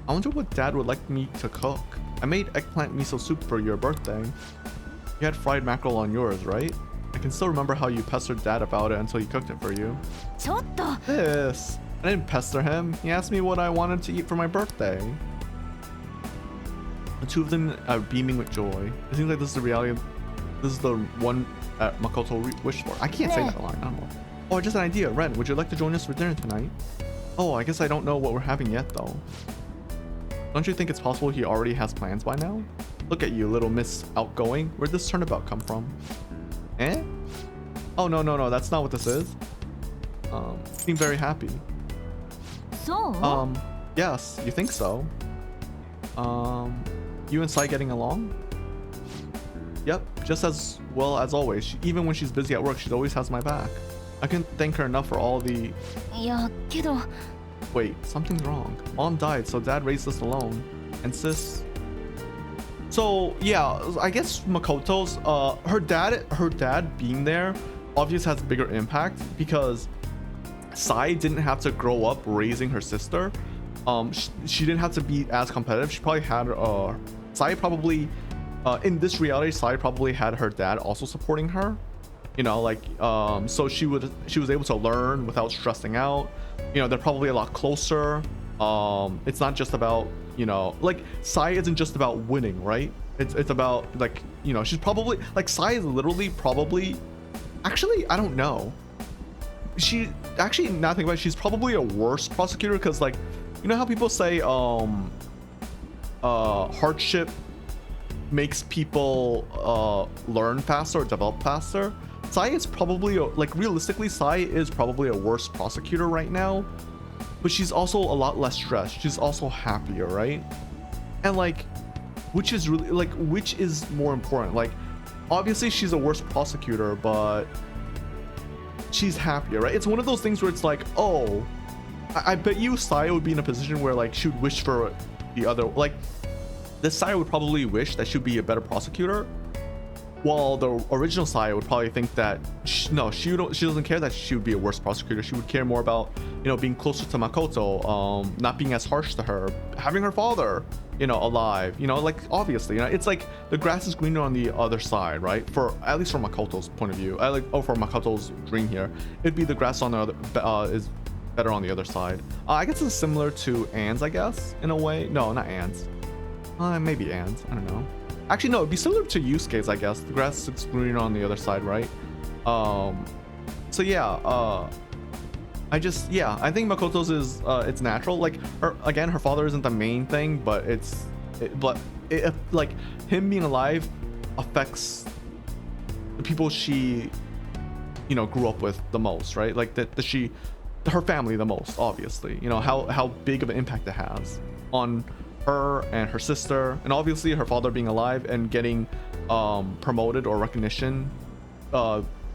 I wonder what Dad would like me to cook. I made eggplant miso soup for your birthday. You had fried mackerel on yours, right? I can still remember how you pestered Dad about it until he cooked it for you. This. I didn't pester him. He asked me what I wanted to eat for my birthday. The two of them are beaming with joy. It seems like this is the reality. This is the one that Makoto wished for. I can't say that line. I don't know. Oh, just an idea. Ren, would you like to join us for dinner tonight? Oh, I guess I don't know what we're having yet, though. Don't you think it's possible he already has plans by now? Look at you, little Miss Outgoing. Where'd this turnabout come from? Eh? Oh, no. That's not what this is. You seem very happy. Yes, you think so? You and Sai getting along? Yep, just as well as always. Even when she's busy at work, she always has my back. I can't thank her enough for all the... Wait, something's wrong. Mom died, so Dad raised us alone. And sis... So, yeah, I guess Makoto's... her dad being there obviously has a bigger impact because Sai didn't have to grow up raising her sister. She didn't have to be as competitive. She probably had... Sai probably... in this reality, Sai probably had her dad also supporting her. You know, like, so she was able to learn without stressing out. You know, they're probably a lot closer. It's not just about, you know, like, Sai isn't just about winning, right? It's about, like, you know, she's probably, like, Sai is literally probably, actually, I don't know. She, actually, now think about it, she's probably a worse prosecutor because, like, you know how people say, hardship makes people learn faster or develop faster? Sai is probably, like, realistically, Sai is probably a worse prosecutor right now, but she's also a lot less stressed. She's also happier, right? And, like, which is really, like, which is more important? Like, obviously she's a worse prosecutor, but she's happier, right? It's one of those things where it's like, oh, I bet you Sai would be in a position where, like, she would wish for the other, like, this Sai would probably wish that she'd be a better prosecutor, while the original Saya would probably think that she doesn't care that she would be a worse prosecutor. She would care more about, you know, being closer to Makoto, not being as harsh to her, having her father, you know, alive, you know, like obviously, you know, it's like the grass is greener on the other side, right? For at least from Makoto's point of view, for Makoto's dream here, it'd be the grass on the other is better on the other side. I guess it's similar to Anne's, I guess, in a way. No, not Anne's. Maybe Anne's. I don't know. Actually, no, it'd be similar to Yusuke's, I guess. The grass is greener on the other side, right? So yeah, I think Makoto's is it's natural. Like her father isn't the main thing, but like him being alive affects the people she, you know, grew up with the most, right? Like her family the most, obviously. You know how big of an impact it has on her and her sister, and obviously her father being alive and getting promoted or recognition,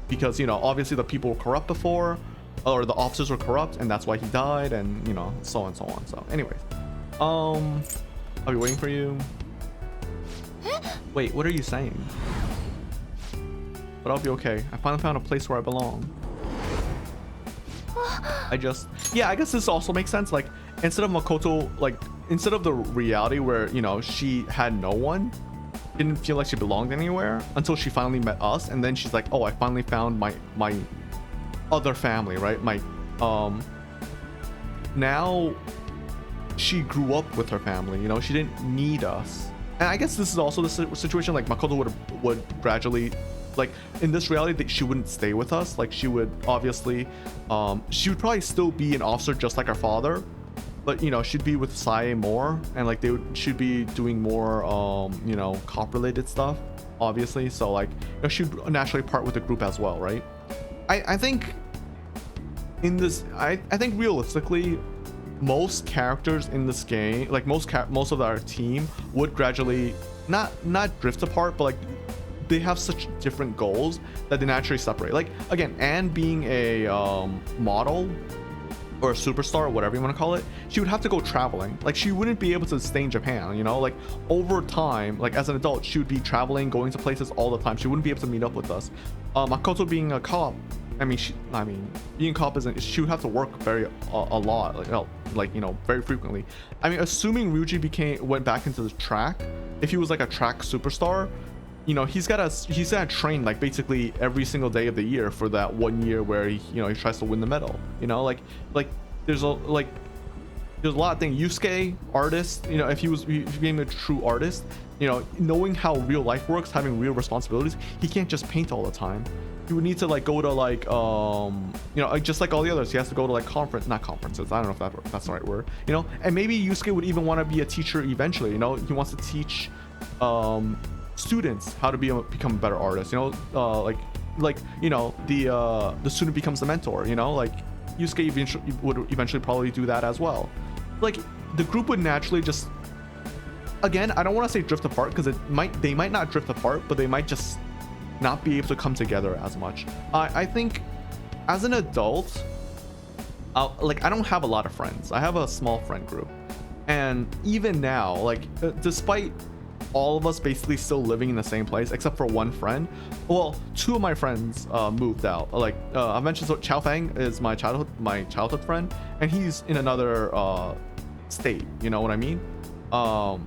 because, you know, obviously the people were corrupt before, or the officers were corrupt, and that's why he died, and, you know, so on and so on. So anyways, I'll be waiting for you. Wait, what are you saying? But I'll be okay. I finally found a place where I belong. I guess this also makes sense. Like, instead of Makoto, like, instead of the reality where, you know, she had no one, didn't feel like she belonged anywhere until she finally met us, and then she's like, oh, I finally found my other family, right? Now she grew up with her family, you know, she didn't need us. And I guess this is also the situation, like Makoto would gradually, like, in this reality, she wouldn't stay with us. Like, she would obviously she would probably still be an officer just like her father, but, you know, she'd be with Sae more, and like she'd be doing more you know, cop related stuff, obviously. So like, you know, she'd naturally part with the group as well, right? I think in this, I think realistically, most characters in this game, like most of our team, would gradually not drift apart, but like they have such different goals that they naturally separate. Like, again, Anne being a model or a superstar, or whatever you want to call it, she would have to go traveling. Like, she wouldn't be able to stay in Japan, you know? Like, over time, like as an adult, she would be traveling, going to places all the time. She wouldn't be able to meet up with us. Makoto being a cop, being a cop she would have to work a lot, like, you know, very frequently. I mean, assuming Ryuji went back into the track, if he was like a track superstar, you know, he's gotta train like basically every single day of the year for that 1 year where he, you know, he tries to win the medal, you know, like there's a lot of things. Yusuke, artist, you know, if he became a true artist, you know, knowing how real life works, having real responsibilities, he can't just paint all the time. He would need to like go to like you know, like, just like all the others, he has to go to like not conferences, I don't know if that's the right word, you know. And maybe Yusuke would even want to be a teacher eventually, you know. He wants to teach students how to become a better artist, you know. Like you know, the student becomes the mentor, you know. Like Yusuke would eventually probably do that as well. Like, the group would naturally just, again, I don't want to say drift apart, because they might not drift apart, but they might just not be able to come together as much. I think as an adult, like, I don't have a lot of friends. I have a small friend group, and even now, like, despite all of us basically still living in the same place except for one friend, well, two of my friends moved out. Like, I mentioned, so Chao Fang is my childhood friend, and he's in another state, you know what I mean? But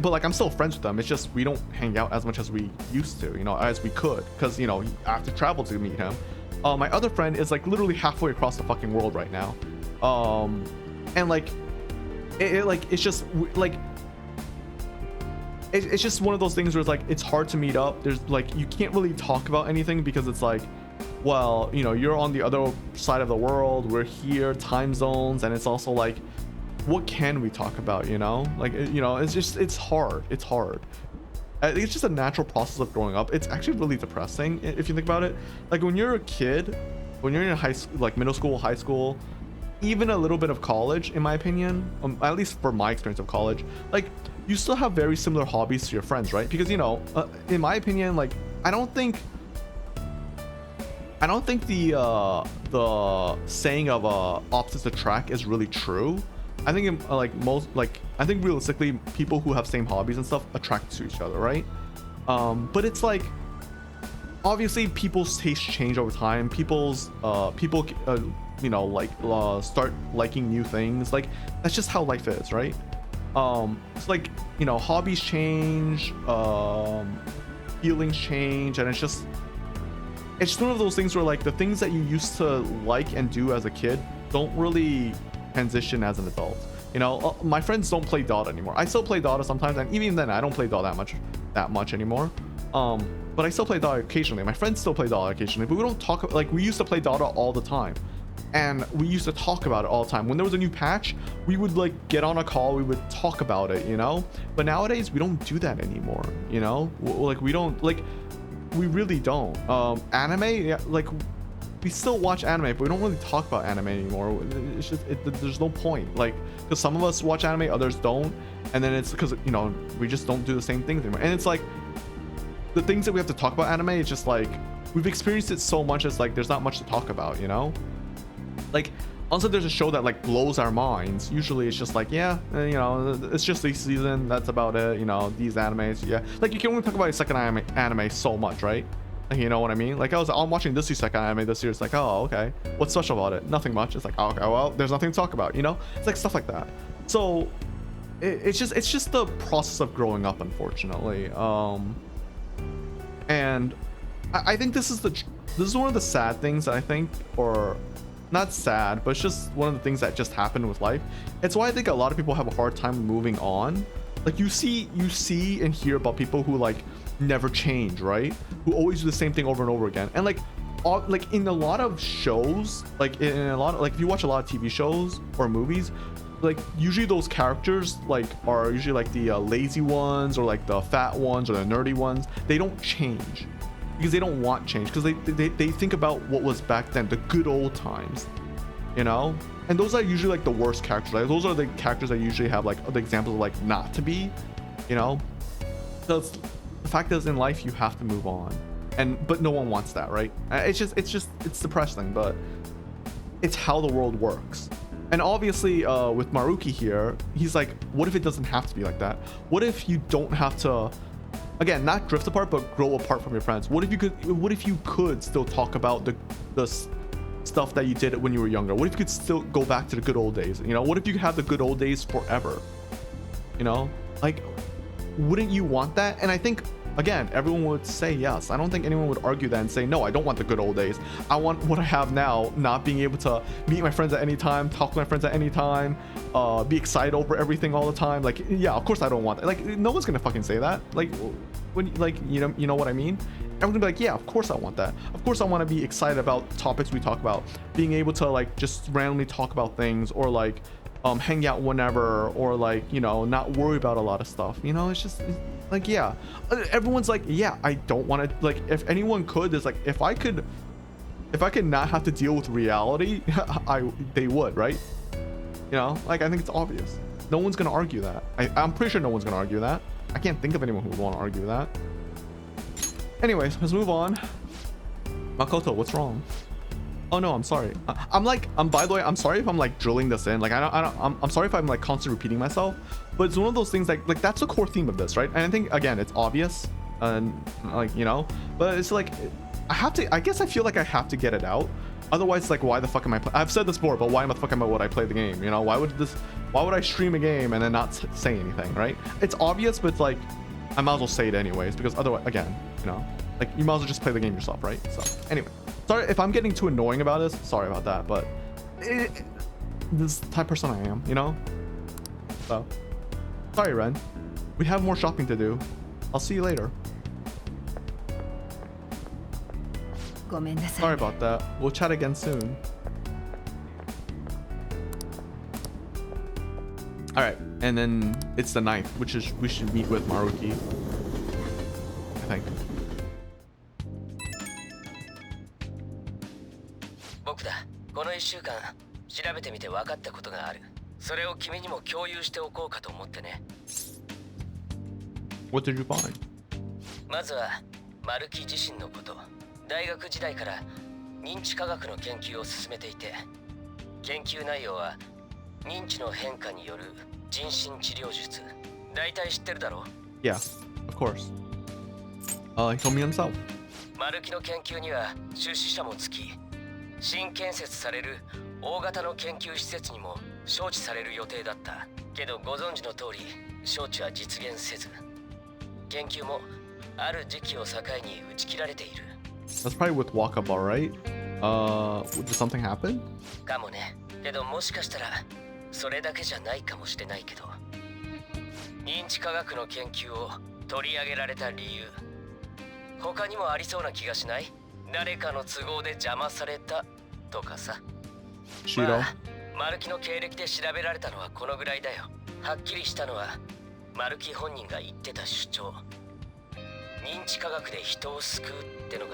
like, I'm still friends with them. It's just we don't hang out as much as we used to, you know, as we could, because, you know, I have to travel to meet him. My other friend is like literally halfway across the fucking world right now, and like it's just like, it's just one of those things where it's like, it's hard to meet up. There's like, you can't really talk about anything, because it's like, well, you know, you're on the other side of the world, we're here, time zones, and it's also like, what can we talk about, you know? Like, you know, it's hard. It's just a natural process of growing up. It's actually really depressing if you think about it. Like, when you're a kid, when you're in high school, like middle school, high school, even a little bit of college, in my opinion, at least for my experience of college, like, you still have very similar hobbies to your friends, right? Because, you know, in my opinion, like, I don't think the saying of opposites attract is really true. I think I think realistically, people who have same hobbies and stuff attract to each other, right? But it's like, obviously people's tastes change over time. People start liking new things. Like, that's just how life is, right? It's like, hobbies change, feelings change, and it's just one of those things where like the things that you used to like and do as a kid don't really transition as an adult. My friends don't play Dota anymore. I still play Dota sometimes, and even then I don't play Dota that much anymore. But I still play Dota occasionally. My friends still play Dota occasionally, but we don't talk, like, we used to play Dota all the time, and we used to talk about it all the time. When there was a new patch, we would like get on a call, we would talk about it, but nowadays we don't do that anymore. Like, we don't, like, we really don't. Anime, yeah, like, we still watch anime, but we don't really talk about anime anymore. It's just, there's no point, like, because some of us watch anime, others don't, and then it's because we just don't do the same things anymore. And it's like, the things that we have to talk about anime, it's just like, we've experienced it so much, it's like there's not much to talk about. Like, unless there's a show that like blows our minds, usually it's just like, yeah, it's just this season, that's about it. These animes, yeah, like, you can only talk about a second anime so much, right? Like, you know what I mean? Like, I'm watching this second anime this year, it's like, oh, okay, what's special about it? Nothing much. It's like, oh, okay, well, there's nothing to talk about. It's like stuff like that. So it's just the process of growing up, unfortunately. And I think this is one of the sad things that I think, or not sad, but it's just one of the things that just happened with life. It's why I think a lot of people have a hard time moving on. Like, you see and hear about people who like never change, right? Who always do the same thing over and over again. And like in a lot of shows, like in a lot of, like, if you watch a lot of TV shows or movies, like, usually those characters like are usually like the lazy ones, or like the fat ones, or the nerdy ones. They don't change because they don't want change, because they think about what was back then, the good old times, and those are usually like the worst characters. Like, those are the characters that usually have like the examples of like not to be, so the fact is, in life you have to move on, but no one wants that, right? It's depressing, but it's how the world works. And obviously, with Maruki here, he's like, what if it doesn't have to be like that? What if you don't have to, again, not drift apart, but grow apart from your friends? What if you could still talk about the stuff that you did when you were younger? What if you could still go back to the good old days? What if you could have the good old days forever? Like, wouldn't you want that? And I think, again, everyone would say yes. I don't think anyone would argue that and say, no, I don't want the good old days. I want what I have now, not being able to meet my friends at any time, talk to my friends at any time, be excited over everything all the time. Like, yeah, of course I don't want that. Like, no one's gonna fucking say that. Like, when, like, you know what I mean? Everyone's gonna be like, yeah, of course I want that. Of course I want to be excited about topics we talk about, being able to like just randomly talk about things, or like hang out whenever, or like, not worry about a lot of stuff. It's just like, yeah, everyone's like, yeah, I don't want to, like, if anyone could, there's like, if I could not have to deal with reality, they would, right? Like, I think it's obvious. No one's gonna argue that. I'm pretty sure no one's gonna argue that. I can't think of anyone who would want to argue that. Anyways, let's move on. Makoto, what's wrong? Oh no, I'm sorry. By the way, I'm sorry if I'm like drilling this in. Like, I'm sorry if I'm like constantly repeating myself, but it's one of those things like that's the core theme of this, right? And I think, again, it's obvious, and like, but it's like, I guess I feel like I have to get it out. Otherwise, like, why the fuck am I I've said this before, but why the fuck would I play the game? Why would I stream a game and then not say anything, right? It's obvious, but it's like, I might as well say it anyways, because otherwise, again, like, you might as well just play the game yourself, right? So anyway, sorry if I'm getting too annoying about this. Sorry about that, but this is the type of person I am, So, sorry, Ren. We have more shopping to do. I'll see you later. Sorry about that. We'll chat again soon. All right, and then it's the 9th, which is we should meet with Maruki, I think. 僕だ。この1週間調べてみて分かったことがある。それを君にも共有しておこうかと思ってね。What did you find? まずはマルキ自身のこと。大学時代から認知科学の研究を進めていて、研究内容は認知の変化による人身治療術。大体知ってるだろう？ Yeah, of course. He told me himself. マルキの研究には出資者もつき、新建設される大型の研究施設にも招致される予定だった。けどご存知の通り、招致は実現せず、研究もある時期を境に打ち切られている。That's probably with Wakaba, right? Did something happen? かもね。けどもしかしたらそれだけじゃないかもしれないけど、認知科学の研究を取り上げられた理由、他にもありそうな気がしない？誰かの都合で邪魔されたとかさ。Shido. マルキの経歴で調べられたのはこのぐらいだよ。はっきりしたのはマルキ本人が言ってた主張。認知科学で人を救うってのが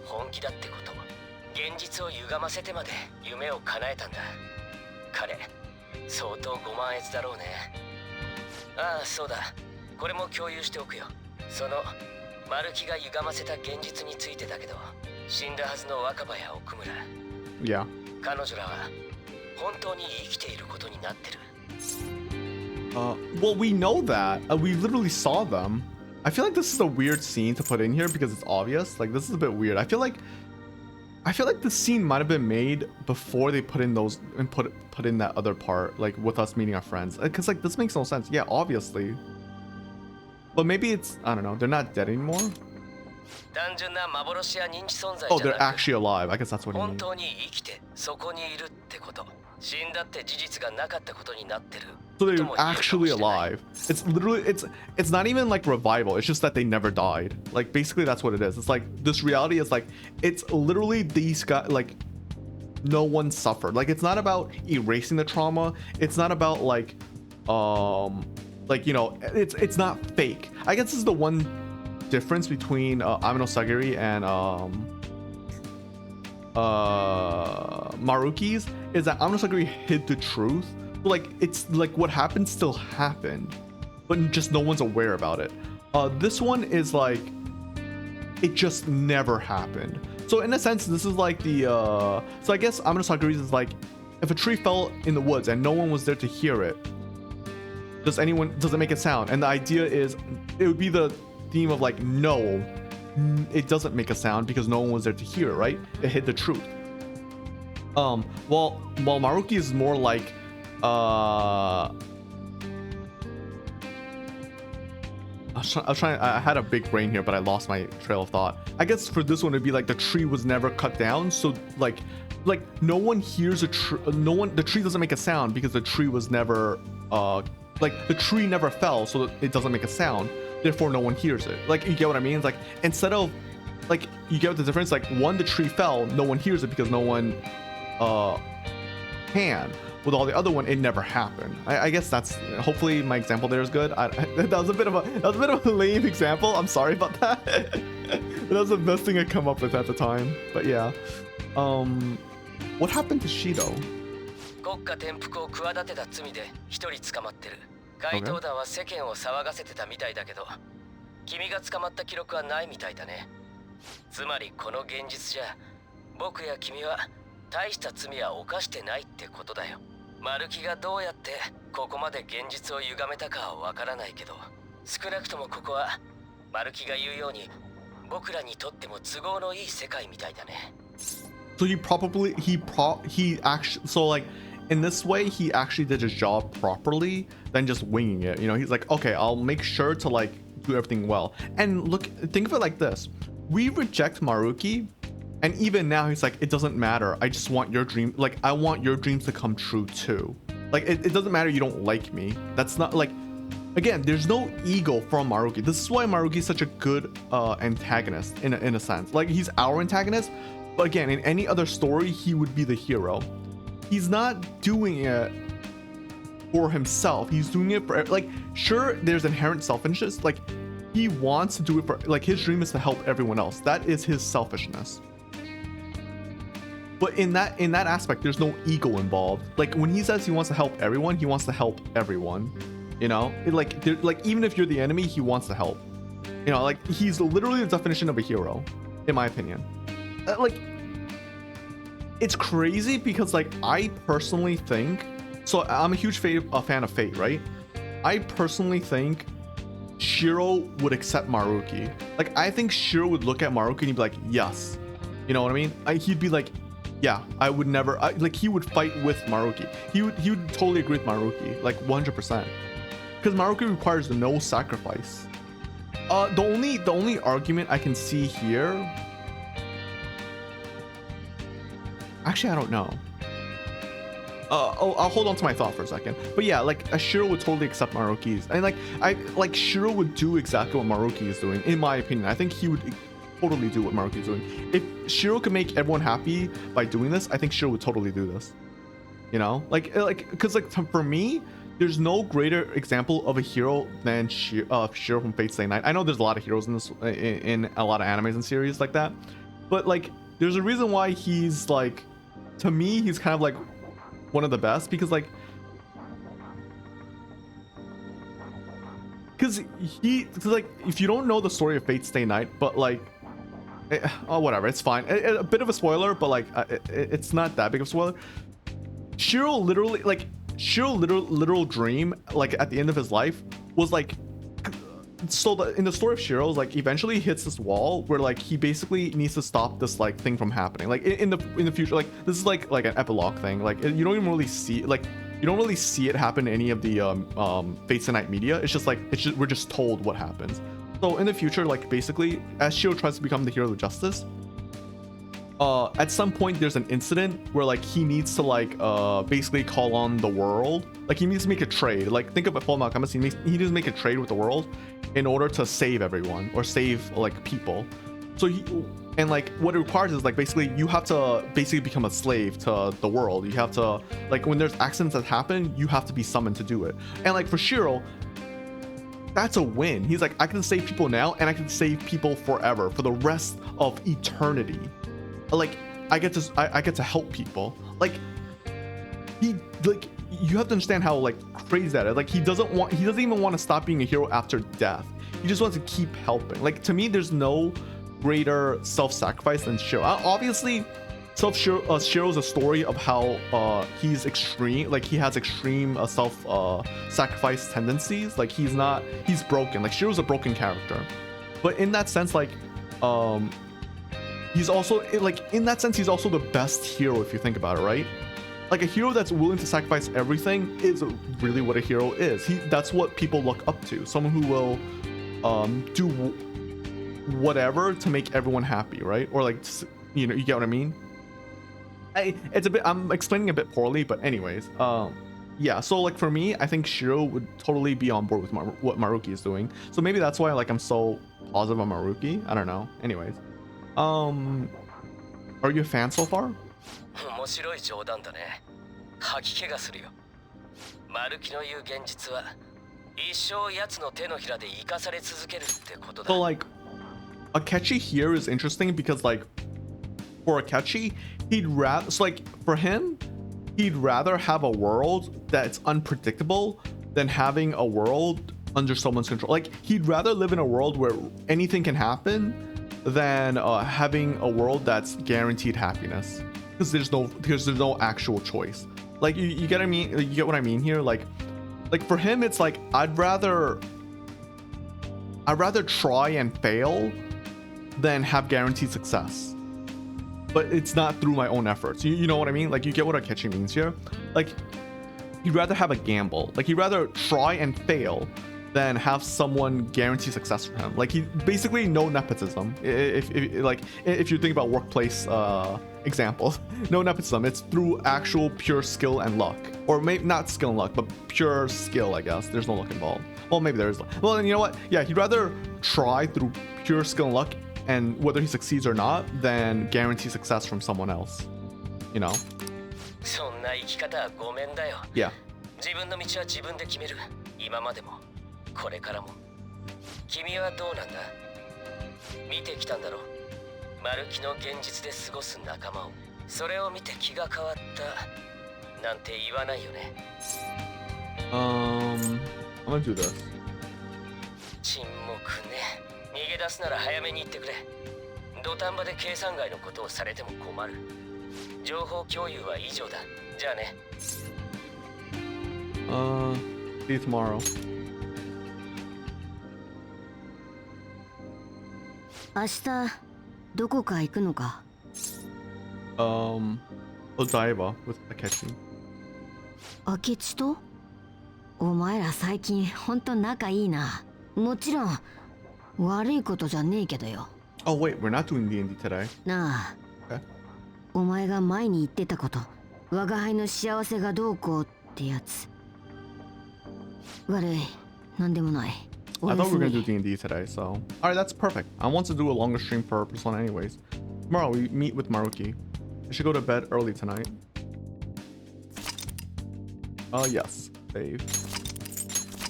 本気だってこと。現実を歪ませてまで夢を叶えたんだ。彼、相当ご満悦だろうね。ああ、そうだ。これも共有しておくよ。そのマルキが歪ませた現実についてだけど、死んだはずの若葉や奥村。Yeah. 彼女らは本当に生きていることになってる。Well, we know that. We literally saw them. I feel like this is a weird scene to put in here because it's obvious. Like, this is a bit weird. I feel like the scene might have been made before they put in those and put in that other part, like with us meeting our friends. Because like this makes no sense. Yeah, obviously. But maybe it's, I don't know. They're not dead anymore. 単純な幻や認知存在 Oh, じゃ they're なく、 actually alive. I guess that's what he 本 means. 当に生きてそこにいるってこと。死んだって事実がなかったことになってる。 So と they're も言えるかも actually しれない。 alive. It's literally it's not even like revival. It's just that they never died. Like basically that's what it is. It's like this reality is like it's literally these guys like no one suffered. Like it's not about erasing the trauma. It's not about like you know it's not fake. I guess this is the one difference between Amino Sagiri and Maruki's is that Amino Sagiri hid the truth. Like it's like what happened still happened, but just no one's aware about it. This one is like it just never happened. So in a sense, this is like the so I guess Amino Sagiri's is like if a tree fell in the woods and no one was there to hear it, does it make a sound? And the idea is it would be the theme of like no, it doesn't make a sound because no one was there to hear it, right? It hid the truth. While Maruki is more like I had a big brain here, but I lost my trail of thought. I guess for this one, it'd be like the tree was never cut down, so like no one hears the tree doesn't make a sound because the tree was never like the tree never fell, so it doesn't make a sound. Therefore, no one hears it. Like you get what I mean? It's like instead of like you get the difference. Like one, the tree fell, no one hears it because no one can. With all the other one, it never happened. I guess that's hopefully my example there is good. That was a bit of a lame example. I'm sorry about that. But that was the best thing I come up with at the time. But yeah, what happened to Shido? 国家転覆を企てた罪で一人捕まってる。怪盗団は世間を騒がせてたみたいだけど、君が捕まった記録はないみたいだね。つまりこの現実じゃ、僕や君は大した罪は犯してないってことだよ。マルキがどうやってここまで現実を歪めたかはわからないけど、少なくともここはマルキが言うように僕らにとっても都合のいい世界みたいだね。So he actually so like in this way he actually did his job properly than just winging it. You know, he's like, okay, I'll make sure to like do everything well. And look, think of it like this: we reject Maruki. And even now, he's like, it doesn't matter. I just want your dream. Like, I want your dreams to come true too. Like, it doesn't matter you don't like me. That's not like, again, there's no ego from Maruki. This is why Maruki is such a good antagonist in a sense. Like, he's our antagonist. But again, in any other story, he would be the hero. He's not doing it for himself. He's doing it for, like, sure, there's inherent selfishness. Like, he wants to do it for, like, his dream is to help everyone else. That is his selfishness. But in that aspect, there's no ego involved. Like when he says he wants to help everyone, he wants to help everyone. You know, like even if you're the enemy, he wants to help. You know, like he's literally the definition of a hero, in my opinion. Like it's crazy because like I personally think. So I'm a huge fan of Fate, right? I personally think Shiro would accept Maruki. Like, I think Shiro would look at Maruki and he'd be like, yes. You know what I mean? He'd be like, yeah, I would never, like, he would fight with Maruki. He would totally agree with Maruki, like 100%. Because Maruki requires no sacrifice. The only argument I can see here, actually, I don't know. I'll hold on to my thought for a second. But yeah, like, Shiro would totally accept Maruki's, and like Shiro would do exactly what Maruki is doing, in my opinion. I think he would totally do what Maruki is doing. If Shiro could make everyone happy by doing this, I think Shiro would totally do this. You know, because for me, there's no greater example of a hero than Shiro from Fate Stay Night. I know there's a lot of heroes in this, in a lot of animes and series like that, but like, there's a reason why he's like, to me, he's kind of like one of the best, because like, because if you don't know the story of Fate Stay Night, but like, oh whatever, it's fine. A bit of a spoiler, but like, it's not that big of a spoiler. Shiro literal dream, like at the end of his life, was like, so in the story of Shiro, like, eventually he hits this wall where like he basically needs to stop this like thing from happening. Like in the future, like this is like an epilogue thing. Like you don't even really see, like, you don't really see it happen in any of the Fate Stay Night media. It's just like, we're just told what happens. So in the future, like, basically, as Shiro tries to become the hero of justice, at some point there's an incident where like he needs to like basically call on the world. Like, he needs to make a trade. Like, think of it, Full Metal Alchemist. He needs to make a trade with the world in order to save everyone, or save like people. So and like what it requires is like, basically you have to basically become a slave to the world. You have to, like, when there's accidents that happen, you have to be summoned to do it. And like for Shiro, that's a win. He's like, I can save people now, and I can save people forever, for the rest of eternity. Like, I get to help people. Like, you have to understand how like crazy that is. Like, he doesn't even want to stop being a hero after death. He just wants to keep helping. Like, to me, there's no greater self-sacrifice than Shiro. Obviously, Shiro's a story of how he's extreme. Like, he has extreme self-sacrifice tendencies. Like, he's broken. Like, Shiro's a broken character. But in that sense, like, he's also, like, in that sense, he's also the best hero if you think about it, right? Like, a hero that's willing to sacrifice everything is really what a hero is. That's what people look up to. Someone who will do whatever to make everyone happy, right? Or like, you know, you get what I mean? I'm explaining a bit poorly, but anyways, yeah. So like for me, I think Shiro would totally be on board with what Maruki is doing. So maybe that's why like I'm so positive on Maruki. I don't know. Anyways, are you a fan so far? 面白い冗談だね。吐き気がするよ。マルキの言う現実は一生奴の手のひらで生かされ続けるってことだ。So like, Akechi here is interesting because like, for Akechi, for him, he'd rather have a world that's unpredictable than having a world under someone's control. Like, he'd rather live in a world where anything can happen than having a world that's guaranteed happiness. Because there's no actual choice. Like, you get what I mean? You get what I mean here? Like for him, it's like, I'd rather try and fail than have guaranteed success. But it's not through my own efforts. You know what I mean? Like, you get what Akechi means here? Like, he'd rather have a gamble. Like, he'd rather try and fail than have someone guarantee success for him. Like, he basically no nepotism. If you think about workplace examples, no nepotism. It's through actual pure skill and luck, or maybe not skill and luck, but pure skill. I guess there's no luck involved. Well, maybe there is. Well, then you know what? Yeah, he'd rather try through pure skill and luck, and whether he succeeds or not, than guarantee success from someone else. You know? そんな生き方はごめんだよ。Yeah. 自分の道は自分で決める。今までもこれからも。君はどうなんだ？見てきたんだろ。マルキの現実で過ごす仲間を。それを見て気が変わったなんて言わないよね。I'm gonna do this. 沈黙ね。逃げ出すなら早めに言ってくれ。土壇場で計算外のことをされても困る。情報共有は以上だ。じゃあね。See you tomorrow. 明日どこか行くのか？ Odaiba with Akechi. 明智と？お前ら最近ほんと仲いいな。もちろん悪いことじゃねえけどよ。 Oh wait, we're not doing D&D today. なあ、 Okay. お前が前に言ってたこと、我が輩の幸せがどうこうってやつ。悪い、なんでもない。 I thought we were gonna do おやすみ。 D&D today, so alright, that's perfect. I want to do a longer stream for Persona anyways. Tomorrow we meet with Maruki. I should go to bed early tonight. Yes, save.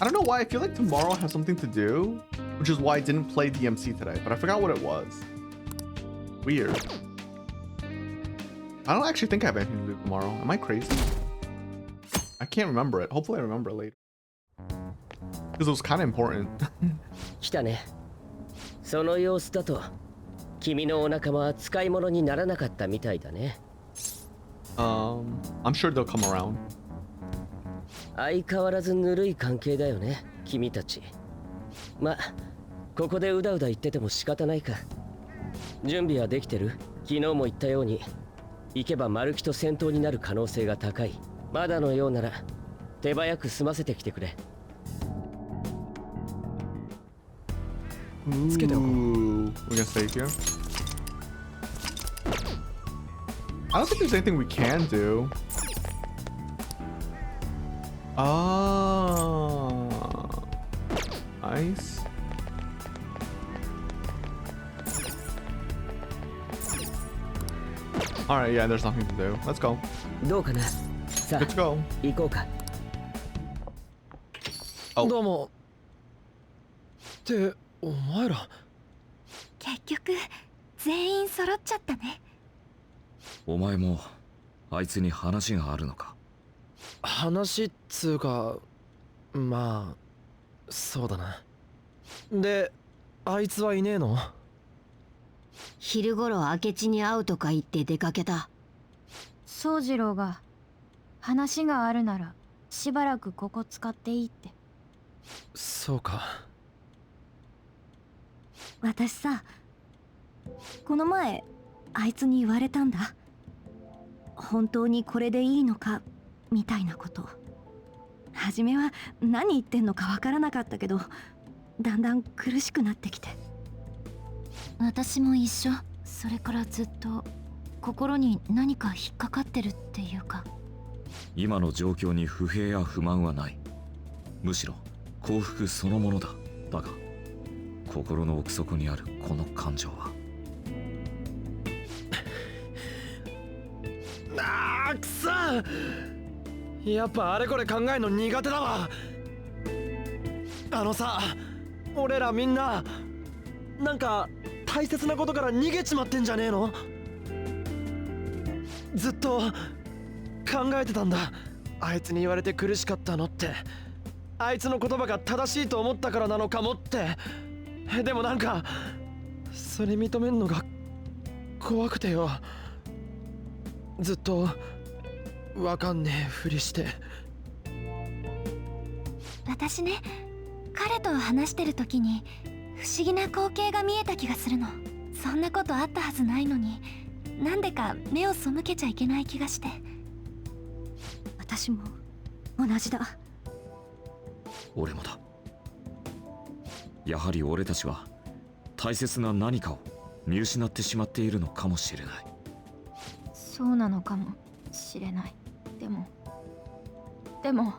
I don't know why I feel like tomorrow has something to do, which is why I didn't play DMC today, but I forgot what it was. Weird. I don't actually think I have anything to do tomorrow. Am I crazy? I can't remember it. Hopefully I remember it later. Because it was kind of important. 来たね。その様子だと君のお仲間は使い物にならなかったみたいだね。I'm sure they'll come around. 相変わらずぬるい関係だよね、君たち。ま、ここでうだうだ言ってても仕方ないか。準備はできてる？昨日も言ったように、行けばマルキと戦闘になる可能性が高い。まだのようなら手早く済ませてきてくれ。Ooh, we're gonna stay here. I don't think there's anything we can do. Nice. Alright, yeah, there's nothing to do. Let's go. どうかな。さ Let's あ、 go. 行こうか。 Oh. どうも。ってお前ら。結局全員揃っちゃったね。お前もあいつに話があるのか？話っつうか、まあそうだな。で、あいつはいねえの？昼頃明智に会うとか言って出かけた。宗次郎が話があるならしばらくここ使っていいって。そうか。私さ、この前あいつに言われたんだ。本当にこれでいいのかみたいなこと。初めは何言ってんのかわからなかったけど、だんだん苦しくなってきて。私も一緒。それからずっと心に何か引っかかってるっていうか。今の状況に不平や不満はない。むしろ幸福そのものだ。だが心の奥底にあるこの感情は。あーくそー、やっぱあれこれ考えるの苦手だわ。あのさ、俺らみんななんか大切なことから逃げちまってんじゃねえの？ずっと考えてたんだ。あいつに言われて苦しかったのって、あいつの言葉が正しいと思ったからなのかもって。でもなんかそれ認めんのが怖くてよ。ずっとわかんねえふりして。私ね、彼と話してる時に不思議な光景が見えた気がするの。そんなことあったはずないのに、なんでか目を背けちゃいけない気がして。私も同じだ。俺もだ。やはり俺たちは大切な何かを見失ってしまっているのかもしれない。そうなのかもしれない。でも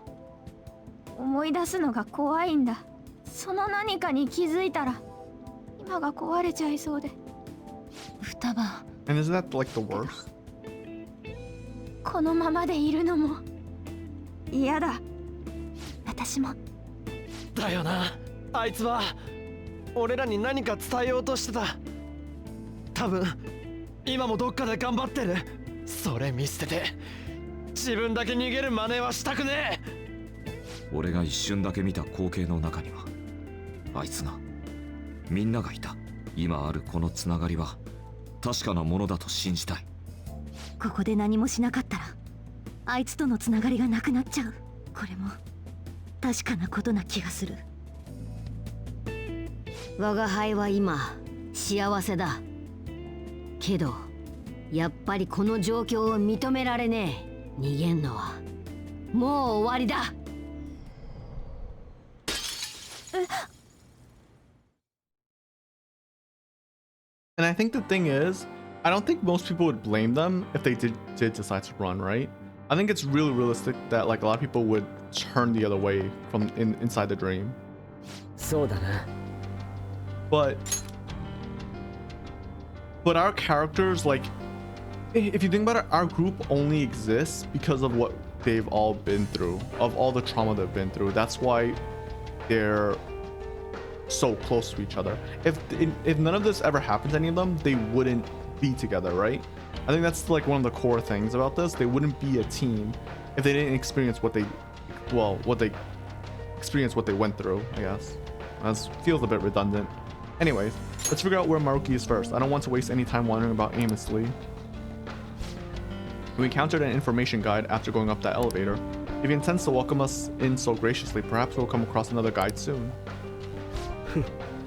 思い出すのが怖いんだ。その何かに気づいたら今が壊れちゃいそうで。双葉。 And is that like the worst? このままでいるのも嫌だ。私も。だよな。あいつは俺らに何か伝えようとしてた。多分今もどっかで頑張ってる。それ見捨てて自分だけ逃げる真似はしたくねえ。俺が一瞬だけ見た光景の中にはあいつが、みんながいた。今あるこのつながりは確かなものだと信じたい。ここで何もしなかったらあいつとのつながりがなくなっちゃう。これも確かなことな気がする。我が輩は今幸せだ。けどやっぱりこの状況を認められねえ。逃げんのはもう終わりだ。And I think the thing is, I don't think most people would blame them if they did decide to run, right? I think it's really realistic that like a lot of people would turn the other way from inside the dream. そうだな。 But our characters, like, if you think about it, our group only exists because of what they've all been through, of all the trauma they've been through. That's why they're so close to each other. If none of this ever happened to any of them, they wouldn't be together, right? I think that's like one of the core things about this. They wouldn't be a team if they didn't experience what they experienced, what they went through, I guess. That feels a bit redundant. Anyways, let's figure out where Maruki is first. I don't want to waste any time wandering about aimlessly. We encountered an information guide after going up that elevator. If he intends to welcome us in so graciously, perhaps we'll come across another guide soon.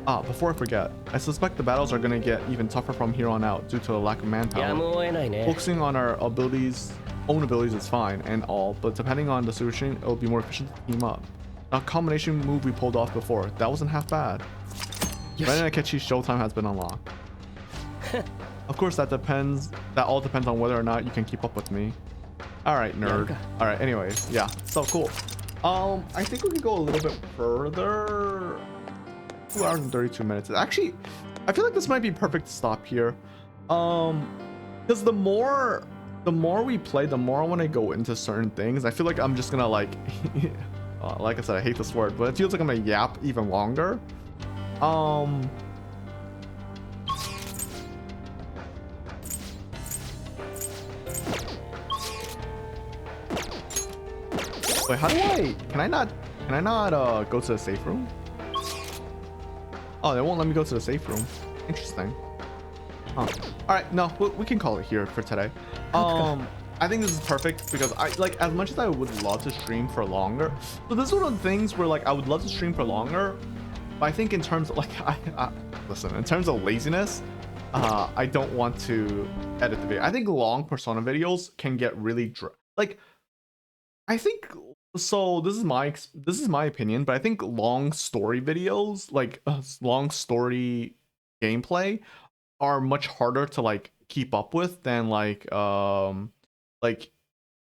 Before I forget, I suspect the battles are gonna get even tougher from here on out due to the lack of manpower. Focusing on our own abilities is fine and all, but depending on the solution, it'll be more efficient to team up. A combination move we pulled off before, that wasn't half bad. Ren Akechi's showtime has been unlocked. Of course, that all depends on whether or not you can keep up with me. Alright, nerd. Alright, anyways, yeah, so cool. I think we can go a little bit further. 2 hours and 32 minutes. Actually, I feel like this might be perfect to stop here. Because the more we play, the more I want to go into certain things. I feel like I'm just gonna like I said, I hate this word, but it feels like I'm gonna yap even longer. Wait, how do I? Can I not go to the safe room? Oh, they won't let me go to the safe room. Interesting. Huh. All right, no, we can call it here for today. I think this is perfect because I like, as much as I would love to stream for longer. So this is one of the things where like I would love to stream for longer, but I think in terms of like listen, in terms of laziness, I don't want to edit the video. I think long Persona videos can get really like. I think so. This is my opinion, but I think long story videos, like long story gameplay, are much harder to like keep up with than like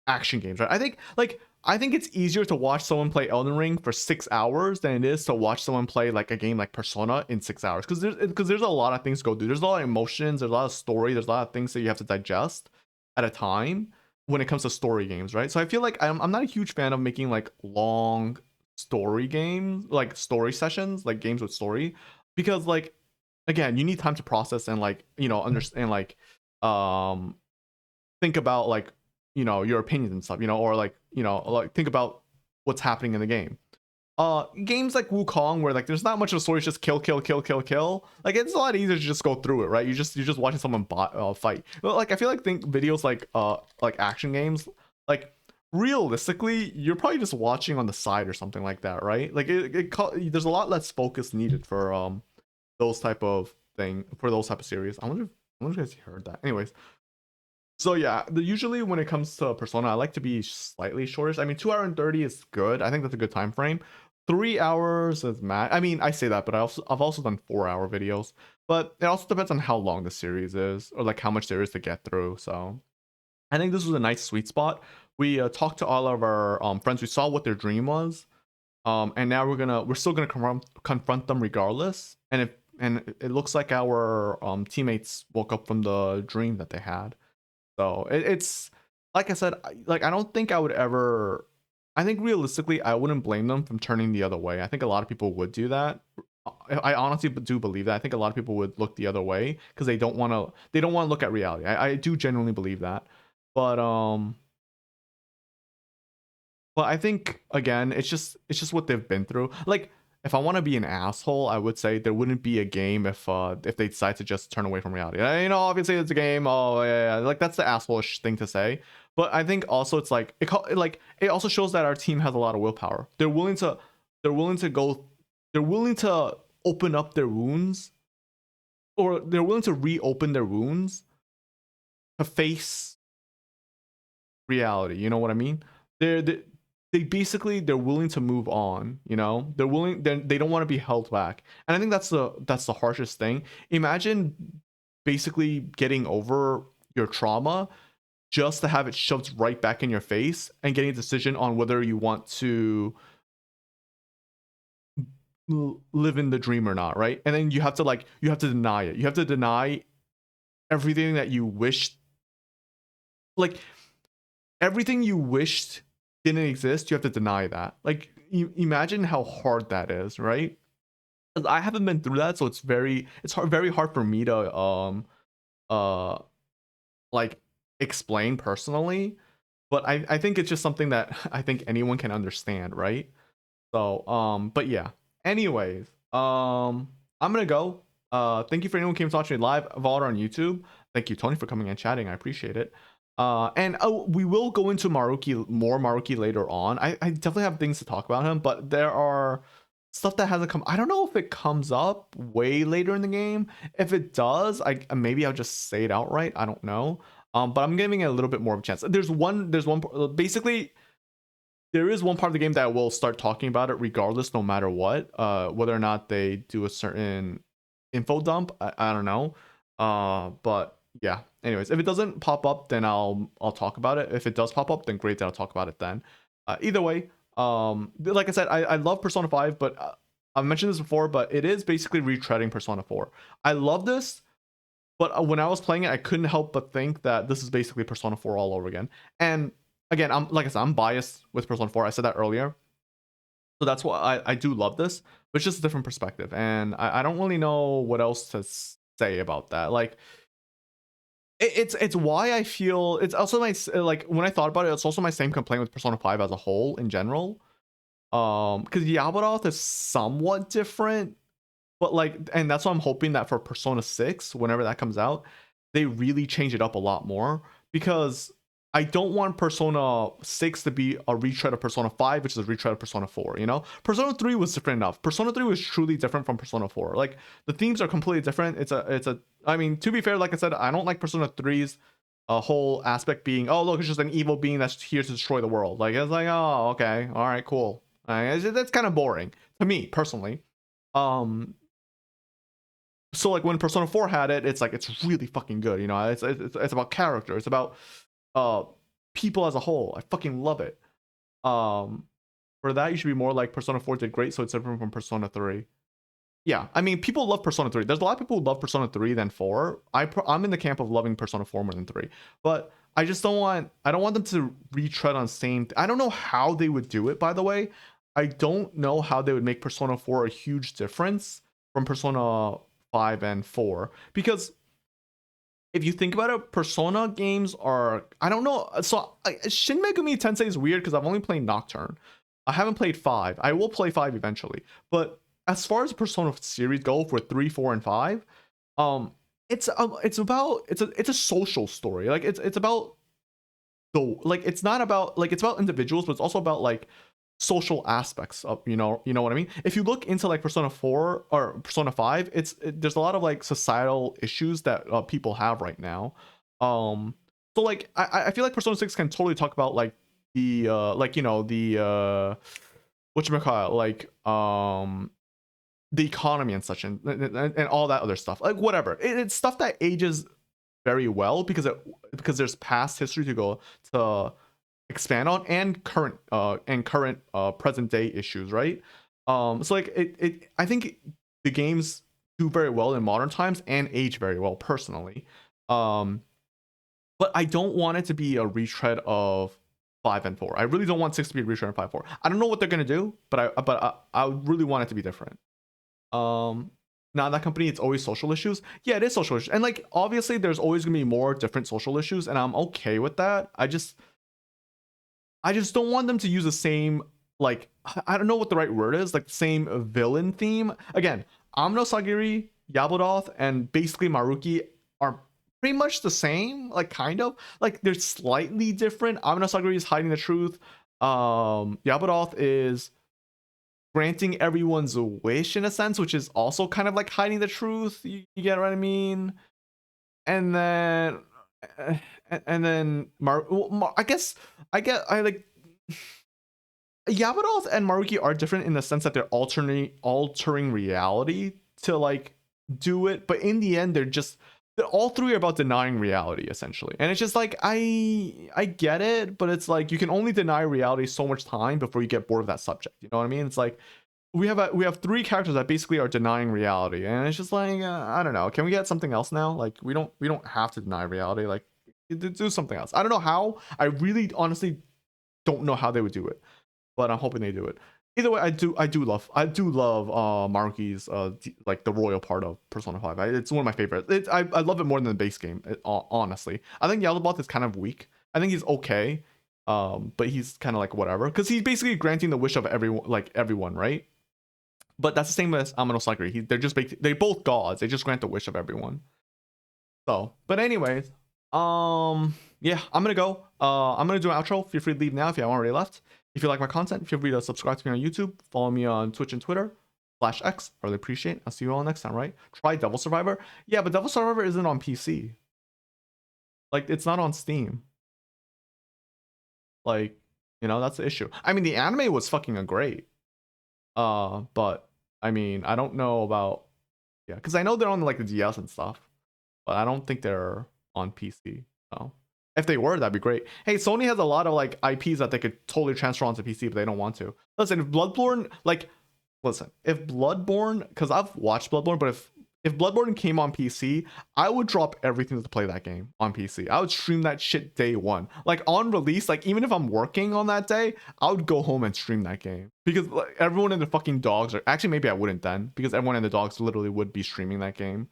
action games, right? I think it's easier to watch someone play Elden Ring for 6 hours than it is to watch someone play like a game like Persona in 6 hours, because there's a lot of things to go through. There's a lot of emotions, there's a lot of story, there's a lot of things that you have to digest at a time when it comes to story games, right? So I feel like I'm not a huge fan of making like long story games, like story sessions, like games with story, because like again, you need time to process and like, you know, understand, like think about like, you know, your opinions and stuff, you know, or like, you know, like think about what's happening in the game. Games like Wukong, where like there's not much of a story, it's just kill. Like it's a lot easier to just go through it, right? You're just watching someone fight. But like I feel like videos like action games, like realistically, you're probably just watching on the side or something like that, right? Like there's a lot less focus needed for those type of series. I wonder if you guys heard that. Anyways. So yeah, usually when it comes to Persona, I like to be slightly shorter. I mean, 2 hours and 30 is good. I think that's a good time frame. 3 hours is mad. I mean, I say that, but I've also done 4-hour videos. But it also depends on how long the series is, or like how much there is to get through. So I think this was a nice sweet spot. We talked to all of our friends. We saw what their dream was, and now we're still gonna confront them regardless. And it looks like our teammates woke up from the dream that they had. So it's like I said, like I don't think I would ever. I think realistically, I wouldn't blame them from turning the other way. I think a lot of people would do that. I honestly do believe that. I think a lot of people would look the other way because they don't want to. They don't want to look at reality. I do genuinely believe that. But I think again, it's just what they've been through. Like, if I want to be an asshole, I would say there wouldn't be a game if they decide to just turn away from reality. You know, obviously it's a game. Oh yeah, like that's the asshole-ish thing to say. But I think also it's like it also shows that our team has a lot of willpower. They're willing to open up their wounds. or they're willing to reopen their wounds to face reality. You know what I mean? They basically they're willing to move on. You know, they don't want to be held back, and I think that's the harshest thing. Imagine basically getting over your trauma just to have it shoved right back in your face and getting a decision on whether you want to live in the dream or not, right? And then you have to deny it. You have to deny everything that you wished, like everything you wished didn't exist. You have to deny that. Like, imagine how hard that is, right? I haven't been through that, so it's very hard for me to like explain personally, but I think it's just something that I think anyone can understand, right? So but yeah, anyways, I'm gonna go. Thank you for anyone who came to watch me live, VOD on YouTube. Thank you, Tony, for coming and chatting. I appreciate it. And we will go into Maruki later on. I definitely have things to talk about him, but there are stuff that hasn't come. I don't know if it comes up way later in the game. If it does, maybe I'll just say it outright. I don't know. But I'm giving it a little bit more of a chance. Basically, there is one part of the game that I will start talking about it regardless, no matter what. Whether or not they do a certain info dump, I don't know. But yeah. Anyways, if it doesn't pop up, then I'll talk about it. If it does pop up, then great, then I'll talk about it then. Either way, like I said, I love Persona 5, but I've mentioned this before, but it is basically retreading Persona 4. I love this. But when I was playing it, I couldn't help but think that this is basically Persona 4 all over again. And again, I'm biased with Persona 4. I said that earlier. So that's why I do love this, but it's just a different perspective. And I don't really know what else to say about that. Like, it's why I feel, it's also my, like, when I thought about it, it's also my same complaint with Persona 5 as a whole in general. Because Yabaroth is somewhat different. But like, and that's why I'm hoping that for Persona 6, whenever that comes out, they really change it up a lot more, because I don't want Persona 6 to be a retread of Persona 5, which is a retread of Persona 4, you know? Persona 3 was different enough. Persona 3 was truly different from Persona 4. Like, the themes are completely different. I mean, to be fair, like I said, I don't like Persona 3's whole aspect being, oh, look, it's just an evil being that's here to destroy the world. Like, it's like, oh, okay, all right, cool. That's kind of boring to me, personally. So like when Persona 4 had it, it's like, it's really fucking good, you know? It's about character, it's about people as a whole. I fucking love it. For that, you should be more like Persona 4 did great, so it's different from Persona 3. Yeah, I mean, people love Persona 3. There's a lot of people who love Persona 3 than 4. I'm in the camp of loving Persona 4 more than 3. But I just don't want them to retread on same. I don't know how they would do it, by the way. I don't know how they would make Persona 4 a huge difference from Persona 5 and 4, because if you think about it, Persona games are, I don't know, so Shin Megami Tensei is weird because I've only played Nocturne. I haven't played 5. I will play 5 eventually, but as far as the Persona series go for 3, 4, and 5, it's a social story. Like it's about it's not about, like, it's about individuals, but it's also about like social aspects of, you know what I mean? If you look into like Persona 4 or Persona 5, there's a lot of like societal issues that people have right now. So like I feel like Persona 6 can totally talk about like the whatchamacallit, like the economy and such, and all that other stuff, like whatever. It's stuff that ages very well because there's past history to go to expand on, and current present day issues, right? So like I think the games do very well in modern times and age very well personally. But I don't want it to be a retread of 5 and 4. I really don't want 6 to be a retread of 5 and 4. I don't know what they're gonna do, but I really want it to be different. Now that company, it's always social issues. Yeah, it is social issues, and like obviously there's always gonna be more different social issues, and I'm okay with that. I just don't want them to use the same, like, I don't know what the right word is, like the same villain theme. Again, Amno Sagiri, Yabaroth, and basically Maruki are pretty much the same, like kind of. Like they're slightly different. Amno Sagiri is hiding the truth. Yabaroth is granting everyone's wish in a sense, which is also kind of like hiding the truth. You get what I mean? And then I guess I like Yamato and Maruki are different in the sense that they're altering reality to like do it, but in the end all three are about denying reality essentially. And it's just like I get it, but it's like you can only deny reality so much time before you get bored of that subject. You know what I mean? It's like we have three characters that basically are denying reality, and it's just like I don't know. Can we get something else now? Like we don't have to deny reality. Like do something else. I don't know how. I really honestly don't know how they would do it, but I'm hoping they do it. Either way, I do love Maruki's like the royal part of Persona 5. It's one of my favorites. I love it more than the base game, honestly. I think Yaldabaoth is kind of weak. I think he's okay, but he's kind of like whatever, because he's basically granting the wish of everyone, right? But that's the same as Amano Sakura. They're both gods. They just grant the wish of everyone. So, but anyways, yeah, I'm gonna go. I'm gonna do an outro. Feel free to leave now if you haven't already left. If you like my content, feel free to subscribe to me on YouTube. Follow me on Twitch and Twitter /X. I really appreciate it. I'll see you all next time, right? Try Devil Survivor. Yeah, but Devil Survivor isn't on PC. Like, it's not on Steam. Like, you know, that's the issue. I mean, the anime was fucking great. But I mean, I don't know about, yeah, because I know they're on like the DS and stuff, but I don't think they're on PC. So if they were, that'd be great. Hey, Sony has a lot of like IPs that they could totally transfer onto PC, but they don't want to. Listen, if Bloodborne, because I've watched Bloodborne, but if Bloodborne came on PC, I would drop everything to play that game on PC. I would stream that shit day one. Like on release, like even if I'm working on that day, I would go home and stream that game. Because like, everyone and the fucking dogs are, actually maybe I wouldn't then, because everyone and the dogs literally would be streaming that game.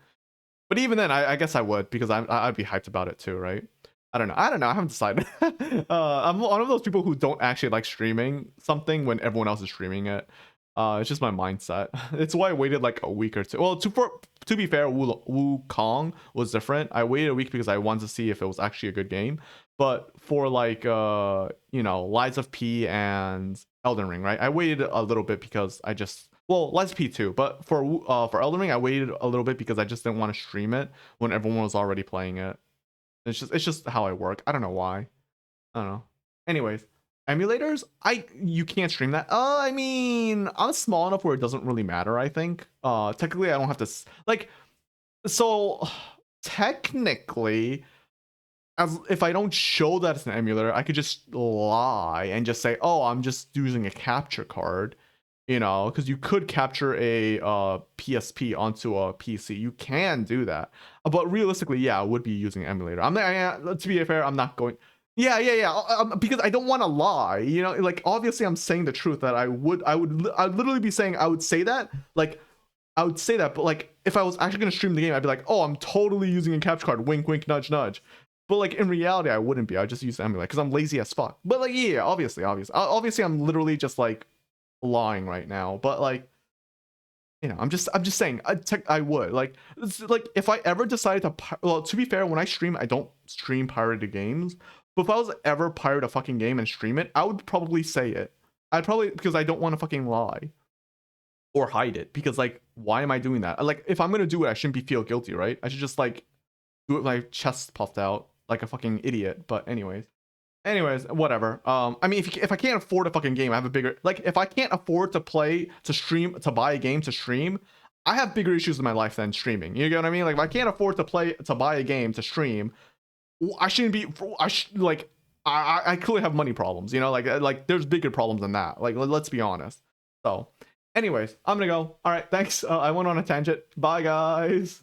But even then, I guess I would, because I'd be hyped about it too, right? I don't know. I haven't decided. I'm one of those people who don't actually like streaming something when everyone else is streaming it. It's just my mindset. It's why I waited like a week or two. Well, to be fair, Wukong was different. I waited a week because I wanted to see if it was actually a good game. But for like you know, Lies of P and Elden Ring, right? I waited a little bit because I just, well, Lies of P too. But for Elden Ring, I waited a little bit because I just didn't want to stream it when everyone was already playing it. It's just how I work. I don't know why. I don't know. Anyways, emulators, you can't stream that. I mean, I'm small enough where it doesn't really matter, I think. Technically I don't have to like, so technically, as if I don't show that it's an emulator, I could just lie and just say, oh, I'm just using a capture card, you know, because you could capture a PSP onto a PC. You can do that, but realistically, yeah, I would be using an emulator. To be fair, I'm not going. Yeah. Because I don't want to lie, you know. Like obviously, I'm saying the truth that I'd literally be saying I would say that. Like I would say that, but like if I was actually gonna stream the game, I'd be like, oh, I'm totally using a capture card. Wink, wink, nudge, nudge. But like in reality, I wouldn't be. I'd just use the emulator because I'm lazy as fuck. But like yeah, obviously, I'm literally just like lying right now. But like, you know, I'm just saying I would like if I ever decided to, well, to be fair, when I stream, I don't stream pirated games. But if I was ever pirate a fucking game and stream it, I would probably say it. I'd probably, because I don't want to fucking lie or hide it, because like, why am I doing that? Like if I'm gonna do it, I shouldn't feel guilty, right? I should just like do it with my chest puffed out like a fucking idiot. But anyways, whatever. I mean, if I can't afford a fucking game, I have a bigger, like if I can't afford to buy a game to stream, I have bigger issues in my life than streaming. You get what I mean? Like if I can't afford to buy a game to stream, I clearly have money problems, you know, like there's bigger problems than that. Like let's be honest. So anyways, I'm gonna go. All right, thanks. I went on a tangent. Bye guys.